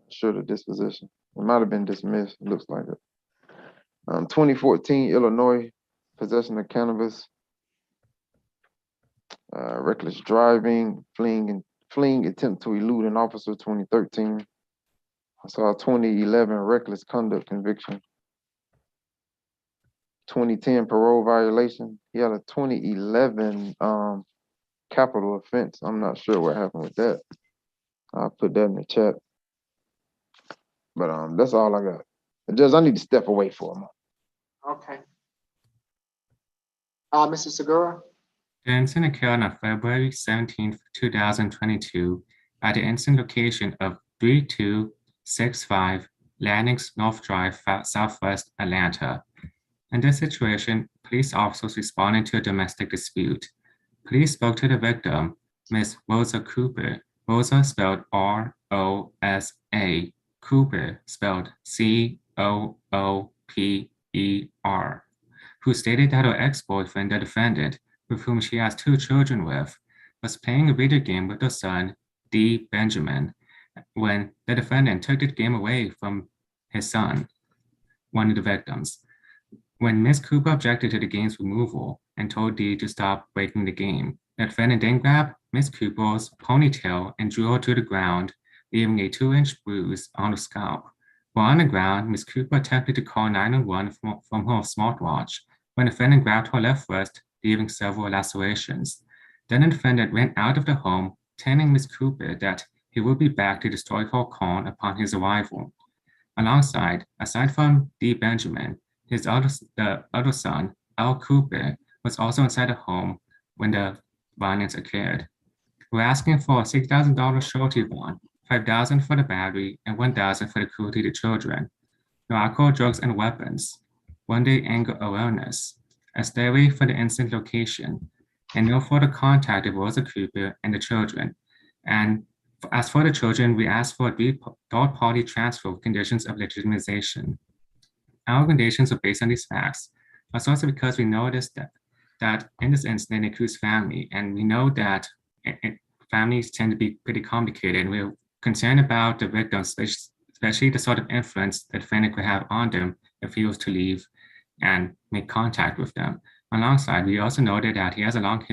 Sure, the disposition. It might have been dismissed, looks like it. 2014, Illinois, possession of cannabis. reckless driving, fleeing attempt to elude an officer, 2013. I saw a 2011 reckless conduct conviction. 2010 parole violation. He had a 2011 capital offense. I'm not sure what happened with that. I'll put that in the chat. But that's all I got. Judge, I need to step away for a moment.
Okay. Mr. Segura?
The incident occurred on February 17, 2022, at the incident location of 3265 Landings North Drive, Southwest Atlanta. In this situation, police officers responded to a domestic dispute. Police spoke to the victim, Ms. Rosa Cooper. Rosa spelled R-O-S-A. Cooper spelled C-O-O-P-E-R, who stated that her ex-boyfriend, the defendant, with whom she has 2 children with, was playing a video game with her son, D. Benjamin, when the defendant took the game away from his son, one of the victims. When Ms. Cooper objected to the game's removal and told D to stop breaking the game, the defendant then grabbed Ms. Cooper's ponytail and drew her to the ground, leaving a 2-inch bruise on her scalp. While on the ground, Ms. Cooper attempted to call 911 from her smartwatch when the defendant grabbed her left wrist, leaving several lacerations. Then the defendant ran out of the home, telling Ms. Cooper that he would be back to destroy her car upon his arrival. Aside from D. Benjamin, the other son, Al Cooper, was also inside the home when the violence occurred. We're asking for a $6,000 surety bond, $5,000 for the battery, and $1,000 for the cruelty to children. No alcohol, drugs, and weapons. 1-day anger awareness. A stay away for the incident location, and no further contact of Rosa Cooper and the children. And as for the children, we ask for a third-party transfer with conditions of legitimization. Our recommendations are based on these facts, but also because we noticed that in this incident it includes family, and we know that families tend to be pretty complicated, and we're concerned about the victims, especially the sort of influence that defendant could have on them if he was to leave and make contact with them. Alongside, we also noted that he has a long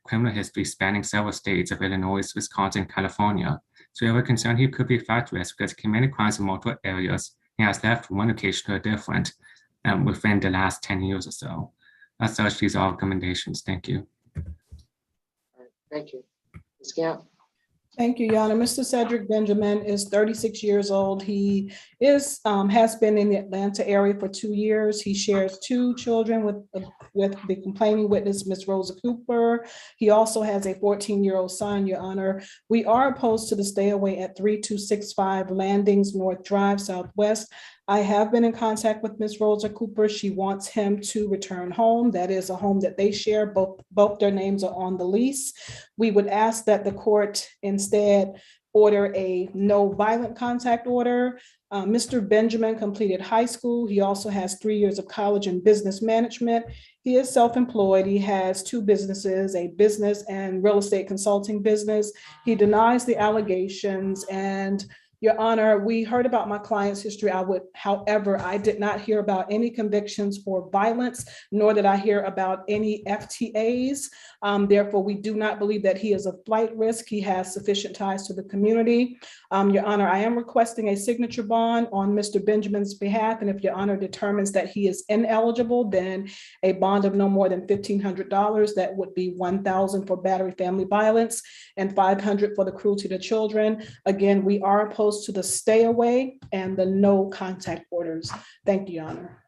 criminal history spanning several states of Illinois, Wisconsin, California. So we were concerned he could be a flight risk because he committed crimes in multiple areas. He has left from one location to a different within the last 10 years or so. As such, these are recommendations. Thank you.
Thank you. Ms. Gamp?
Thank you, Your Honor. Mr. Cedric Benjamin is 36 years old. He has been in the Atlanta area for 2 years. He shares 2 children with the complaining witness, Ms. Rosa Cooper. He also has a 14-year-old son, Your Honor. We are opposed to the stay away at 3265 Landings North Drive, Southwest. I have been in contact with Ms. Rosa Cooper. She wants him to return home. That is a home that they share. Both their names are on the lease. We would ask that the court instead order a no violent contact order. Mr. Benjamin completed high school. He also has 3 years of college in business management. He is self-employed. He has 2 businesses, a business and real estate consulting business. He denies the allegations, and Your Honor, we heard about my client's history. However, I did not hear about any convictions for violence, nor did I hear about any FTAs. Therefore, we do not believe that he is a flight risk. He has sufficient ties to the community. Your Honor, I am requesting a signature bond on Mr. Benjamin's behalf. And if Your Honor determines that he is ineligible, then a bond of no more than $1,500. That would be $1,000 for battery family violence and $500 for the cruelty to children. Again, we are opposed to the stay away and the no contact orders. Thank you, Your Honor.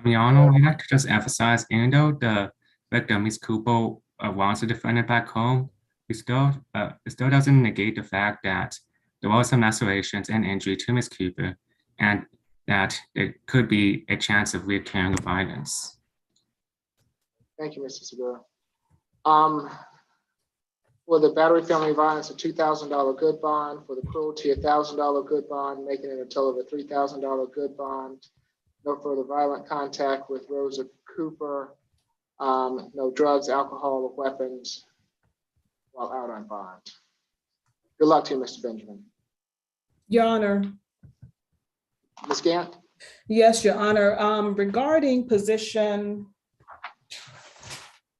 Your Honor, I'd like to just emphasize, even though the victim, Ms. Cooper, wants the defendant back home, it still doesn't negate the fact that there was some lacerations and injury to Ms. Cooper, and that there could be a chance of reoccurring violence.
Thank you, Mr. Segura. For the battery family violence, a $2,000 good bond. For the cruelty, a $1,000 good bond, making it a total of a $3,000 good bond. No further violent contact with Rosa Cooper. No drugs, alcohol, or weapons while out on bond. Good luck to you, Mr. Benjamin.
Your Honor.
Ms. Gant?
Yes, Your Honor. Regarding position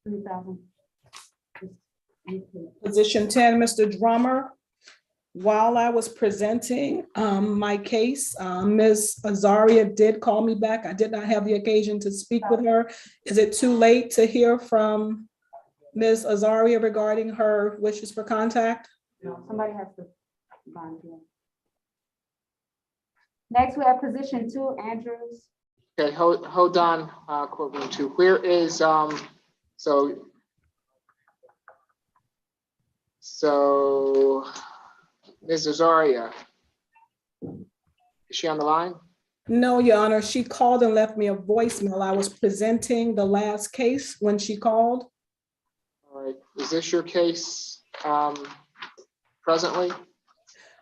3,000.
Position 10, Mr. Drummer. While I was presenting my case, Ms. Azaria did call me back. I did not have the occasion to speak with her. Is it too late to hear from Ms. Azaria regarding her wishes for contact?
No, somebody has to volunteer. Next, we have position 2, Andrews.
Okay, hold on, courtroom 2. Where is, so Ms. Azaria, is she on the line?
No, Your Honor, she called and left me a voicemail. I was presenting the last case when she called.
All right, is this your case presently?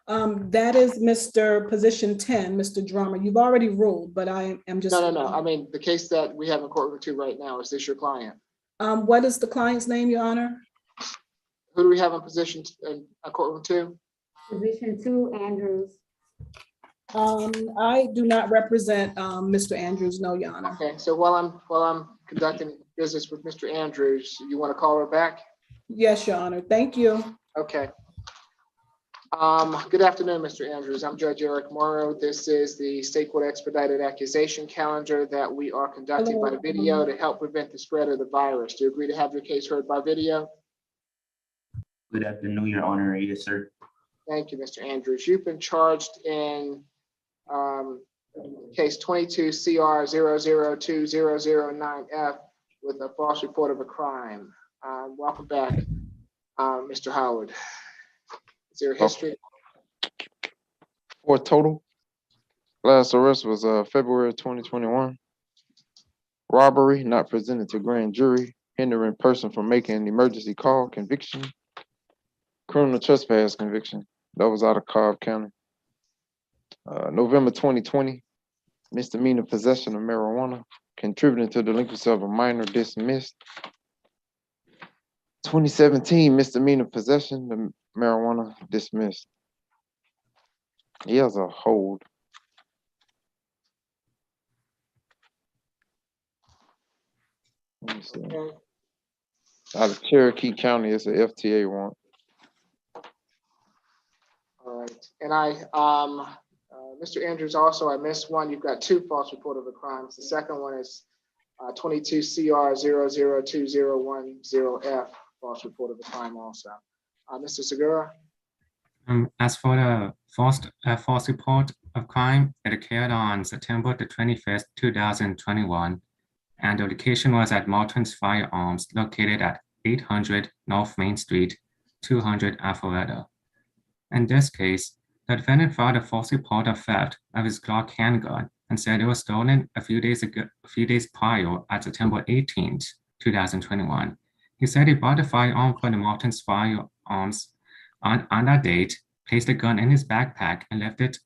That is Mr. Position 10, Mr. Drummer. You've already ruled, but I am just.
No. I mean, the case that we have in courtroom 2 right now, is this your client?
What is the client's name, Your Honor?
Who do we have in position in courtroom 2?
Position 2, Andrews.
I do not represent Mr. Andrews, no, Your Honor.
Okay, so while I'm conducting business with Mr. Andrews, you want to call her back?
Yes, Your Honor. Thank you.
Okay. Good afternoon, Mr. Andrews. I'm Judge Eric Morrow. This is the State Court Expedited Accusation Calendar that we are conducting by video to help prevent the spread of the virus. Do you agree to have your case heard by video?
Good afternoon, Your Honor. Yes, sir.
Thank you, Mr. Andrews. You've been charged in case 22 CR 002009F with a false report of a crime. Welcome back, Mr. Howard. Is there a history?
4 total. Last arrest was February 2021. Robbery not presented to grand jury, hindering person from making an emergency call, conviction. Criminal trespass conviction. That was out of Cobb County. November 2020, misdemeanor possession of marijuana, contributing to delinquency of a minor, dismissed. 2017, misdemeanor possession of marijuana, dismissed. He has a hold. Let me see. Out of Cherokee County, it's a FTA warrant.
All right, and Mr. Andrews, also, I missed one. You've got 2 false report of a crimes. The second one is 22 CR 002010F, false report of a crime also. Mr. Segura?
As for the false report of crime, it occurred on September the 25th, 2021, and the location was at Martin's Firearms, located at 800 North Main Street, 200 Alpharetta. In this case, the defendant filed a false report of theft of his Glock handgun and said it was stolen a few days prior at September 18th, 2021. He said he bought the firearm from the Martin's Firearms on that date, placed the gun in his backpack, and left it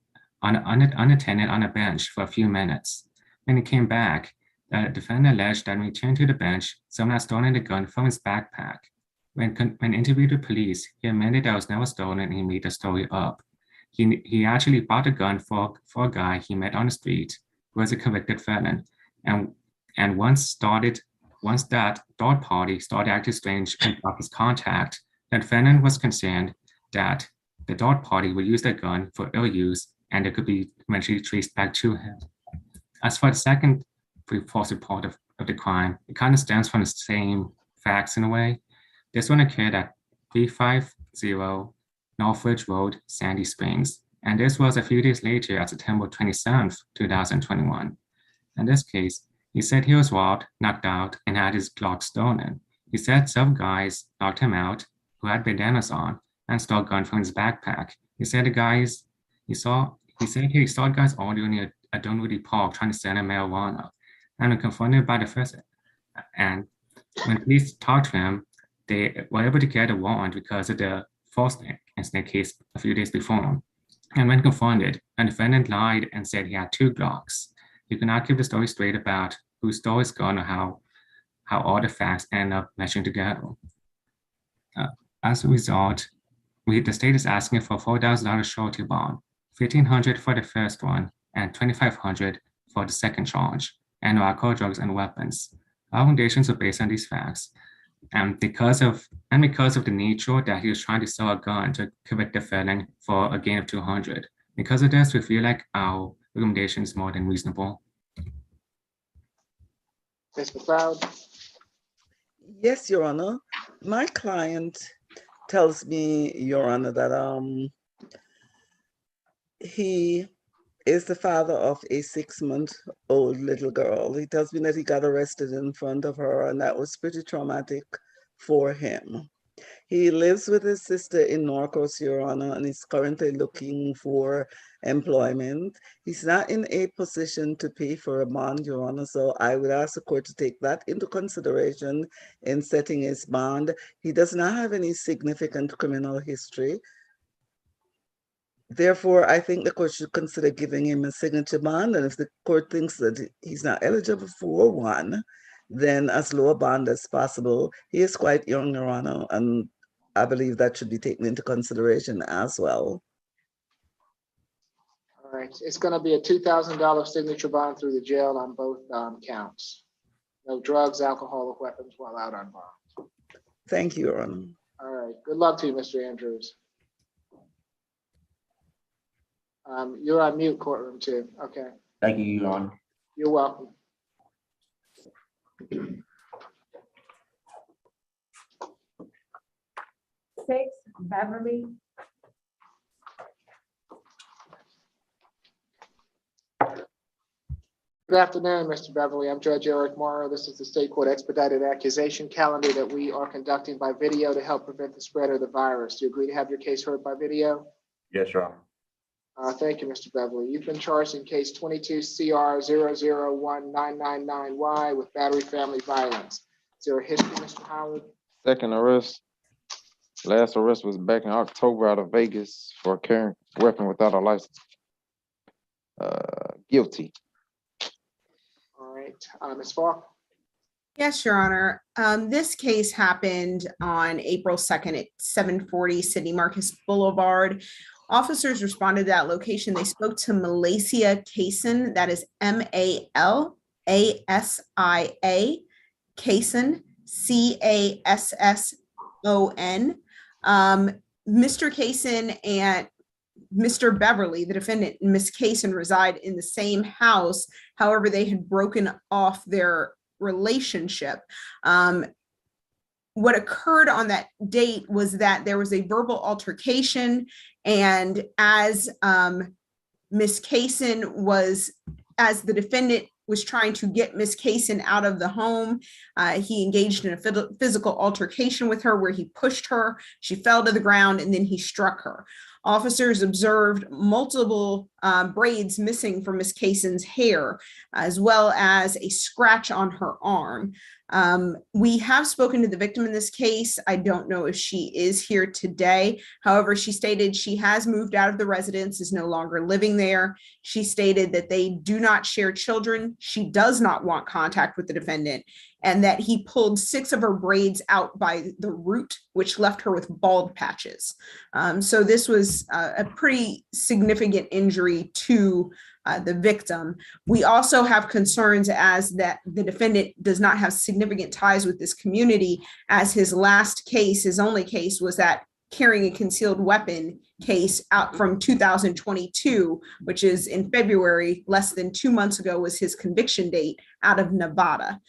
unattended on a bench for a few minutes. When he came back, the defendant alleged that when he returned to the bench, someone had stolen the gun from his backpack. When interviewed with police, he admitted that it was never stolen and he made the story up. He actually bought a gun for a guy he met on the street who was a convicted felon. And once that third party started acting strange and blocked his contact, the defendant was concerned that the third party would use the gun for ill use and it could be eventually traced back to him. As for the second false report of the crime, it kind of stems from the same facts in a way. This one occurred at 350 Northridge Road, Sandy Springs, and this was a few days later at September 27th, 2021. In this case, he said he was robbed, knocked out, and had his Glock stolen. He said some guys knocked him out who had bandanas on and stole a gun from his backpack. He said he saw guys arguing near a Dunwoody Park trying to sell him marijuana. And when confronted by the first, and when police talked to him, they were able to get a warrant because of the false incident case a few days before. And when confronted, the defendant lied and said he had 2 Glocks. He could not keep the story straight about who stole his gun or how all the facts end up matching together. As a result, the state is asking for $4,000 surety bond, $1,500 for the first one, and $2,500 for the second charge, and no alcohol, drugs, and weapons. Our recommendations are based on these facts. And because of the nature that he was trying to sell a gun to convict the felon for a gain of 200. Because of this, we feel like our recommendation is more than reasonable.
Ms. McLeod?
Yes, Your Honor. My client tells me, Your Honor, that he is the father of a 6-month-old little girl. He tells me that he got arrested in front of her, and that was pretty traumatic for him. He lives with his sister in Norcos, Your Honor, and is currently looking for employment. He's not in a position to pay for a bond, Your Honor, so I would ask the court to take that into consideration in setting his bond. He does not have any significant criminal history. Therefore, I think the court should consider giving him a signature bond, and if the court thinks that he's not eligible for one, then as low a bond as possible. He is quite young, Your Honor, and I believe that should be taken into consideration as well.
All right, it's going to be a $2,000 signature bond through the jail on both counts. No drugs, alcohol, or weapons while out on bond.
Thank you, Your Honor.
All right, good luck to you, Mr. Andrews. You're on mute, courtroom too. Okay.
Thank you, Your Honor.
You're welcome.
Six, Beverly.
Good afternoon, Mr. Beverly. I'm Judge Eric Morrow. This is the State Court Expedited Accusation Calendar that we are conducting by video to help prevent the spread of the virus. Do you agree to have your case heard by video?
Yes, Your Honor.
Thank you, Mr. Beverly. You've been charged in case 22 CR 001999Y with battery family violence. Is there a history, Mr. Howard?
Second arrest. Last arrest was back in October out of Vegas for carrying a weapon without a license. Guilty.
All right, Ms. Falk?
Yes, Your Honor. This case happened on April 2nd at 740 Sidney Marcus Boulevard. Officers responded to that location. They spoke to Malasia Kaysen, that is Malasia, Kaysen, Casson. Mr. Kaysen and Mr. Beverly, the defendant, and Ms. Kaysen reside in the same house. However, they had broken off their relationship. What occurred on that date was that there was a verbal altercation, and as Ms. Kaysen as the defendant was trying to get Ms. Kaysen out of the home, he engaged in a physical altercation with her where he pushed her, she fell to the ground, and then he struck her. Officers observed multiple braids missing from Ms. Kaysen's hair, as well as a scratch on her arm. We have spoken to the victim in this case. I don't know if she is here today. However, she stated she has moved out of the residence, is no longer living there. She stated that they do not share children. She does not want contact with the defendant, and that he pulled 6 of her braids out by the root, which left her with bald patches. So this was a pretty significant injury to the victim. We also have concerns as that the defendant does not have significant ties with this community, as his last case, his only case, was that carrying a concealed weapon case out from 2022, which is in February, less than 2 months ago was his conviction date out of Nevada.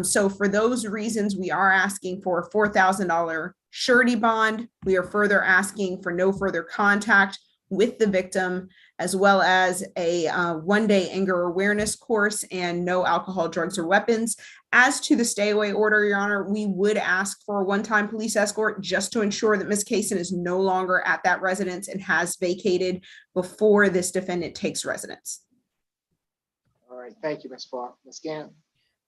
So for those reasons, we are asking for a $4,000 surety bond. We are further asking for no further contact with the victim, as well as a 1-day anger awareness course and no alcohol, drugs, or weapons. As to the stay away order, Your Honor, we would ask for a one-time police escort just to ensure that Ms. Kaysen is no longer at that residence and has vacated before this defendant takes residence.
All right, thank you, Ms. Falk. Ms. Gant?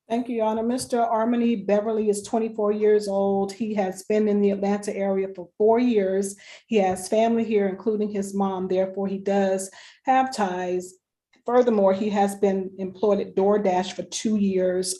Thank you, Your Honor. Mr. Armani Beverly is 24 years old. He has been in the Atlanta area for 4 years. He has family here, including his mom. Therefore, he does have ties. Furthermore, he has been employed at DoorDash for 2 years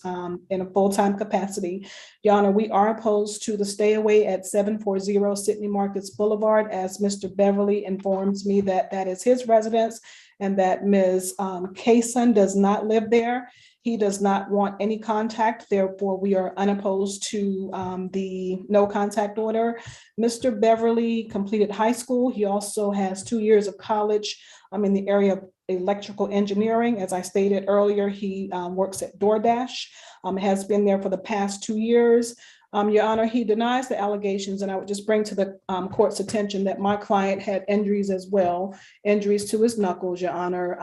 in a full-time capacity. Your Honor, we are opposed to the stay away at 740 Sidney Marcus Boulevard, as Mr. Beverly informs me that that is his residence, and that Ms. Kaysen does not live there. He does not want any contact, therefore we are unopposed to the no contact order. Mr. Beverly completed high school. He also has 2 years of college in the area of electrical engineering. As I stated earlier, he works at DoorDash, has been there for the past 2 years. Your Honor, he denies the allegations, and I would just bring to the court's attention that my client had injuries as well, injuries to his knuckles, Your Honor.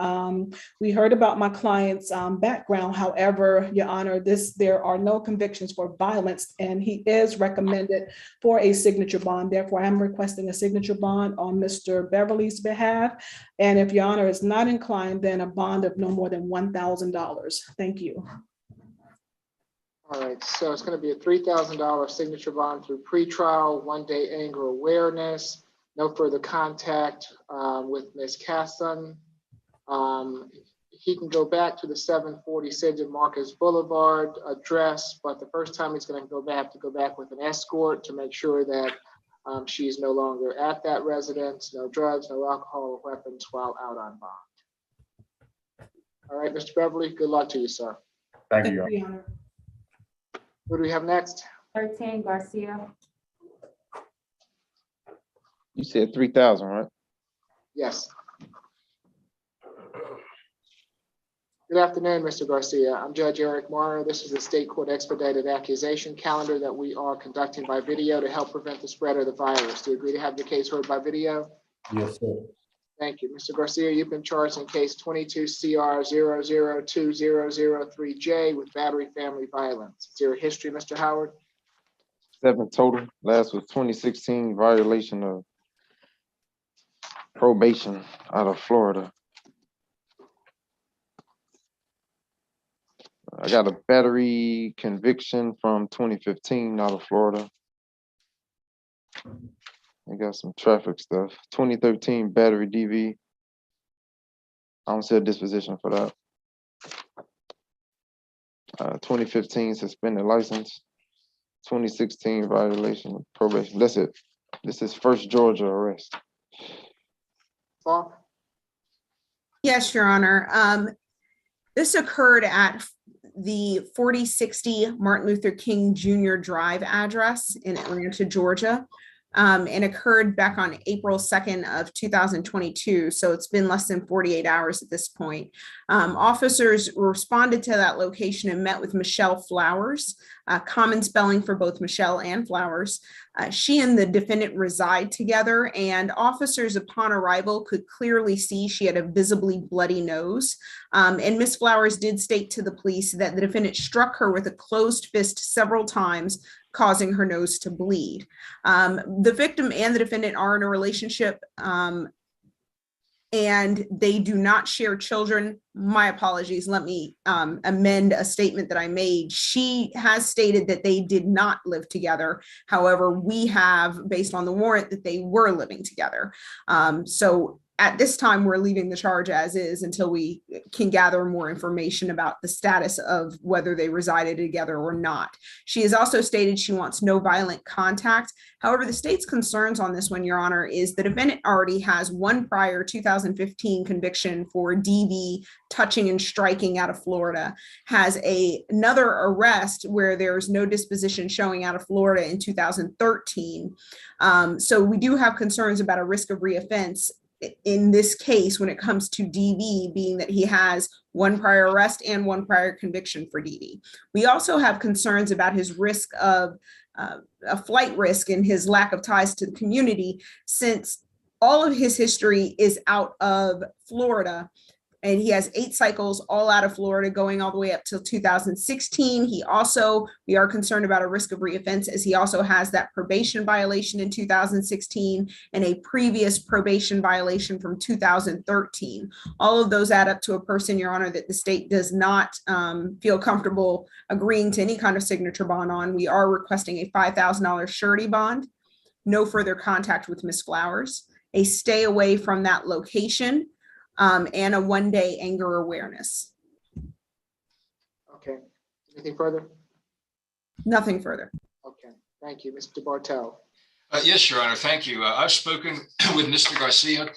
We heard about my client's background. However, Your Honor, there are no convictions for violence, and he is recommended for a signature bond. Therefore, I'm requesting a signature bond on Mr. Beverly's behalf. And if Your Honor is not inclined, then a bond of no more than $1,000. Thank you.
All right, so it's going to be a $3,000 signature bond through pretrial, 1-day anger awareness, no further contact with Ms. Casson. He can go back to the 740 St. Marcus Boulevard address, but the first time he's going to go back with an escort to make sure that she's no longer at that residence, no drugs, no alcohol or weapons while out on bond. All right, Mr. Beverly, good luck to you, sir.
Thank you, Your Honor.
What do we have next?
13, Garcia.
You said 3,000, right?
Yes. Good afternoon, Mr. Garcia. I'm Judge Eric Morrow. This is the state court expedited accusation calendar that we are conducting by video to help prevent the spread of the virus. Do you agree to have your case heard by video?
Yes, sir.
Thank you. Mr. Garcia, you've been charged in case 22 CR 002003J with battery family violence. Is there a history, Mr. Howard?
7 total. Last was 2016 violation of probation out of Florida. I got a battery conviction from 2015 out of Florida. I got some traffic stuff. 2013 battery DV. I don't see a disposition for that. 2015 suspended license. 2016 violation of probation. That's it. This is first Georgia arrest.
Paul?
Yes, Your Honor. This occurred at the 4060 Martin Luther King Jr. Drive address in Atlanta, Georgia, and occurred back on April 2nd of 2022. So it's been less than 48 hours at this point. Officers responded to that location and met with Michelle Flowers, common spelling for both Michelle and Flowers. She and the defendant reside together, and officers upon arrival could clearly see she had a visibly bloody nose. And Ms. Flowers did state to the police that the defendant struck her with a closed fist several times, causing her nose to bleed. The victim and the defendant are in a relationship, and they do not share children. My apologies, let me amend a statement that I made. She has stated that they did not live together. However, we have, based on the warrant, that they were living together. So at this time, we're leaving the charge as is until we can gather more information about the status of whether they resided together or not. She has also stated she wants no violent contact. However, the state's concerns on this one, Your Honor, is the defendant already has one prior 2015 conviction for DV, touching and striking out of Florida, has another arrest where there's no disposition showing out of Florida in 2013. So we do have concerns about a risk of reoffense in this case when it comes to DV, being that he has one prior arrest and one prior conviction for DV. We also have concerns about his risk of a flight risk and his lack of ties to the community, since all of his history is out of Florida. And he has 8 cycles all out of Florida going all the way up till 2016. We are concerned about a risk of reoffense, as he also has that probation violation in 2016 and a previous probation violation from 2013. All of those add up to a person, Your Honor, that the state does not feel comfortable agreeing to any kind of signature bond on. We are requesting a $5,000 surety bond, no further contact with Ms. Flowers, a stay away from that location, and a 1-day anger awareness.
Okay. Anything further?
Nothing further.
Okay. Thank you, Mr. Bartel.
Yes, Your Honor. Thank you. I've spoken with Mr. Garcia.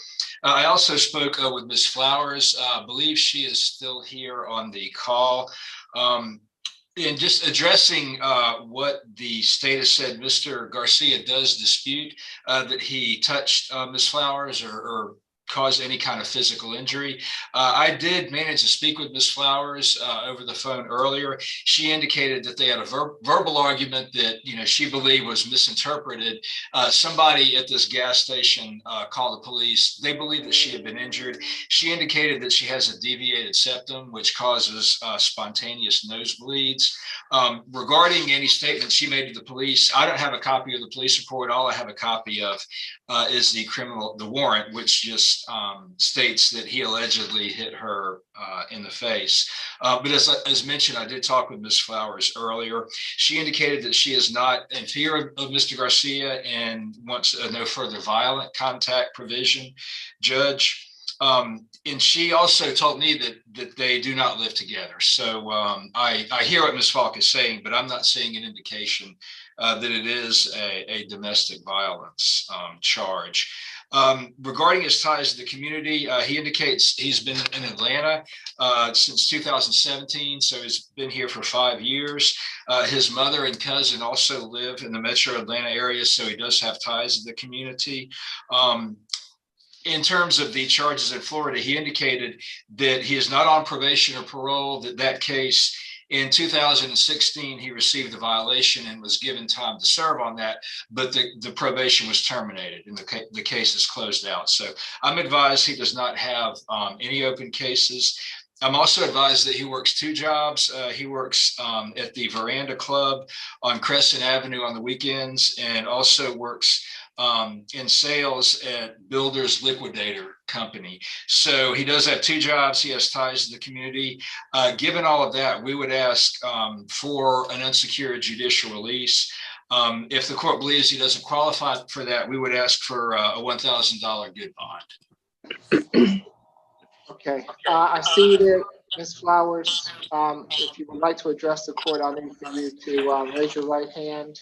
I also spoke with Ms. Flowers. I believe she is still here on the call. And just addressing what the state has said, Mr. Garcia does dispute that he touched Ms. Flowers or caused any kind of physical injury. I did manage to speak with Ms. Flowers over the phone earlier. She indicated that they had a verbal argument that she believed was misinterpreted. Somebody at this gas station called the police. They believed that she had been injured. She indicated that she has a deviated septum, which causes spontaneous nosebleeds. Regarding any statement she made to the police, I don't have a copy of the police report. All I have a copy of is the warrant, which just states that he allegedly hit her in the face. But as mentioned, I did talk with Ms. Flowers earlier. She indicated that she is not in fear of Mr. Garcia and wants a no further violent contact provision, Judge. And she also told me that they do not live together. So I hear what Ms. Falk is saying, but I'm not seeing an indication that it is a domestic violence charge. Regarding his ties to the community, he indicates he's been in Atlanta since 2017, so he's been here for 5 years. His mother and cousin also live in the metro Atlanta area, so he does have ties to the community. In terms of the charges in Florida, he indicated that he is not on probation or parole, that case in 2016, he received a violation and was given time to serve on that, but the probation was terminated and the case is closed out. So I'm advised he does not have any open cases. I'm also advised that he works 2 jobs. He works at the Veranda Club on Crescent Avenue on the weekends and also works in sales at Builders Liquidator Company. So he does have 2 jobs. He has ties to the community. Given all of that, we would ask for an unsecured judicial release. If the court believes he doesn't qualify for that, we would ask for a $1,000 good bond.
Okay, I see you there, Ms. Flowers. If you would like to address the court, I'll need for you to raise your right hand.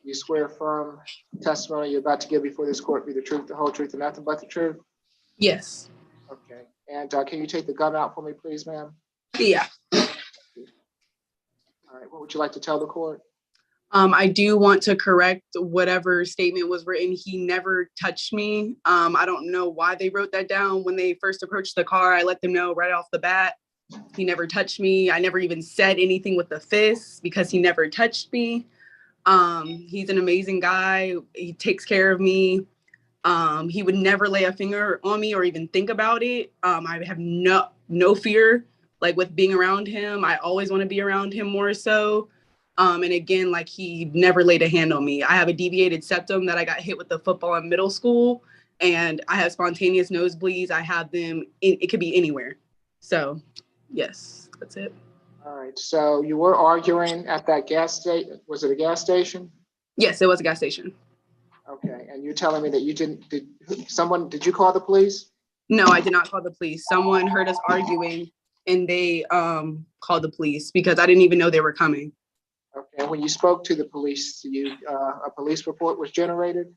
You swear affirm testimony you're about to give before this court be the truth, the whole truth, and nothing but the truth?
Yes.
Okay, and can you take the gun out for me, please, ma'am?
Yeah.
All right, what would you like to tell the court?
I do want to correct whatever statement was written. He never touched me. I don't know why they wrote that down. When they first approached the car, I let them know right off the bat. He never touched me. I never even said anything with the fist because he never touched me. He's an amazing guy. He takes care of me. He would never lay a finger on me or even think about it. I have no fear, like with being around him. I always want to be around him more so. And again, like he never laid a hand on me. I have a deviated septum that I got hit with the football in middle school, and I have spontaneous nosebleeds. I have them, it could be anywhere. So yes, that's it.
All right, so you were arguing at that gas station. Was it a gas station?
Yes, it was a gas station.
Okay, and you're telling me that you did you call the police?
No, I did not call the police. Someone heard us arguing and they called the police because I didn't even know they were coming.
Okay, and when you spoke to the police, a police report was generated?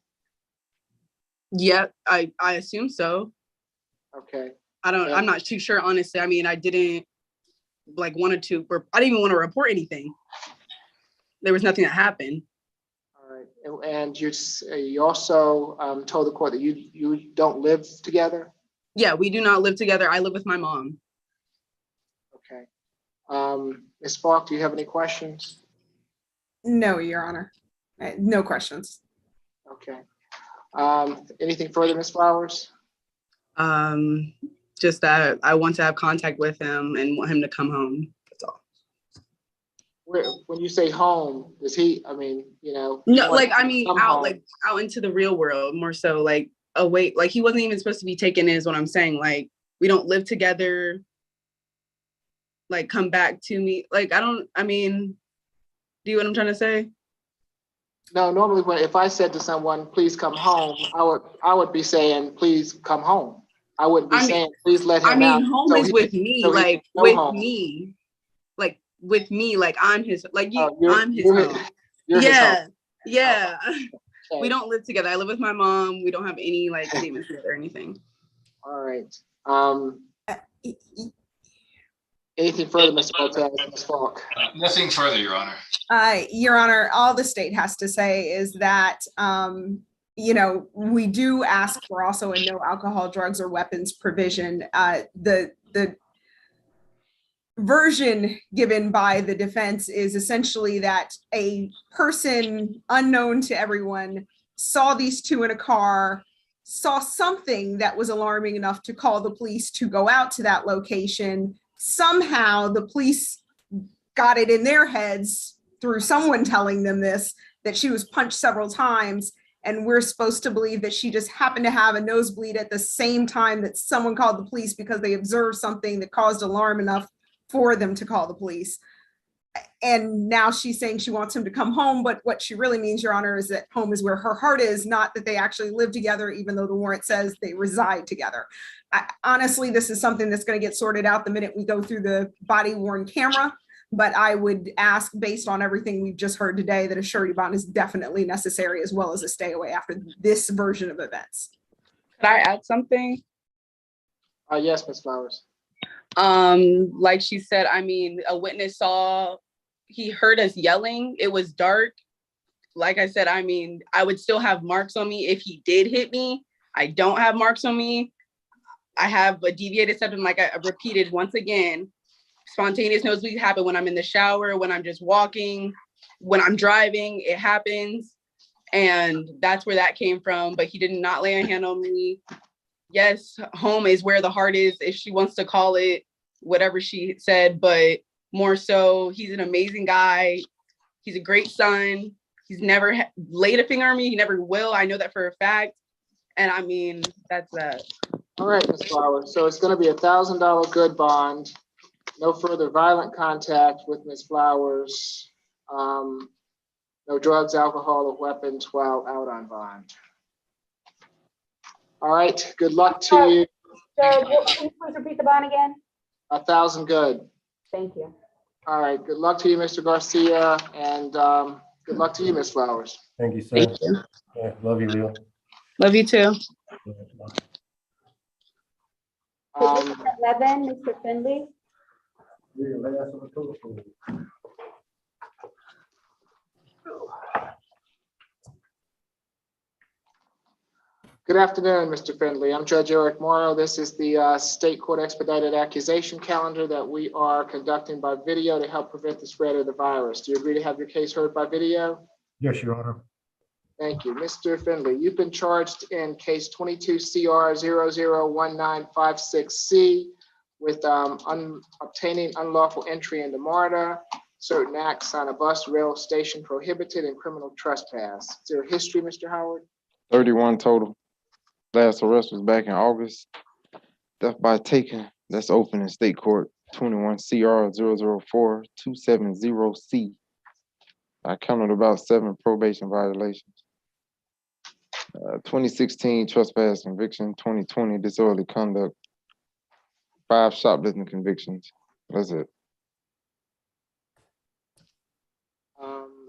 Yeah, I assume so.
Okay.
I'm not too sure, honestly. I mean, I didn't I didn't even want to report anything. There was nothing that happened.
All right, and you also told the court that you don't live together?
Yeah, we do not live together. I live with my mom.
Okay. Ms. Falk, do you have any questions?
No, Your Honor. No questions.
Okay. Anything further, Ms. Flowers?
Just that I want to have contact with him and want him to come home. That's all.
When you say home, is he,
No, out into the real world more so, like away, like he wasn't even supposed to be taken in is what I'm saying. Like we don't live together. Like come back to me. Like do you know what I'm trying to say?
No, normally if I said to someone, please come home, I would be saying, please come home. I wouldn't be saying, please let him out.
Home is with me, like with me. Like with me, like I'm his, like I'm his home.
You're his
Yeah.
home.
Yeah. We don't live together. I live with my mom. We don't have any like statements together or anything.
All right. Anything further, Mr. Cortez, Ms. Falk?
Nothing further, Your Honor.
Your Honor, all the state has to say is that, we do ask for also a no alcohol, drugs, or weapons provision. The version given by the defense is essentially that a person unknown to everyone saw these two in a car, saw something that was alarming enough to call the police to go out to that location. Somehow the police got it in their heads through someone telling them this, that she was punched several times. And we're supposed to believe that she just happened to have a nosebleed at the same time that someone called the police because they observed something that caused alarm enough for them to call the police. And now she's saying she wants him to come home. But what she really means, Your Honor, is that home is where her heart is, not that they actually live together, even though the warrant says they reside together. Honestly, this is something that's going to get sorted out the minute we go through the body worn camera. But I would ask, based on everything we've just heard today, that a surety bond is definitely necessary, as well as a stay away after this version of events.
Could I add something?
Yes, Ms. Flowers.
Like she said, I mean, a witness he heard us yelling. It was dark. Like I said, I mean, I would still have marks on me if he did hit me. I don't have marks on me. I have a deviated septum, like I repeated once again. Spontaneous nosebleeds happen when I'm in the shower, when I'm just walking, when I'm driving, it happens. And that's where that came from. But he did not lay a hand on me. Yes, home is where the heart is, if she wants to call it whatever she said, but more so, he's an amazing guy. He's a great son. He's never laid a finger on me. He never will. I know that for a fact. And I mean, that's that.
All right, Ms. Flowers. So it's going to be $1,000 good bond. No further violent contact with Ms. Flowers. No drugs, alcohol, or weapons while out on bond. All right. Good luck to you.
Sir, can you please repeat the bond again?
1,000 good.
Thank you.
All right. Good luck to you, Mr. Garcia, and good luck to you, Ms. Flowers.
Thank you, sir.
Thank you.
Yeah, love you, Leo.
Love you too.
Position 11, Mr. Finley.
Good afternoon, Mr. Findley. I'm Judge Eric Morrow. This is the State Court Expedited Accusation Calendar that we are conducting by video to help prevent the spread of the virus. Do you agree to have your case heard by video?
Yes, Your Honor.
Thank you. Mr. Findley, you've been charged in case 22 CR 001956C with obtaining unlawful entry into MARTA, certain acts on a bus, rail station prohibited, and criminal trespass. Is there a history, Mr. Howard?
31 total. Last arrest was back in August. Death by taking, that's open in state court, 21 CR 004270C. I counted about 7 probation violations. 2016 trespass conviction, 2020 disorderly conduct, 5 shoplifting convictions. That's it.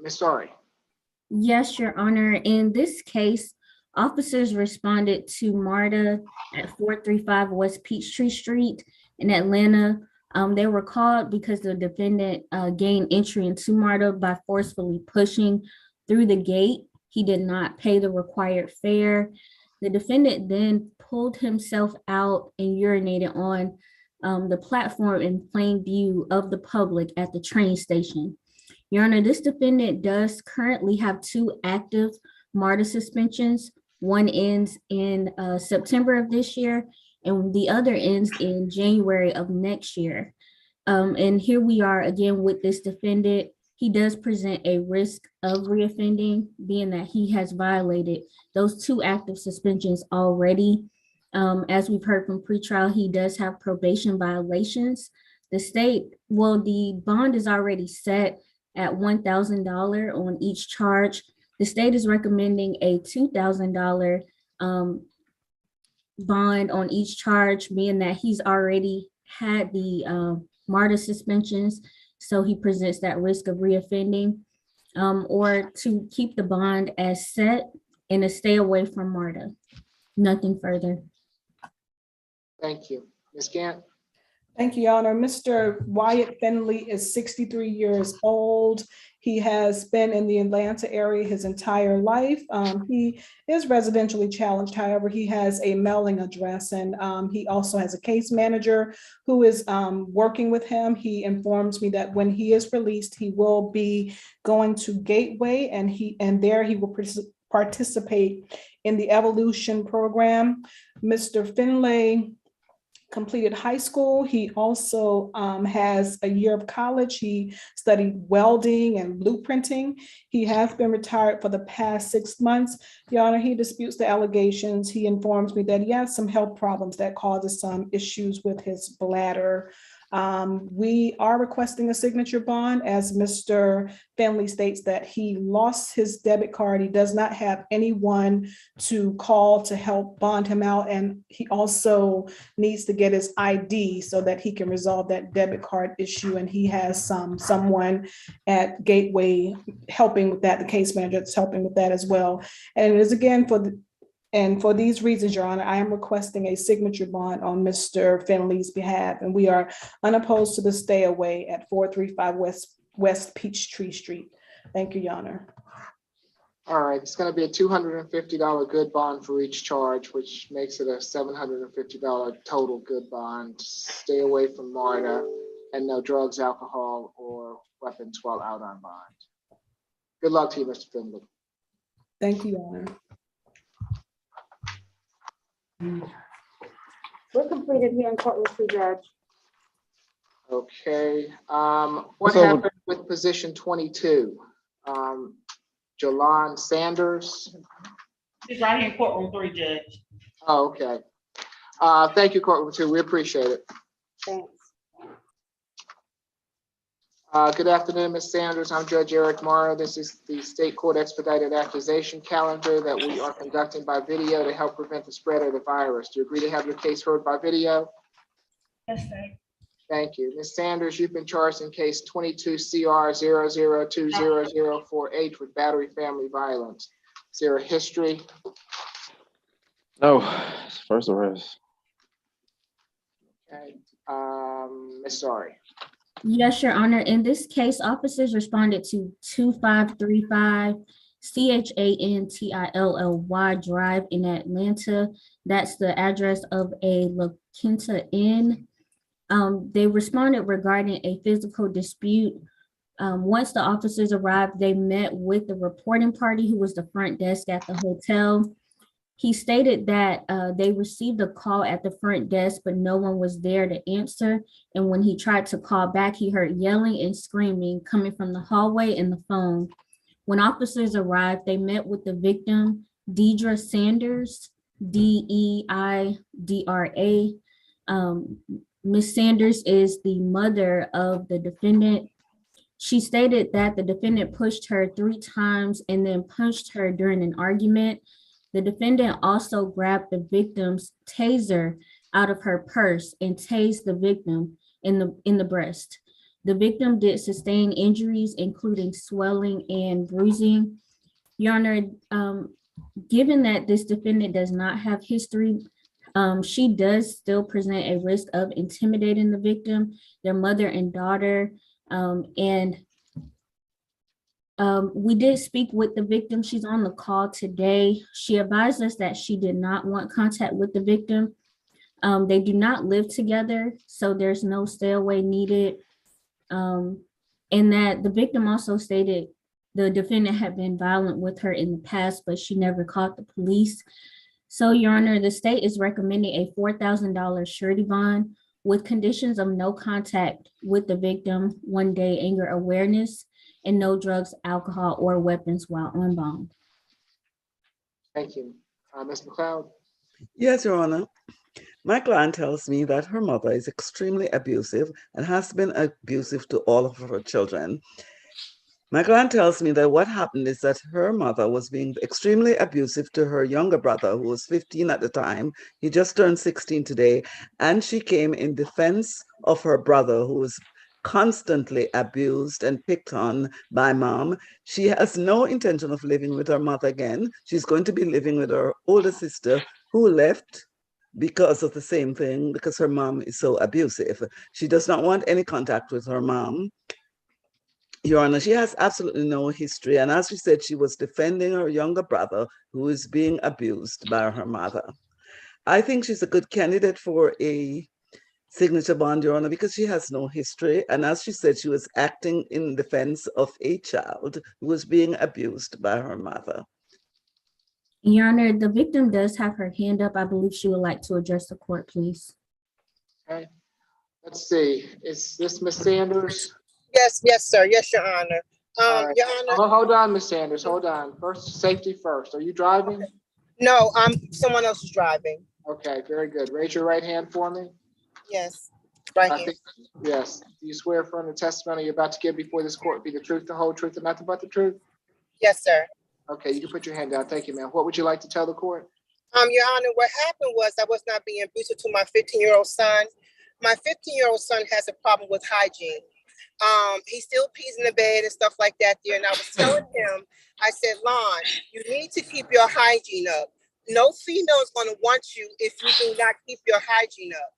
Ms. Sorry.
Yes, Your Honor. In this case, officers responded to MARTA at 435 West Peachtree Street in Atlanta. They were called because the defendant gained entry into MARTA by forcefully pushing through the gate. He did not pay the required fare. The defendant then pulled himself out and urinated on the platform in plain view of the public at the train station. Your Honor, this defendant does currently have 2 active MARTA suspensions. One ends in September of this year, and the other ends in January of next year. And here we are again with this defendant. He does present a risk of reoffending, being that he has violated those 2 active suspensions already. As we've heard from pretrial, he does have probation violations. The bond is already set at $1,000 on each charge. The state is recommending a $2,000 bond on each charge, being that he's already had the MARTA suspensions, so he presents that risk of reoffending, or to keep the bond as set and to stay away from MARTA. Nothing further.
Thank you. Ms. Gant?
Thank you, Your Honor. Mr. Wyatt Finley is 63 years old. He has been in the Atlanta area his entire life. He is residentially challenged. However, he has a mailing address, and he also has a case manager who is working with him. He informs me that when he is released, he will be going to Gateway, and there he will participate in the evolution program. Mr. Finlay completed high school. He also has a year of college. He studied welding and blueprinting. He has been retired for the past 6 months. Your Honor, he disputes the allegations. He informs me that he has some health problems that causes some issues with his bladder. We are requesting a signature bond, as Mr. Finley states that he lost his debit card. He does not have anyone to call to help bond him out. And he also needs to get his ID so that he can resolve that debit card issue. And he has someone at Gateway helping with that. The case manager is helping with that as well. And it is again for these reasons, Your Honor, I am requesting a signature bond on Mr. Finley's behalf, and we are unopposed to the stay away at 435 West Peachtree Street. Thank you, Your Honor.
All right, it's going to be a $250 good bond for each charge, which makes it a $750 total good bond. Stay away from MARTA, and no drugs, alcohol, or weapons while out on bond. Good luck to you, Mr. Finley.
Thank you, Your Honor.
We're completed here in court, Mr. Judge.
Okay, what
So-
happened with position 22? Jalon Sanders?
She's right here in courtroom 3, Judge.
Oh, okay. Thank you, courtroom 2, we appreciate it.
Thanks.
Good afternoon, Ms. Sanders. I'm Judge Eric Morrow. This is the state court expedited accusation calendar that we are conducting by video to help prevent the spread of the virus. Do you agree to have your case heard by video?
Yes, sir.
Thank you. Ms. Sanders, you've been charged in case 22 CR 0020048 with battery family violence. Is there a history?
No, first arrest.
Okay. Ms. Sorry.
Yes, Your Honor. In this case, officers responded to 2535 CHANTILLY Drive in Atlanta. That's the address of a La Quinta Inn. They responded regarding a physical dispute. Once the officers arrived, they met with the reporting party, who was the front desk at the hotel. He stated that they received a call at the front desk, but no one was there to answer. And when he tried to call back, he heard yelling and screaming coming from the hallway and the phone. When officers arrived, they met with the victim, Deidre Sanders, DEIDRA. Ms. Sanders is the mother of the defendant. She stated that the defendant pushed her 3 times and then punched her during an argument. The defendant also grabbed the victim's taser out of her purse and tased the victim in the breast. The victim did sustain injuries, including swelling and bruising. Your Honor, given that this defendant does not have history, she does still present a risk of intimidating the victim, their mother and daughter, we did speak with the victim. She's on the call today. She advised us that she did not want contact with the victim. They do not live together, so there's no stay away needed. And that the victim also stated the defendant had been violent with her in the past, but she never called the police. So, Your Honor, the state is recommending a $4,000 surety bond with conditions of no contact with the victim, 1 day anger awareness, and no drugs, alcohol, or weapons while on bond.
Thank you. Ms. McLeod?
Yes, Your Honor. My client tells me that her mother is extremely abusive and has been abusive to all of her children. My client tells me that what happened is that her mother was being extremely abusive to her younger brother, who was 15 at the time. He just turned 16 today, and she came in defense of her brother, who was constantly abused and picked on by mom. She has no intention of living with her mother again. She's going to be living with her older sister who left because of the same thing, because her mom is so abusive. She does not want any contact with her mom. Your Honor, she has absolutely no history. And as she said, she was defending her younger brother who is being abused by her mother. I think she's a good candidate for a signature bond, Your Honor, because she has no history. And as she said, she was acting in defense of a child who was being abused by her mother.
Your Honor, the victim does have her hand up. I believe she would like to address the court, please.
Okay, let's see. Is this Ms. Sanders?
Yes, sir. Yes, Your Honor.
All right.
Your Honor.
Hold on, Ms. Sanders. Hold on. First, safety first. Are you driving?
No, someone else is driving.
Okay, very good. Raise your right hand for me.
Yes, right here.
Yes. Do you swear affirm the testimony you're about to give before this court be the truth, the whole truth, and nothing but the truth?
Yes, sir.
Okay, you can put your hand down. Thank you, ma'am. What would you like to tell the court?
Your Honor, what happened was I was not being abusive to my 15-year-old son. My 15-year-old son has a problem with hygiene. He still pees in the bed and stuff like that there. And I was telling him, I said, Lon, you need to keep your hygiene up. No female is going to want you if you do not keep your hygiene up.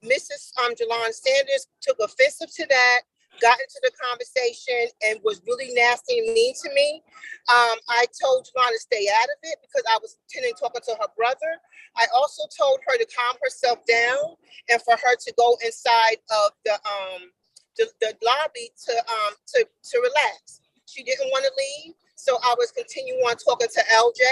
Mrs. Jalon Sanders took offensive to that, got into the conversation, and was really nasty and mean to me. I told Jalon to stay out of it because I was intending talking to her brother. I also told her to calm herself down and for her to go inside of the lobby to relax. She didn't want to leave, so I was continuing on talking to LJ,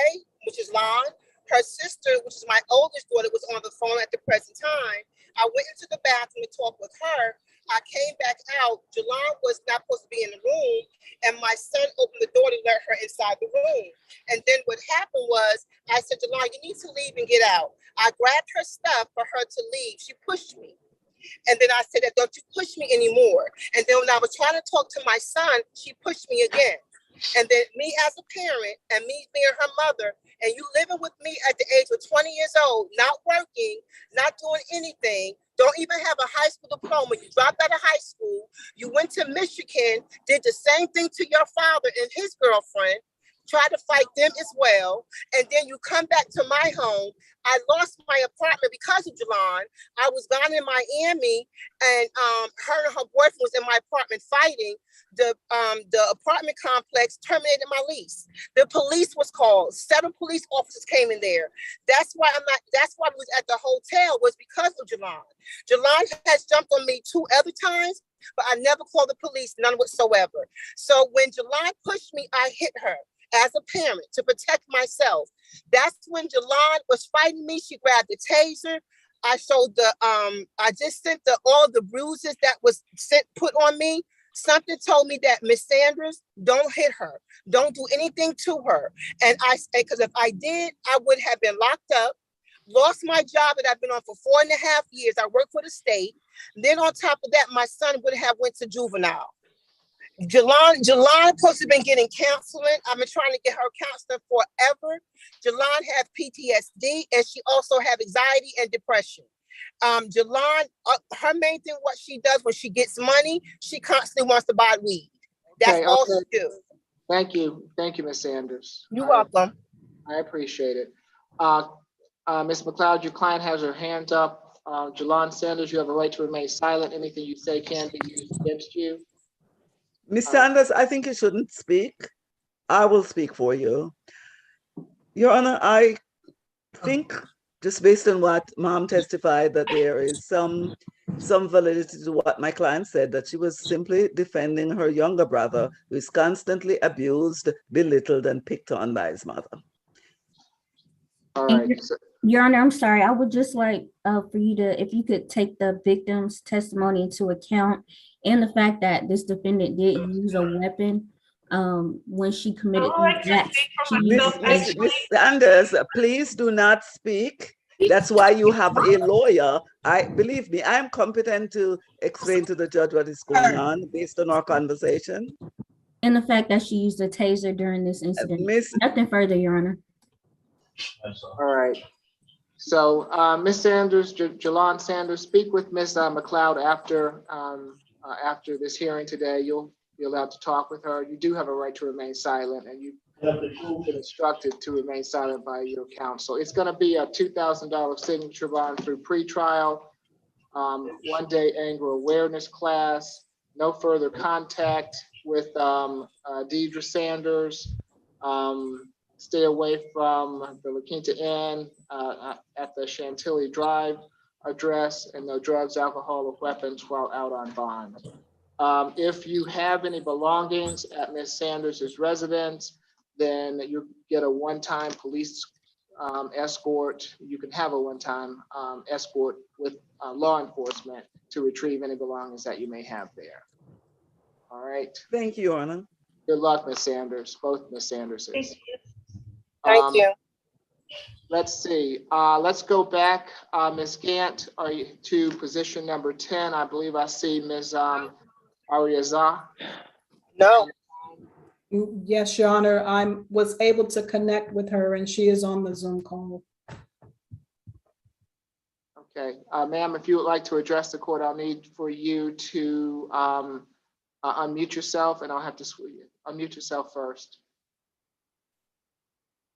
which is Lon. Her sister, which is my oldest daughter, was on the phone at the present time. I went into the bathroom to talk with her. I came back out. Jalon was not supposed to be in the room, and my son opened the door to let her inside the room. And then what happened was, I said, Jalon, you need to leave and get out. I grabbed her stuff for her to leave. She pushed me. And then I said, don't you push me anymore. And then when I was trying to talk to my son, she pushed me again. And then me as a parent and me being her mother, and you living with me at the age of 20 years old, not working, not doing anything, don't even have a high school diploma. You dropped out of high school. You went to Michigan, did the same thing to your father and his girlfriend, tried to fight them as well. And then you come back to my home. I lost my apartment because of Jalon. I was gone in Miami, and her and her boyfriend was in my apartment fighting. The apartment complex terminated my lease. The police was called. 7 police officers came in there. That's why we was at the hotel, was because of Jalon. Jalon has jumped on me 2 other times, but I never called the police, none whatsoever. So when Jalon pushed me, I hit her as a parent to protect myself. That's when Jalon was fighting me. She grabbed the taser. I showed I just sent all the bruises that was put on me. Something told me that Miss Sanders, don't hit her. Don't do anything to her. And because if I did, I would have been locked up, lost my job that I've been on for 4.5 years. I worked for the state. Then on top of that, my son would have went to juvenile. Jalon supposed to have been getting counseling. I've been trying to get her counseling forever. Jalon has PTSD, and she also has anxiety and depression. Jalon, her main thing, what she does when she gets money, she constantly wants to buy weed. That's all she do.
Thank you, Ms. Sanders.
You're welcome.
I appreciate it. Ms. McLeod, your client has her hand up. Jalon Sanders, you have a right to remain silent. Anything you say can be used against you.
Ms. Sanders, I think you shouldn't speak. I will speak for you. Your Honor, I think, just based on what Mom testified, that there is some validity to what my client said, that she was simply defending her younger brother, who is constantly abused, belittled, and picked on by his mother.
All right.
Your Honor, I'm sorry. I would just like for you to, if you could take the victim's testimony into account and the fact that this defendant did use a weapon when she committed these acts.
Ms. Sanders, please do not speak. That's why you have a lawyer. Believe me, I am competent to explain to the judge what is going on based on our conversation.
And the fact that she used a taser during this incident. Nothing further, Your Honor.
All right. So Ms. Sanders, Jalon Sanders, speak with Ms. McLeod after after this hearing today, you'll be allowed to talk with her. You do have a right to remain silent, and you've been instructed to remain silent by your counsel. It's going to be a $2,000 signature bond through pretrial, 1-day anger awareness class, no further contact with Deidre Sanders. Stay away from the La Quinta Inn at the Chantilly Drive address, and no drugs, alcohol, or weapons while out on bond. If you have any belongings at Ms. Sanders' residence, then you get a one-time police escort. You can have a one-time escort with law enforcement to retrieve any belongings that you may have there. All right.
Thank you, Your Honor.
Good luck, Ms. Sanders, both Ms. Sanderses.
Thank you.
Let's see. Let's go back, Ms. Gant, to position number 10. I believe I see Ms. Ariaza.
No.
Yes, Your Honor, I was able to connect with her and she is on the Zoom call.
Okay, ma'am, if you would like to address the court, I'll need for you to unmute yourself, and I'll have to unmute yourself first.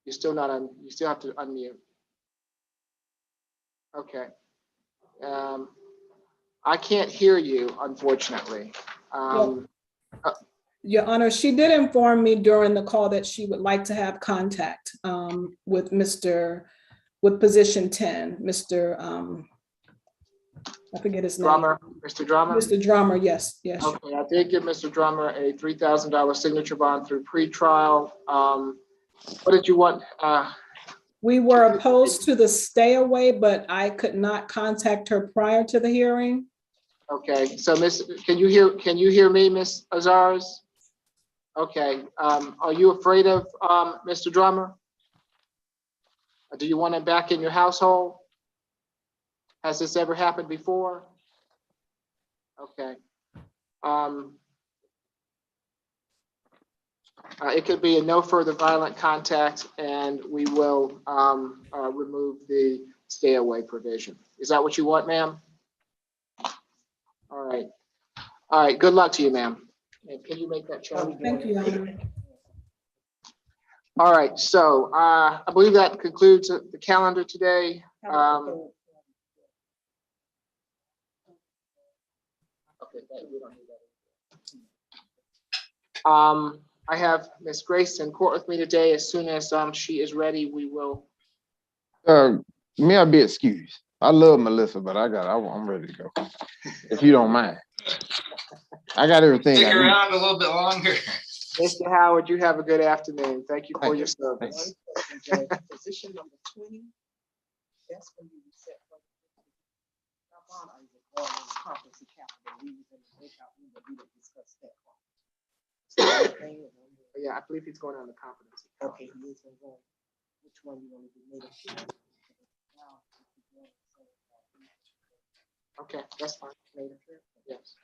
You're still not on, you still have to unmute. Okay. I can't hear you, unfortunately.
Your Honor, she did inform me during the call that she would like to have contact with position 10, Mr. I forget his name.
Drummer, Mr. Drummer?
Mr. Drummer, yes, yes.
Okay, I did give Mr. Drummer a $3,000 signature bond through pretrial. What did you want?
We were opposed to the stay away, but I could not contact her prior to the hearing.
Okay, so can you hear me, Ms. Azars? Okay, are you afraid of Mr. Drummer? Do you want him back in your household? Has this ever happened before? Okay. It could be a no further violent contact, and we will remove the stay away provision. Is that what you want, ma'am? All right. All right, good luck to you, ma'am. And can you make that change?
Thank you, Your Honor.
All right, so I believe that concludes the calendar today. I have Ms. Grace in court with me today. As soon as she is ready, we will.
May I be excused? I love Melissa, but I'm ready to go. If you don't mind. I got everything.
Stick around a little bit longer.
Mr. Howard, you have a good afternoon. Thank you for your service.
Position number 20. That's when you reset.
Yeah, I believe he's going on the competency.
Okay, he is going. Which one you want to do?
Okay, that's fine. Yes.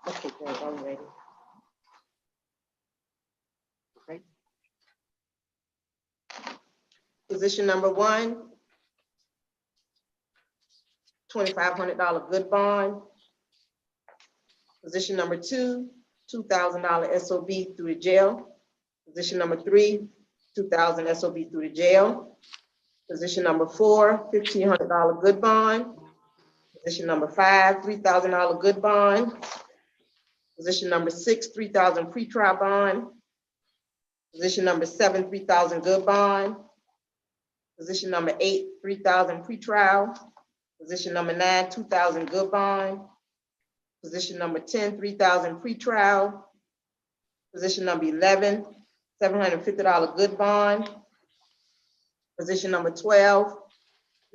Okay, great, I'm ready.
Okay.
Position number 1, $2,500 good bond. Position number 2, $2,000 SOB through the jail. Position number 3, $2,000 SOB through the jail. Position number 4, $1,500 good bond. Position number 5, $3,000 good bond. Position number 6, $3,000 pre-trial bond. Position number 7, $3,000 good bond. Position number 8, $3,000 pre-trial. Position number 9, $2,000 good bond. Position number 10, $3,000 pre-trial. Position number 11, $750 good bond. Position number 12,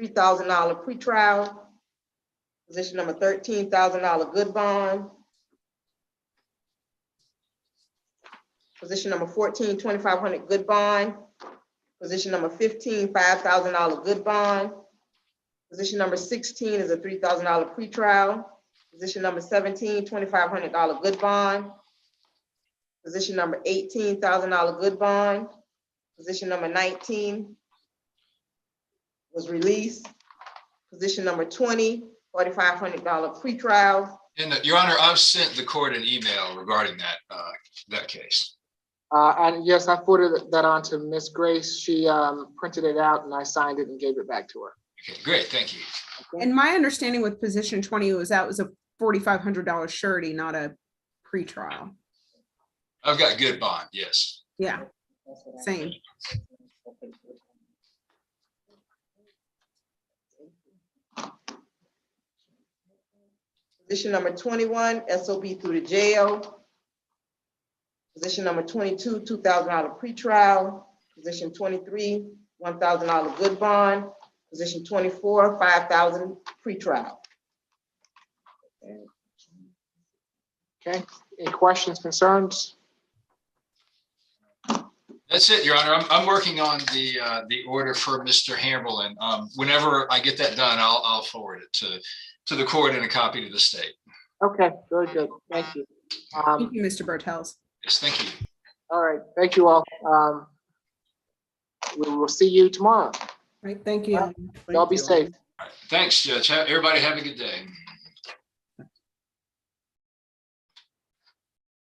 $3,000 pre-trial. Position number 13, $1,000 good bond. Position number 14, $2,500 good bond. Position number 15, $5,000 good bond. Position number 16 is a $3,000 pretrial. Position number 17, $2,500 good bond. Position number 18, $1,000 good bond. Position number 19 was released. Position number 20, $4,500 pretrial.
And Your Honor, I've sent the court an email regarding that case.
And yes, I forwarded that on to Miss Grace. She printed it out and I signed it and gave it back to her.
Okay, great, thank you.
And my understanding with position 20 was that was a $4,500 surety, not a pretrial.
I've got good bond, yes.
Yeah, same.
Position number 21, SOB through the jail. Position number 22, $2,000 pretrial. Position 23, $1,000 good bond. Position 24, $5,000 pretrial.
Okay, any questions, concerns?
That's it, Your Honor. I'm working on the order for Mr. Hamberlin. Whenever I get that done, I'll forward it to the court and a copy to the state.
Okay, very good. Thank you.
Thank you, Mr. Bertels.
Yes, thank you.
All right, thank you all. We will see you tomorrow.
Right, thank you.
Y'all be safe.
Thanks, Judge. Everybody have a good day.